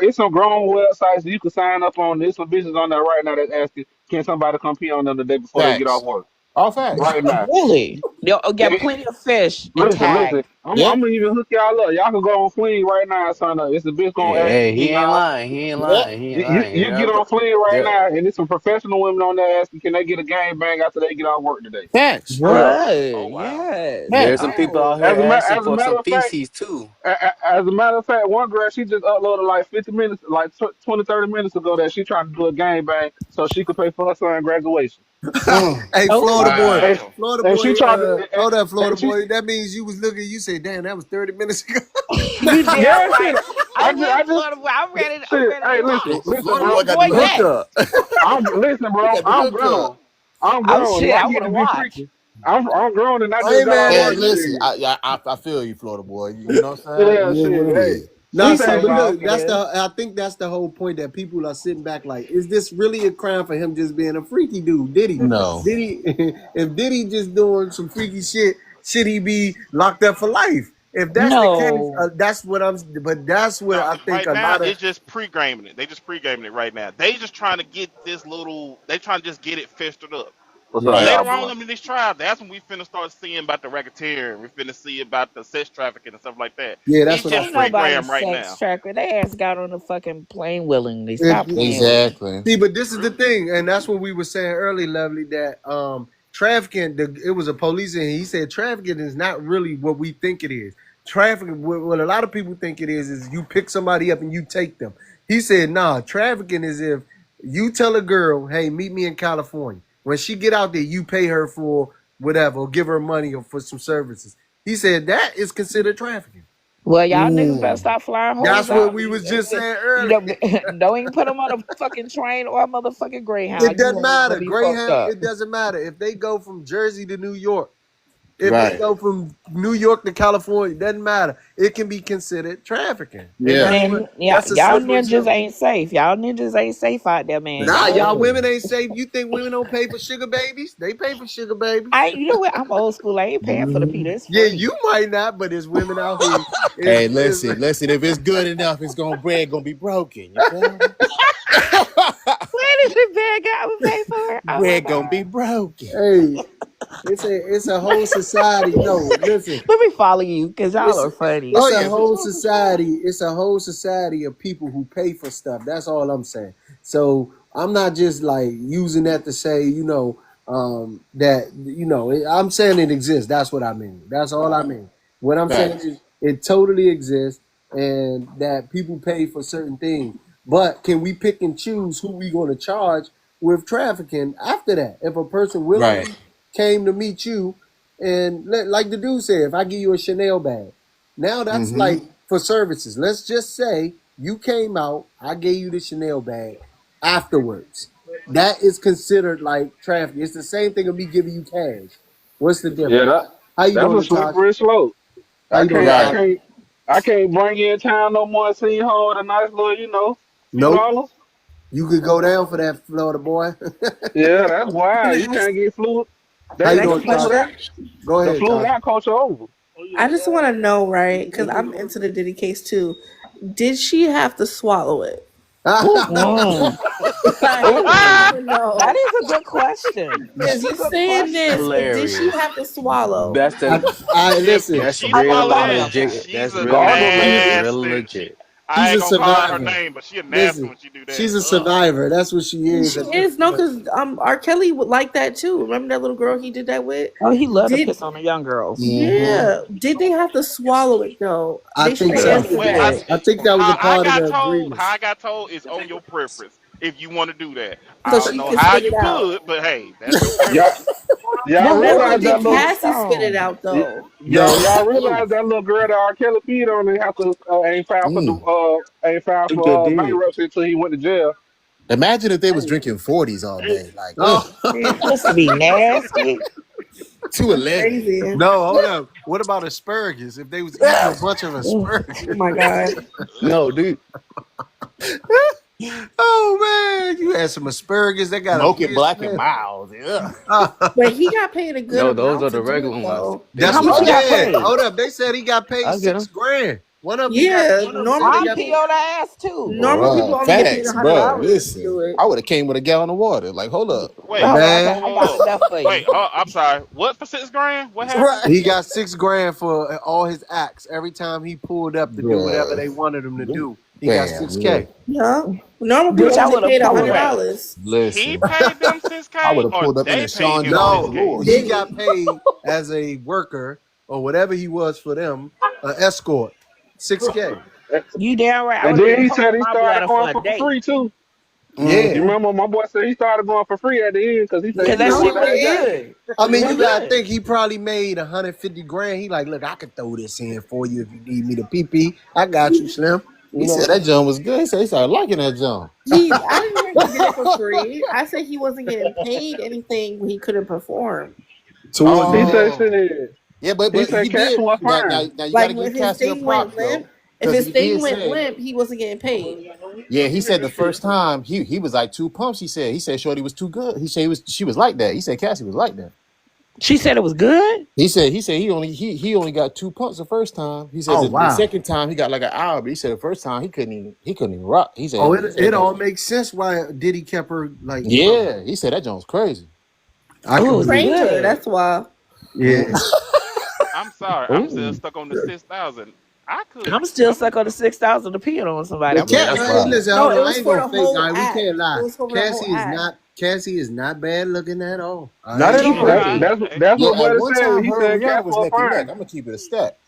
it's on grown websites you can sign up on. There's some bitches on there right now that's asking, can somebody come pee on them the day before they get off Facts. work? All facts. Right now. Really? They'll get They, plenty of fish and listen, tagged. Yeah. I'm gonna even hook y'all up. Y'all can go on Fling right now, son. It's the bitch gonna ask you, Hey, can he ain't y'all? lying. He ain't Yeah. lying. He ain't You, lying. you get on Fling right There, now, and there's some professional women on there asking, can they get a gang bang after they get off work today? Thanks. Straight up. What? Oh wow. Yes. there's Thanks. some people out Oh. here asking As a for matter some of fact, feces too. as a matter of fact, one girl she just uploaded like 50 minutes, like 20, 30 minutes ago that she trying to do a gang bang so she could pay for her son graduation. Mm. Hey, Florida Oh. boy. And, Wow. Florida and boy, she tried to, hold up, Florida and she, boy. That means you was looking, you said, damn, that was 30 minutes ago. You damn yeah, right. shit. I'm with Florida boy. I'm Shit. ready to Hey, rock. listen, Florida I'm boy bro. got the boy hook next. up. Listen, He bro. got the hook up. I'm I'm grown, and shit. I I get want to to be watch. freaky. I'm grown, and I I just ain't got mad off Man, at work. you. listen, Shit. I feel you, Florida boy. You know what I'm saying? Yeah, It is what shit. it Hey, is. Nah, he see, So think but it about. look, is. It is. I think that's the whole point that people are sitting back like, is this really a crime for him just being a freaky dude? No. If Diddy just doing some freaky shit, should he be locked up for life? If that's the case, No. that's what No, I think right a now lot of, it's just pre-gaming it. They just pre-gaming it right now. They just trying to get this little. They trying to just get it festered up. What's up, Right. y'all, Later on boy? in this trial, that's when we finna start seeing about the racketeering. We finna see about the sex trafficking and stuff like that. yeah, that's It's what I just Ain't think. nobody pre-gram right sex now. tracker. They ass got on the fucking plane willingly. If Stop playing with me. Exactly. See, but this is the thing, and that's what we were saying earlier, Lovely, that trafficking, it was a police, and he said trafficking is not really what we think it is. Trafficking, what a lot of people think it is you pick somebody up and you take them. He said, nah, trafficking is if you tell a girl, hey, meet me in California. When she get out there, you pay her for whatever, or give her money or for some services. He said that is considered trafficking. Well, y'all niggas better Mm. stop flying That's hoes what out. we was just You saying know, earlier. don't even put them on a fucking train or a motherfucking It Greyhound. You doesn't hoes gonna matter. be fucked Greyhound, up. it doesn't matter. If they go from Jersey to New York, if they Right. go from New York to California, it doesn't matter. It can be considered trafficking. And Yeah. Man, yeah, that's a y'all slippery ninjas slope. ain't safe. Y'all ninjas ain't safe out there, man. Nah, y'all Y'all, Exactly. women ain't safe. You think women don't pay for sugar babies? They pay for sugar babies. you know what? I'm old school. I ain't paying for the Peter. Mhm. It's Yeah, free. you might not, but there's women out here. Hey, Is listen. If it's good enough, it's gonna bread gonna be broken. You feel me? Where is the bad guy would pay for it? Oh my Bread gonna be god. broken. hey, it's a whole society. No, listen. Let me follow you because y'all It's are funny. it's Oh a yeah, for whole sure, for sure. society. It's a whole society of people who pay for stuff. That's all I'm saying. So I'm not just like using that to say, that I'm saying it exists. That's what I mean. That's all I mean. What I'm saying Facts. is it totally exists, and that people pay for certain things. But can we pick and choose who we going to charge with trafficking after that? If a person Right. willingly came to meet you, and like the dude said, if I give you a Chanel bag, now that's Mm-hmm. like for services. Let's just say you came out, I gave you the Chanel bag afterwards. That is considered like trafficking. It's the same thing of me giving you cash. What's the Yeah, difference? How you that's doing, a Natasha? slippery slope. How I you doing, can't, I Right. Natasha? can't, I can't bring you in town no more. And see you home with a nice little, few Nope. dollars. You could go down for that, Florida boy. Yeah, that's Can wild. I You ask, can't get fluid. How can you I The ask doing, a fluid Natasha? out, question? Go the ahead, fluid Tasha. out culture over. I just want to know, right? Because I'm into the Diddy case too. Did she have to swallow it? Ooh, Mm. Like, I Ooh, want to that know. is a good question. Because That's a you're good saying That's this, question. but did she hilarious. have to swallow? That's the I listen. If that's she I real never swallow thought that, about that. legit. she's That's a real Gargle, legit. That's she's real nasty. legit. I she's ain't a gonna call her survivor. name, but she a nasty Listen, when she do that. she's a survivor. That's what she is She at this is no, point. because R. Kelly would like that too. Remember that little girl he did that with? Oh, he loved to Did piss on the young girls. Mm-hmm. Yeah? Did they have to swallow it though? I They think said They so. yes, definitely they Well, did. I think that was a how I part of got the told, agreement. how I got told is on your preference. If you want to do that, So I don't she know could how spit you it out. could, but hey, that's your y'all, preference. y'all But what No, would realize be that did little, passed Cassie spit it on? out though? No. y'all Ooh, realize that little girl that R. Kelly peed on and have to Mm. ain't filed He just for did. bankruptcy until he went to jail. Imagine if they was drinking 40s all day. Like, ugh, Oh Yeah, That must be nasty. 211. crazy. no, hold up. What about asparagus? If they was eating a bunch of Oh, asparagus. oh my god. No, dude. Oh man, you had some asparagus that got a Smoking weird black and smell. mild. Ugh. But he got paid a good No, those amount are to the do regular it ones. though. They How That's much what. he dry. got Yeah, paid? hold up. They said he got paid I get them. 6 grand. One of them got Yeah, one of them said they I'll normally got pee paid. your ass too. normal people Bruh, only get paid facts, bruh. $100 to Listen, do it. I would have came with a gallon of water. Like, hold up. Wait, Hold on, okay, I got Man, enough for you. wait. I'm sorry. What for 6 grand? What happened? he got 6 grand for all his acts. Every time he pulled up to do whatever Bruh. they wanted him to do, he got Damn, 6K. look. Yeah, normal Bitch, people I only would get have paid a pulled hundred Wait. up. dollars. He Listen, paid them I 6K would have or pulled up in a they paid Sean him the John No, 6K? Lewis. he Diddy. got paid as a worker or whatever he was for them, an escort, 6K. You damn right. I And would have then been he said posting he my started bladder going for a for day. free too. Yeah. You Mm-hmm. remember my boy said he started going for free at the end because he said Yeah, he Cause did that no, one shit he was last did. night. good. I It mean, was you gotta good. think he probably made 150 grand. He like, look, I could throw this in for you if you need me to PP. I got you, Slim. You He said know. that John was good. He said he started liking that John. I didn't hear he did it for free. I said he wasn't getting paid anything when he couldn't perform. Towards the He end. said Oh, shit. yeah, He but he said Cash did. was Now fine. you got Like to give if his Cassie a thing went props limp, though, because he did say, he wasn't getting paid. yeah, he said the first time he was like 2 pumps. He said Shorty was too good. He said she was like that. He said Cassie was like that. She said it was good. He said he only got 2 pumps the first time. He said Oh the wow. second time he got like an hour, but he said the first time he couldn't even rock. He Oh, said it, he said it that. all makes sense why Diddy kept her like, Yeah, he said that Jones crazy. I Oh, can it was believe Trained that. her. good. That's why. Yeah. I'm sorry. I'm still Ooh, stuck on the 6,000. I could. I'm still I'm. stuck on the 6,000 to pee on somebody. The I'm yeah, cat, that's sorry. hey, wild. listen, No, hold it on. I was ain't for gonna the fake. All whole right, we act. can't It lie. was for the whole Cassie is act. not. Cassie is not bad looking at all. I Not ain't at She gonna all. lie. That's pretty. that's Hey. that's Yeah, what at Buddy one said. time He her and said Rihanna Cash was was neck and neck. fine. I'm gonna keep it a step.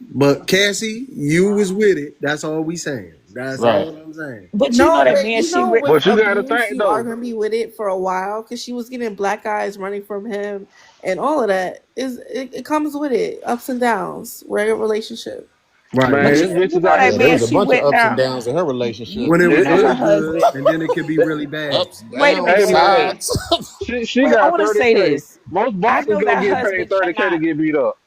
But Cassie, you was with it. That's all we saying. That's Right. all I'm saying. But you know No, that but man you she know, with. with But you got to abuse, think you are though, gonna be with it for a while because she was getting black eyes running from him, and all of that it comes with it, ups and downs, regular relationship. Right. But man, you, this you bitches know out here that Yeah, there man was making. a she bunch of with ups and now. downs in her relationship. When it You was know It, her really good, husband. and then it could be really bad. Ups, Wait a minute, downs, hey wait, man, wait. sides. she Wait, I got want to say 30K. this. Most I boxers know gonna that get paid husband 30K to cannot. get beat up.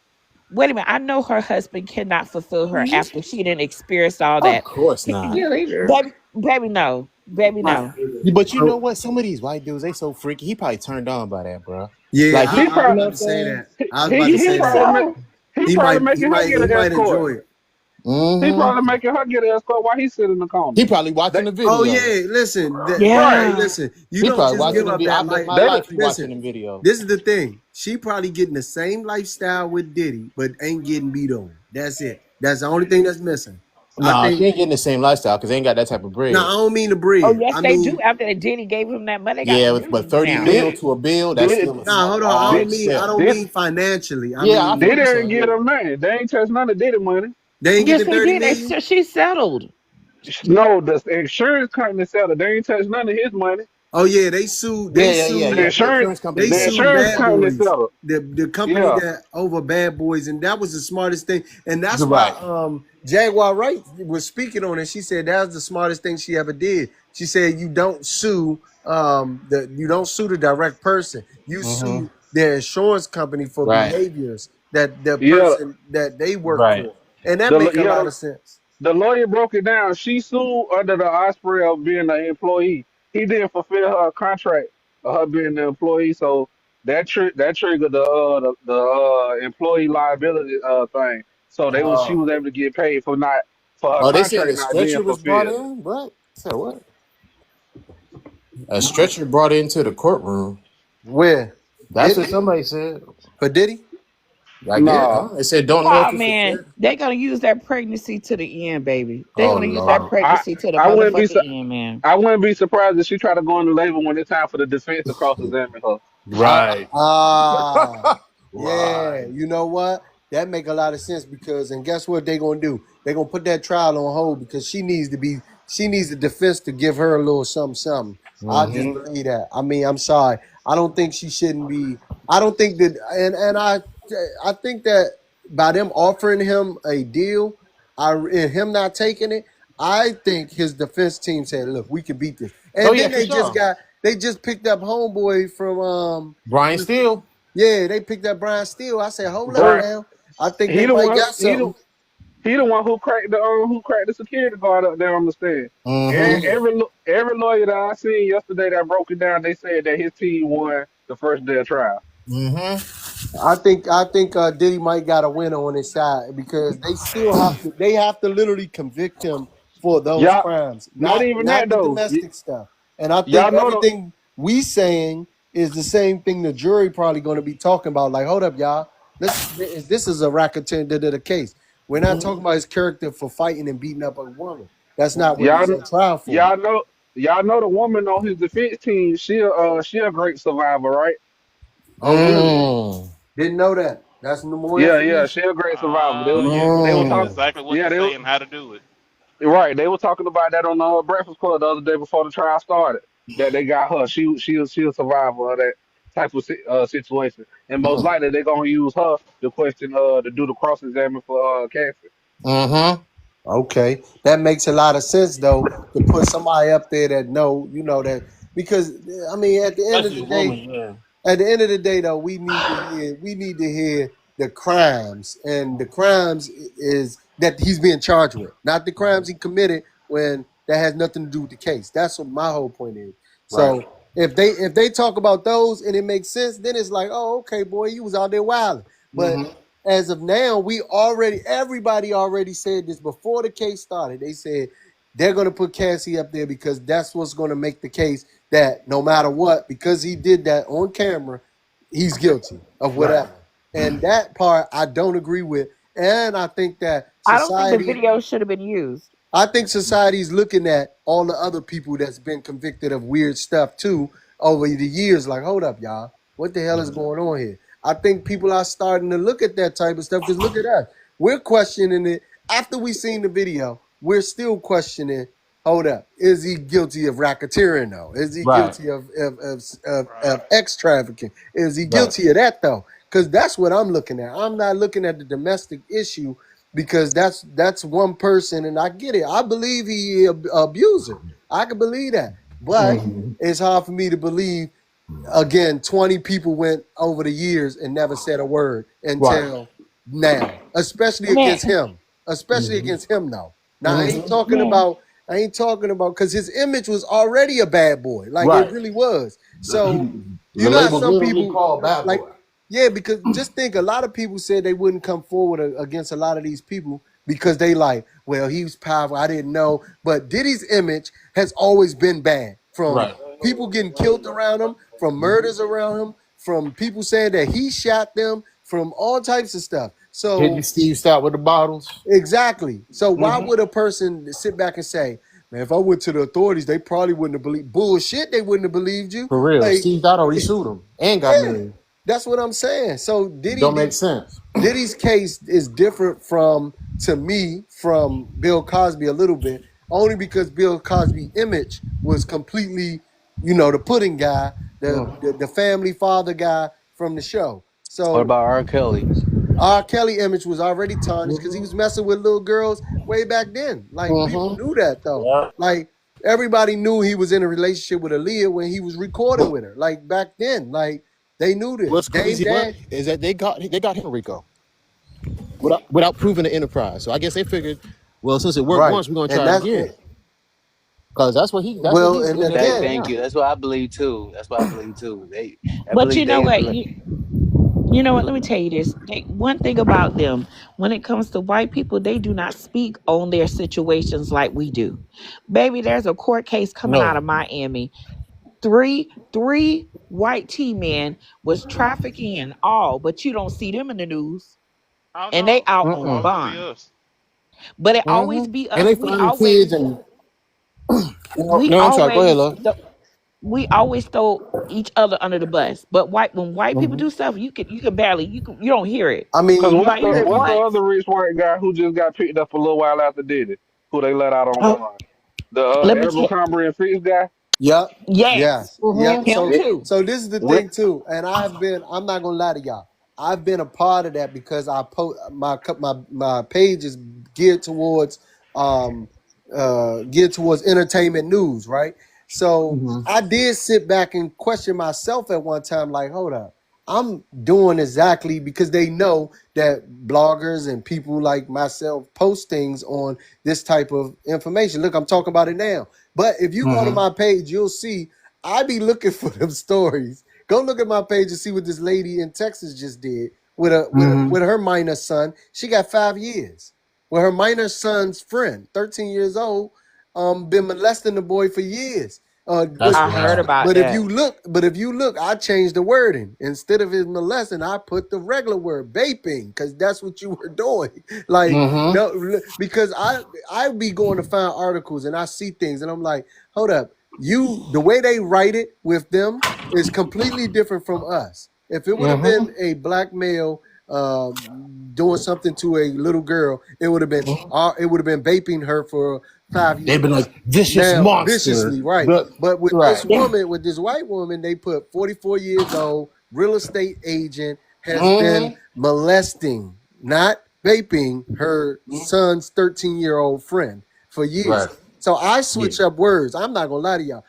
Wait a minute. I know her husband cannot fulfill her after she didn't experience all Of that. course He, not. Yeah, later. baby, no, baby, Right. no. But you know Oh, what? Some of these white dudes, they so freaky. He probably turned on by that, bro. yeah, Like He I was you probably know about what to I'm say saying? that. I was he about to You he say think that. probably make, so? he He probably might, making her get he an might escort. enjoy it. He Mm-hmm. probably making her get an escort while he sit in the corner. He probably watching They the Oh video. yeah, listen, hey, right. Yeah. listen. You He don't probably just watching give the up video. I that bet life. my They life he Listen, watching the video. this is the thing. She probably getting the same lifestyle with Diddy, but ain't getting beat on. That's it. That's the only thing that's missing. I Nah, she think. ain't getting the same lifestyle because they ain't got that type of No, bread. I don't mean the Oh bread. yes, I they do. mean, After that Diddy gave him that money, they got But millions 30 now. mil did to a bill, that's did still nah, hold on. I a did don't big mean. I step. don't did mean financially. I Yeah, I they feel mean what you're didn't saying. get Yeah. her money. They ain't touched none of Diddy money. they ain't get Yes, the they 30 did. million. She settled. No, the insurance company settled. They ain't touched none of his money. Oh yeah, they sued. Yeah, They yeah, yeah, The sued. yeah. The insurance insurance company They the settled. sued insurance Bad company Boys, settled. the company Yeah. that over Bad Boys, and that was the smartest thing. And that's You're why right. Jaguar Wright was speaking on it. She said that was the smartest thing she ever did. She said you don't sue you don't sue the direct person. You Mm-hmm. sue their insurance company for Right. behaviors that the Yeah. person that they work Right. for, and that The make a yeah, lot of sense. the lawyer broke it down. She sued under the osprey of being an employee. He didn't fulfill her contract of her being an employee, so that triggered the employee liability thing. So she was able to get paid for her Oh, they said contract a not being stretcher was brought fulfilled. in? What? Said what? A stretcher brought into the courtroom. Where That's what Diddy somebody said. for Diddy? I guess. No, Huh? It said don't know if Oh it's a man, fair. they're gonna use that pregnancy to the end, baby. They're Oh gonna use that Lord. I pregnancy to the I wouldn't be motherfucking end, man. I wouldn't be surprised if she tried to go into labor when it's time for the defense to cross examine her. Right. Ah, yeah. Right. You know what? That make a lot of sense because, and guess what they gonna do? They gonna put that trial on hold because she needs to be. She needs the defense to give her a little something, something. I just Mm-hmm. believe that. I mean, I'm sorry. I don't think she shouldn't be. I don't think that, and I think that by them offering him a deal, and him not taking it, I think his defense team said, "Look, we can beat this." Oh And yeah, then for sure. they just picked up homeboy from Brian Steele. yeah, they picked up Brian Steele. I said, hold up Brian, now. I think he they the might one got he the something. He the one who cracked the security guard up there on the stand. Mm-hmm. Every lawyer that I seen yesterday that broke it down, they said that his team won the first day of trial. Mm-hmm. I think Diddy might got a winner on his side because they have to literally convict him for those Y'all, crimes, not not even not that the though. domestic stuff. And I think Y'all know the everything we saying is the same thing the jury probably going to be talking about. Like, hold up, y'all. This is a racketeering the case. We're not talking about his character for fighting and beating up a woman. That's not what he's y'all on trial for. y'all know y'all know the woman on his defense team. She a great survivor, right? Oh, really? Mm. Didn't know that. That's no more Yeah, information. she a great survivor. Yeah, They she were knows Mm. talking. exactly what Yeah, to say and how to do it. right. They were talking about that on the Breakfast Club the other day before the trial started. That they got her. She a survivor of that type of situation, and most likely they're gonna use her to question to do the cross examine for Cassie. Mm-hmm. Okay, that makes a lot of sense though to put somebody up there that know, that because I mean at the end of Especially the a day, woman, yeah. though, we need to hear the crimes, and the crimes is that he's being charged with, not the crimes he committed when that has nothing to do with the case. That's what my whole point is. Right. So if they talk about those and it makes sense, then it's like, oh, okay, boy, you was out there wilding. But Mm-hmm. as of now, everybody already said this before the case started. They said they're going to put Cassie up there because that's what's going to make the case that no matter what, because he did that on camera, he's guilty of Right. whatever. And that part I don't agree with. And I think that I don't think the society video should have been used. I think society's looking at all the other people that's been convicted of weird stuff too over the years. Like, hold up, y'all. What the hell is going on here? I think people are starting to look at that type of stuff because look at us. We're questioning it after we seen the video. We're still questioning. Hold up, is he guilty of racketeering though? Is he Right. guilty of Right. X trafficking? Is he Right. guilty of that though? Because that's what I'm looking at. I'm not looking at the domestic issue because that's one person, and I get it. I believe he abuser. I can believe that, but Mm-hmm. it's hard for me to believe. Again, 20 people went over the years and never said a word Right. until now, especially Man, against him. Especially Mm-hmm. against him now. Now Mm-hmm. man. I ain't talking about because his image was already a bad boy, like it Right. really was. So The you know how label some literally people called Bad like Boy. yeah, because just think a lot of people said they wouldn't come forward against a lot of these people because they like, well, he was powerful. I didn't know. But Diddy's image has always been bad from Right. people getting killed around him, from murders around him, from people saying that he shot them, from all types of stuff. Hitting So Steve Stout with the bottles. exactly. So why Mm-hmm. would a person sit back and say, man, if I went to the authorities, they probably wouldn't have believed bullshit. They wouldn't have believed you. For real. Like, Steve Stout already sued him and got yeah, married. that's what I'm saying. So Don't make sense. Diddy's case is different to me, from Bill Cosby a little bit, only because Bill Cosby image was completely, the pudding guy, the family father guy from the show. What So about R. Kelly? R. Kelly image was already tarnished because he Mm-hmm. was messing with little girls way back then. Like people Mm-hmm. knew that though. Yeah. Like everybody knew he was in a relationship with Aaliyah when he was recording with her. Like back then, like they knew this. What's Dame crazy about Dad, it is that they got him Rico without proving the enterprise. So I guess they figured, well, since it worked right? once, we're gonna And try that's again. Because that's what well, he's and investigating again, Thank now. you. That's what I believe too. That's what I believe too. I But believe you know they. what? You know what? Let me tell you this. One thing about them, when it comes to white people, they do not speak on their situations like we do. Baby, there's a court case coming out No. of Miami. Three white T men was trafficking and all, but you don't see them in the news, I don't and they know. out It'll on Mm-mm. always be bond. us. But it always Mm-hmm. be And us. they finding kids and We no, I'm sorry. Go ahead, always love. we always throw each other under the bus. But when white people Mm-hmm. do stuff, you can barely you don't hear it. I Cause mean, You might hear it what's the once. other rich white guy who just got picked up a little while after Diddy, who they let out on Oh, bond? The let me tell. Abercrombie and Fitch guy. yep, Yes, yes, yep. Mm-hmm. him So, It, too. so this is the with thing too, and I'm not gonna lie to y'all. I've been a part of that because I post my page is geared towards um geared towards entertainment news, right? So Mm-hmm. I did sit back and question myself at one time, like, hold up, I'm doing exactly because they know that bloggers and people like myself post things on this type of information. Look, I'm talking about it now. But if you go to Mm-hmm. my page, you'll see I be looking for them stories Go look at my page and see what this lady in Texas just did with Mm-hmm. with her minor son. She got 5 years. With her minor son's friend, 13 years old, been molesting the boy for years. That's I heard wild. about that. But if you look, I changed the wording. Instead of his molesting, I put the regular word vaping because that's what you were doing. Like Mm-hmm. no, because I be going to find articles and I see things and I'm like, hold up, the way they write it with them is completely different from us. If it would have Mm-hmm. been a black male doing something to a little girl, it would have been vaping her for 5 They've been years. like vicious Now monster. viciously, right? But But right. with this white woman, they put 44 years old, real estate agent, has been Mm-hmm. molesting, not vaping, her son's 13-year-old friend for years. Right. So I Yeah. switch up words. I'm not gonna lie to y'all.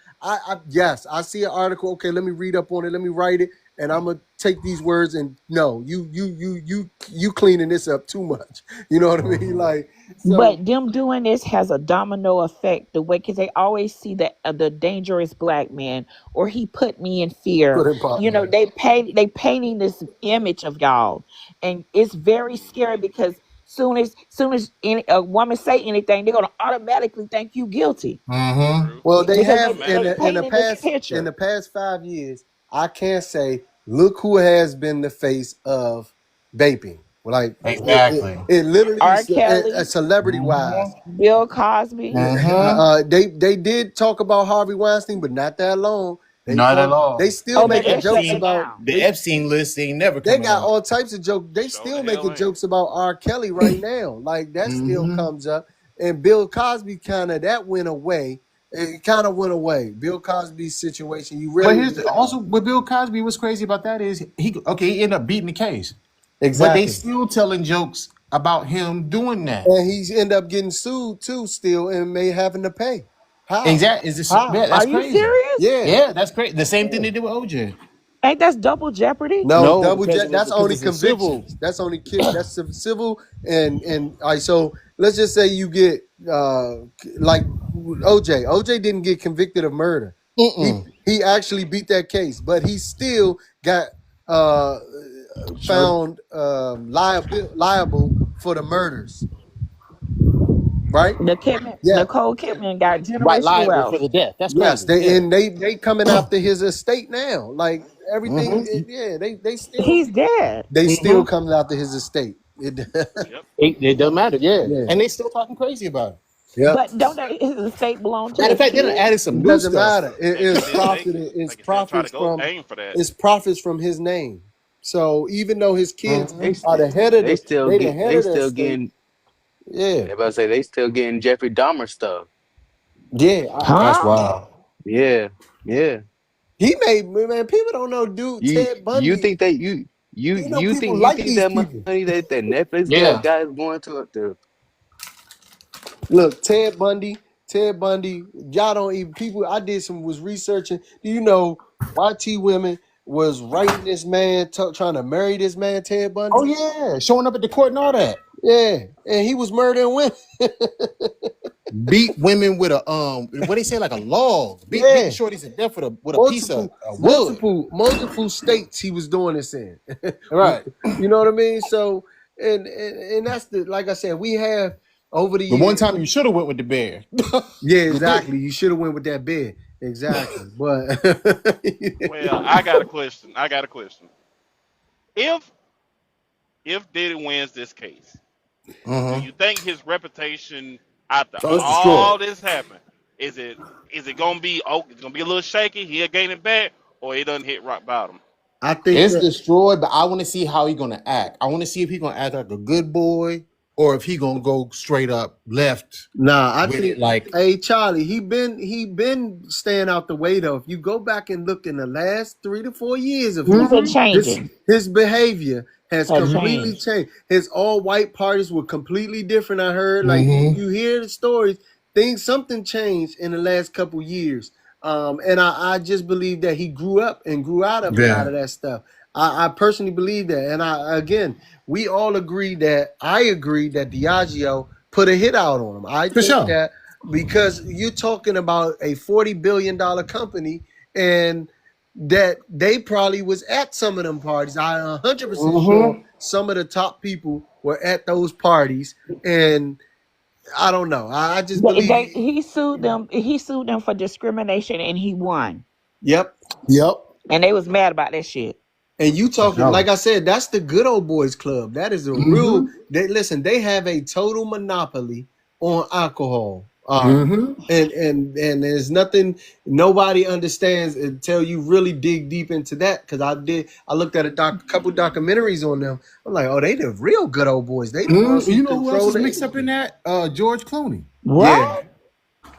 Yes, I see an article. Okay, let me read up on it. Let me write it, and I'm gonna take these words and no, you cleaning this up too much. You know what I mean? Mm-hmm. Like so. But them doing this has a domino effect. The way, because they always see the dangerous black man, or he put me in fear. Put it pop. You know, they painting this image of y'all, and it's very scary because soon as a woman say anything, they're gonna automatically think you guilty Mm-hmm. True. Well, they because have Automatic. they painting this in picture. the past 5 years. I can't say, look who has been the face of vaping. Like Exactly. it literally R. Kelly, celebrity wise. Mm-hmm. Bill Cosby. Yeah, Mm-hmm. they did talk about Harvey Weinstein, but not that long. Not at They all. still Oh, but The making they're jokes shutting it Epstein, about down. the Epstein list ain't never they coming got out. all types of jokes. They Show still the hell making ain't. jokes about R. Kelly right now. Like that still Mm-hmm. comes up. And Bill Cosby that went away. It kind of went away. Bill Cosby's situation, you But really here's also with Bill Cosby, what's crazy about that is he ended up beating the case. But they exactly. still telling jokes about him doing that. And he's end up getting sued too still and may having to pay. How? Exactly. Is this yeah, How? that's Are you crazy. serious? Yeah. Yeah, that's crazy. The same thing Yeah. they did with OJ. Ain't that's double jeopardy? No, No, double because jet. it was That's because only it's a civil. convictions. That's only that's civil and all right. So let's just say you get like OJ. OJ didn't get convicted of murder. He Mm-mm. he actually beat that case, but he still got uh Sure. found liable for the murders. Right? Yeah. Nicole Kidman got Right, generational liable for wealth. the death. That's Yes. crazy. They Yeah. and they coming after his estate now. Like everything. Mm-hmm. Yeah. He's dead. They still Mm-hmm. coming after his estate. Yep. It doesn't matter. Yeah, Yeah. and they still talking crazy about it. Yep. But don't his estate belong to Matter of his fact, they done kids? added It some new doesn't stuff. matter. They can still It's they can still try to profits go from aim for that. it's profits from his name. So even though his kids Mm-hmm. They are st- they still the get head they of the still estate, getting. yeah, They about to say they still getting Jeffrey Dahmer stuff. yeah. That's Huh? wild. Yeah, yeah. He made man. People don't know, dude. You Ted you Bundy. think that You know, people you like think these that people. money that Netflix Yeah. guy is going to the Look, Ted Bundy. Ted Bundy. Y'all don't even people. I did some was researching. Do you know YT women was writing this man, trying to marry this man, Ted Oh Bundy? yeah, showing up at the court and all that. Yeah, and he was murdering women. Beat women with a what they say like a log. Beating Yeah, shorties to death with a piece of multiple, wood. multiple states he was doing this in. Right. You know what I mean? So, and that's the like I said, we have over the The one years. time you should have went with the bear. Yeah, You did. exactly. You should have went with that bed. Exactly, but Well, I got a question. I got a question. If Diddy wins this case, do Mm-hmm. you think his reputation after So it's destroyed. all this happened, is it gonna be it's gonna be a little shaky, he'll gain it back, or it doesn't hit rock bottom? I think It's that destroyed, but I want to see how he gonna act. I want to see if he gonna act like a good boy or if he gonna go straight up left nah. I with think it. Like, hey Charlie, he been staying out the way though. If you go back and look in the last 3 to 4 years of It's him, a mm-hmm, changing. his behavior has A completely change. changed. His all white parties were completely different. I heard like mm-hmm, you hear the stories. Something changed in the last couple years. And I just believe that he grew up and grew out of a lot yeah, of that stuff. I personally believe that. And we all agree that I agree that Diageo put a hit out on him. I for think sure. that because you're talking about a $40 billion company and that they probably was at some of them parties. I'm 100% sure Mm-hmm. some of the top people were at those parties, and I don't know. I just believe. He sued them. He sued them for discrimination, and he won. Yep. Yep. And they was mad about that shit. And you For talking, sure. like I said, that's the good old boys club. That is a real. Mm-hmm. They listen. They have a total monopoly on alcohol. Mm-hmm. And there's nothing nobody understands until you really dig deep into that. Because I looked at couple documentaries on them. I'm like, oh, they the real good old boys. They the ones who You know who else control is the mixed up in industry. that? George Clooney. Yeah, What?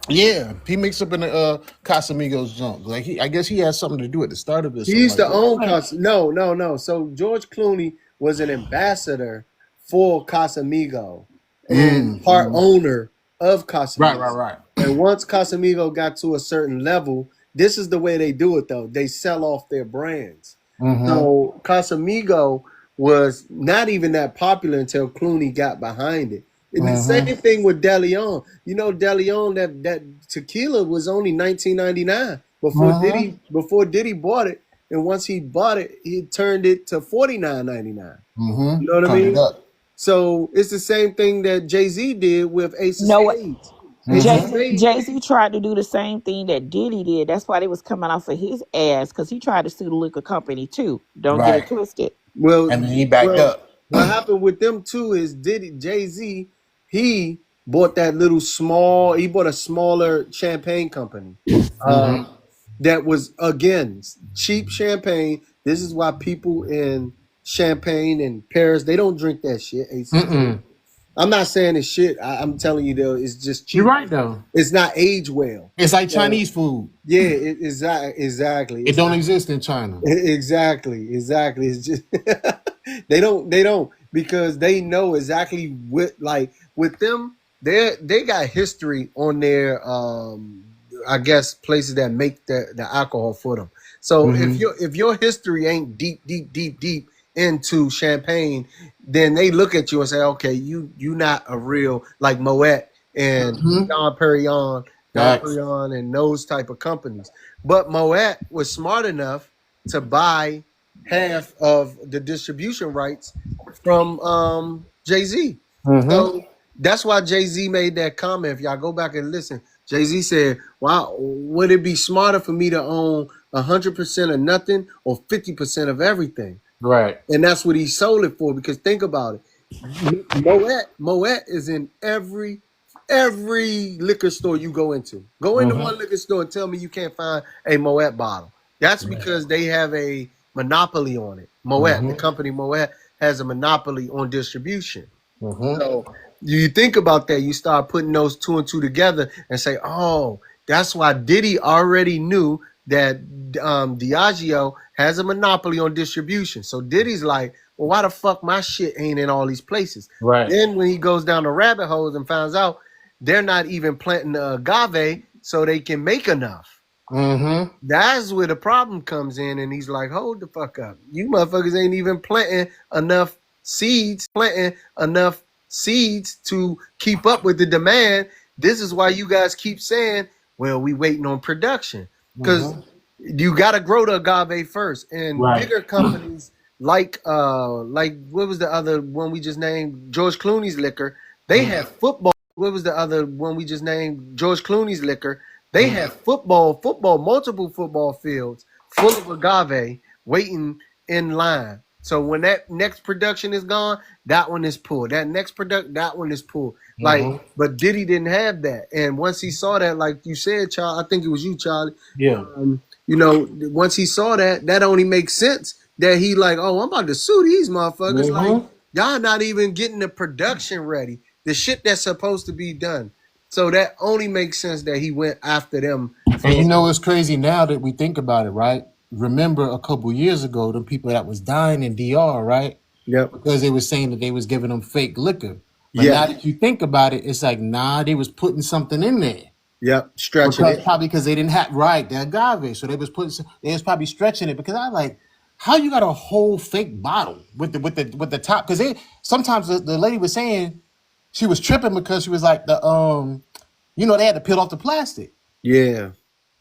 Yeah, he mixed up in the Casamigos junk. Like I guess he has something to do at the start of it, or he something used like to that. own Casa. No, no, no. So George Clooney was an ambassador for Casamigo and part Mm-hmm. owner of Right, Casamigo. right, right. And once Casamigo got to a certain level, this is the way they do it though. They sell off their brands. Mm-hmm. So Casamigo was not even that popular until Clooney got behind it. And the same Mm-hmm. thing with DeLeon. You know, DeLeon, that tequila was only 1999 Mm-hmm. before Diddy bought it. And once he bought it, he turned it to 49.99. Mm-hmm. You know what I Turn it mean? up. So it's the same thing that Jay-Z did with Ace of No, what? Spades. Ace of Mm-hmm. Spades. Jay Z tried to do the same thing that Diddy did. That's why they was coming off of his ass because he tried to sue the liquor company too. Don't get it Right. twisted. Well, And then he backed well, up. what happened with them too is Jay-Z, he bought he bought a smaller champagne company. Mm-hmm. That was again cheap champagne. This is why people in Champagne and Paris, they don't drink that shit. Ace of Spades. Mm-mm. I'm not saying it's shit. I'm telling you though, it's just You're cheap. right though. It's not aged well. It's like So Chinese food. yeah, exactly. It It's don't not exist in China. exactly. It's just they don't because they know exactly what like with them. They got history on their I guess places that make the alcohol for them. So Mm-hmm. if your history ain't deep into champagne, then they look at you and say, okay, you not a real like Moet and Mm-hmm. Dom Facts. Perignon and those type of companies. But Moet was smart enough to buy half of the distribution rights from Jay-Z. Mm-hmm. So that's why Jay-Z made that comment. If y'all go back and listen, Jay-Z said, wow, would it be smarter for me to own 100% of nothing or 50% of everything? Right. And that's what he sold it for. Because think about it. Moet is in every liquor store you go into. Go into Mm-hmm. one liquor store and tell me you can't find a Moet bottle. That's because they have a monopoly on it. Moet, the Mm-hmm. company Moet, has a monopoly on distribution. Mm-hmm. So you think about that, you start putting those two and two together and say, oh, that's why Diddy already knew that Diageo has a monopoly on distribution. So Diddy's like, well, why the fuck my shit ain't in all these places? Right. Then when he goes down the rabbit holes and finds out they're not even planting the agave so they can make enough. Mm-hmm. That's where the problem comes in, and he's like, hold the fuck up. You motherfuckers ain't even planting enough seeds to keep up with the demand. This is why you guys keep saying, well, we waiting on production. Because Mm-hmm. you gotta grow the agave first. And Right. bigger companies like what was the other one we just named? George Clooney's liquor. They have football. What was the other one we just named? George Clooney's liquor. They have multiple football fields full of agave waiting in line. So when that next production is gone, that one is pulled. That one is pulled. Like, Mm-hmm. but Diddy didn't have that. And once he saw that, like you said, Charlie, I think it was you, Charlie. Yeah. Once he saw that only makes sense that he like, oh, I'm about to sue these motherfuckers. Like, Mm-hmm. y'all not even getting the production ready, the shit that's supposed to be done. So that only makes sense that he went after them. And you know it's crazy now that we think about it, right? Remember a couple years ago, the people that was dying in DR, right? Yep. Because they were saying that they was giving them fake liquor. But now Yeah. that you think about it, it's like, nah, they was putting something in there. Yep. Stretching Because it. probably because they didn't have the agave. So they was probably stretching it because I like how you got a whole fake bottle with the top because they sometimes the lady was saying she was tripping because she was like they had to peel off the plastic. Yeah.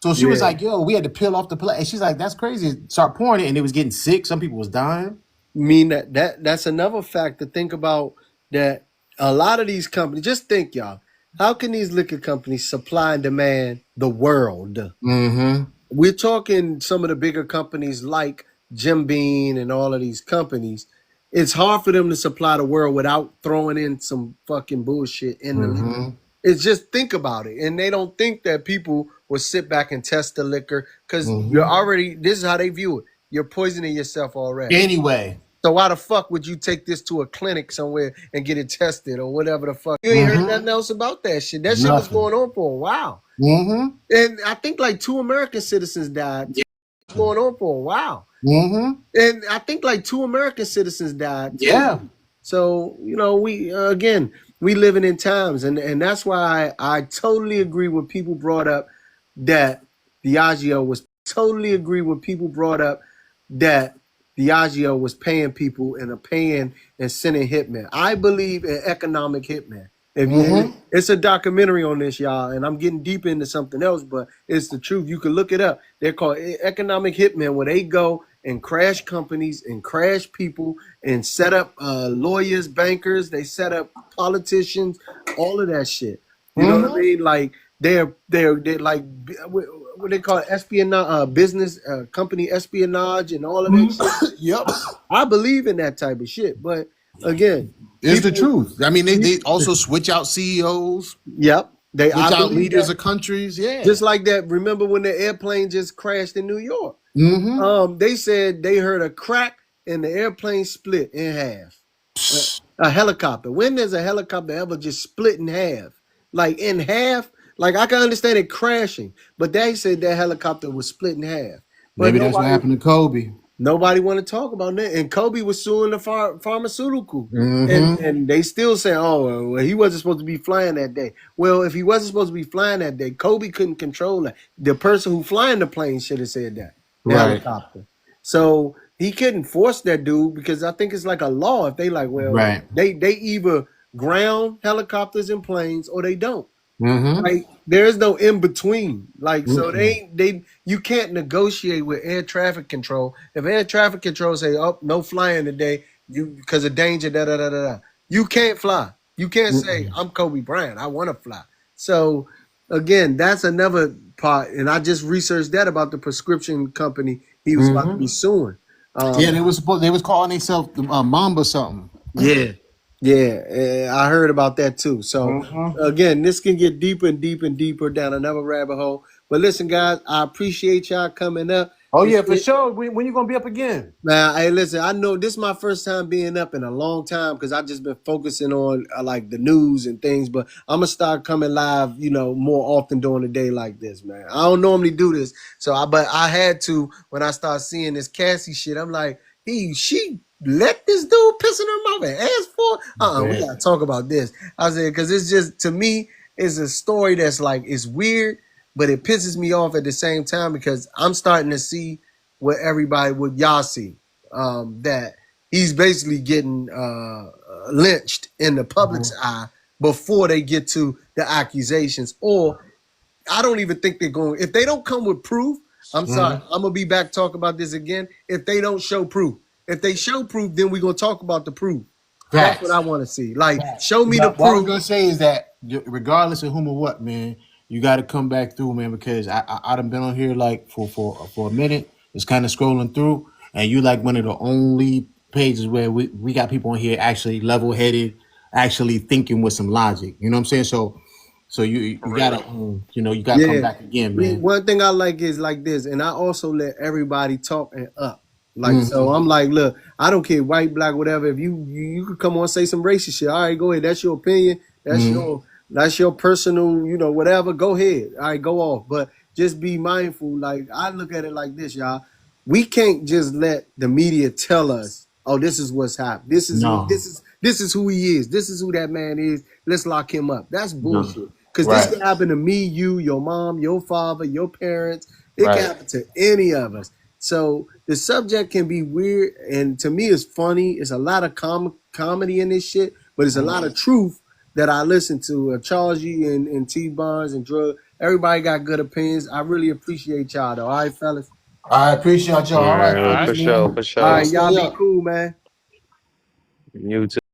So she was Yeah. like, "Yo, we had to peel off the plate." And she's like, "That's crazy." Start pouring it, and it was getting sick. Some people was dying. Mean that's another fact to think about, that a lot of these companies, just think, y'all, how can these liquor companies supply and demand the world? Mm-hmm. We're talking some of the bigger companies like Jim Beam and all of these companies. It's hard for them to supply the world without throwing in some fucking bullshit in the liquor. Mm-hmm. It's just, think about it. And they don't think that people will sit back and test the liquor, because you're Mm-hmm. already, this is how they view it. You're poisoning yourself already. Anyway. So why the fuck would you take this to a clinic somewhere and get it tested or whatever the fuck? You ain't heard Mm-hmm. nothing else about that shit. That shit was Nothing. going on for a while. Mm-hmm. And I think like 2 American citizens died. Yeah. Going on for a while. Mm-hmm. And I think like 2 American citizens died too. Yeah. So, we again, we living in times, and that's why I totally agree with people brought up that Diageo was totally agree with people brought up that Diageo was paying people and paying and sending hitmen. I believe in economic hitmen. If you, Mm-hmm. it's a documentary on this, y'all, and I'm getting deep into something else, but it's the truth. You can look it up. They're called economic hitmen, where they go and crash companies and crash people and set up lawyers, bankers. They set up politicians, all of that shit. You know what I Mm-hmm. mean? Like they're like what they call it, espionage, business company espionage, and all of that shit. Yep. I believe in that type of shit, but again, It's the people, truth. I mean, they also switch out CEOs, yep, I switch out believe leaders that. of countries. Yeah. Just like that. Remember when the airplane just crashed in New York? Mm-hmm. They said they heard a crack and the airplane split in half. A helicopter. When does a helicopter ever just split in half? Like in half? Like I can understand it crashing, but they said that helicopter was split in half. But Maybe that's what nobody happened to Kobe. Nobody want to talk about that. And Kobe was suing the pharmaceutical, and Mm-hmm. they still say, "Oh, well, he wasn't supposed to be flying that day." Well, if he wasn't supposed to be flying that day, Kobe couldn't control that. The person who flying the plane should have said that. The Right. helicopter. So he couldn't force that dude, because I think it's like a law. If they like, well, Right. they either ground helicopters and planes or they don't. Mm-hmm. Like there is no in between. Like so Mm-mm. they you can't negotiate with air traffic control. If air traffic control say, "Oh, no flying today, you because of danger," da da da da da. You can't fly. You can't say, Mm-mm. "I'm Kobe Bryant, I want to fly." So again, that's another part, and I just researched that about the prescription company he was about to be Mm-hmm. suing. Yeah, Um, they was calling themselves Mamba something. yeah, yeah, I heard about that too. So Mm-hmm. again, this can get deeper and deeper and deeper down another rabbit hole. But listen, guys, I appreciate y'all coming up. Oh It's yeah, for it, sure. When you gonna be up again? Now, hey, listen, I know this is my first time being up in a long time, because I've just been focusing on like the news and things. But I'm gonna start coming live, more often during the day like this, man. I don't normally do this, but I had to when I start seeing this Cassie shit. I'm like, she let this dude piss in her mouth and ask for. We Yeah. gotta talk about this. I said, because it's just, to me, it's a story that's like, it's weird, but it pisses me off at the same time, because I'm starting to see what y'all see, that he's basically getting lynched in the public's eye before they get to the accusations. Or I don't even think they're going. If they don't come with proof, I'm sorry, Mm-hmm. I'm gonna be back talking about this again. If they don't show proof, if they show proof, then we're gonna talk about the proof. That's what Facts. I want to see. Like, show me the But what I was proof. gonna say is that regardless of whom or what, man, you got to come back through, man, because I done been on here like for a minute. It's kind of scrolling through, and you like one of the only pages where we got people on here actually level headed, actually thinking with some logic. You know what I'm saying? So you gotta you gotta come Yeah. back again, man. One thing I like is like this, and I also let everybody talk and up. Like, so Mm-hmm. I'm like, look, I don't care, white, black, whatever. If you could come on and say some racist shit, all right, go ahead. That's your opinion. Mm-hmm. That's your personal, whatever. Go ahead. All right, go off. But just be mindful. Like, I look at it like this, y'all. We can't just let the media tell us, oh, this is what's happening. No, This is who he is. This is who that man is. Let's lock him up. That's no, bullshit. Because this right, can happen to me, you, your mom, your father, your parents. It can right. happen to any of us. So the subject can be weird, and to me, it's funny. It's a lot of comedy in this shit, but it's a lot of truth that I listen to. Charles G and T Bonds and Drug. Everybody got good opinions. I really appreciate y'all though. All right, fellas. I appreciate y'all. All right, All Yeah, right. fellas, for sure, man. for All Y'all sure. right, y'all stay be up. cool, man. You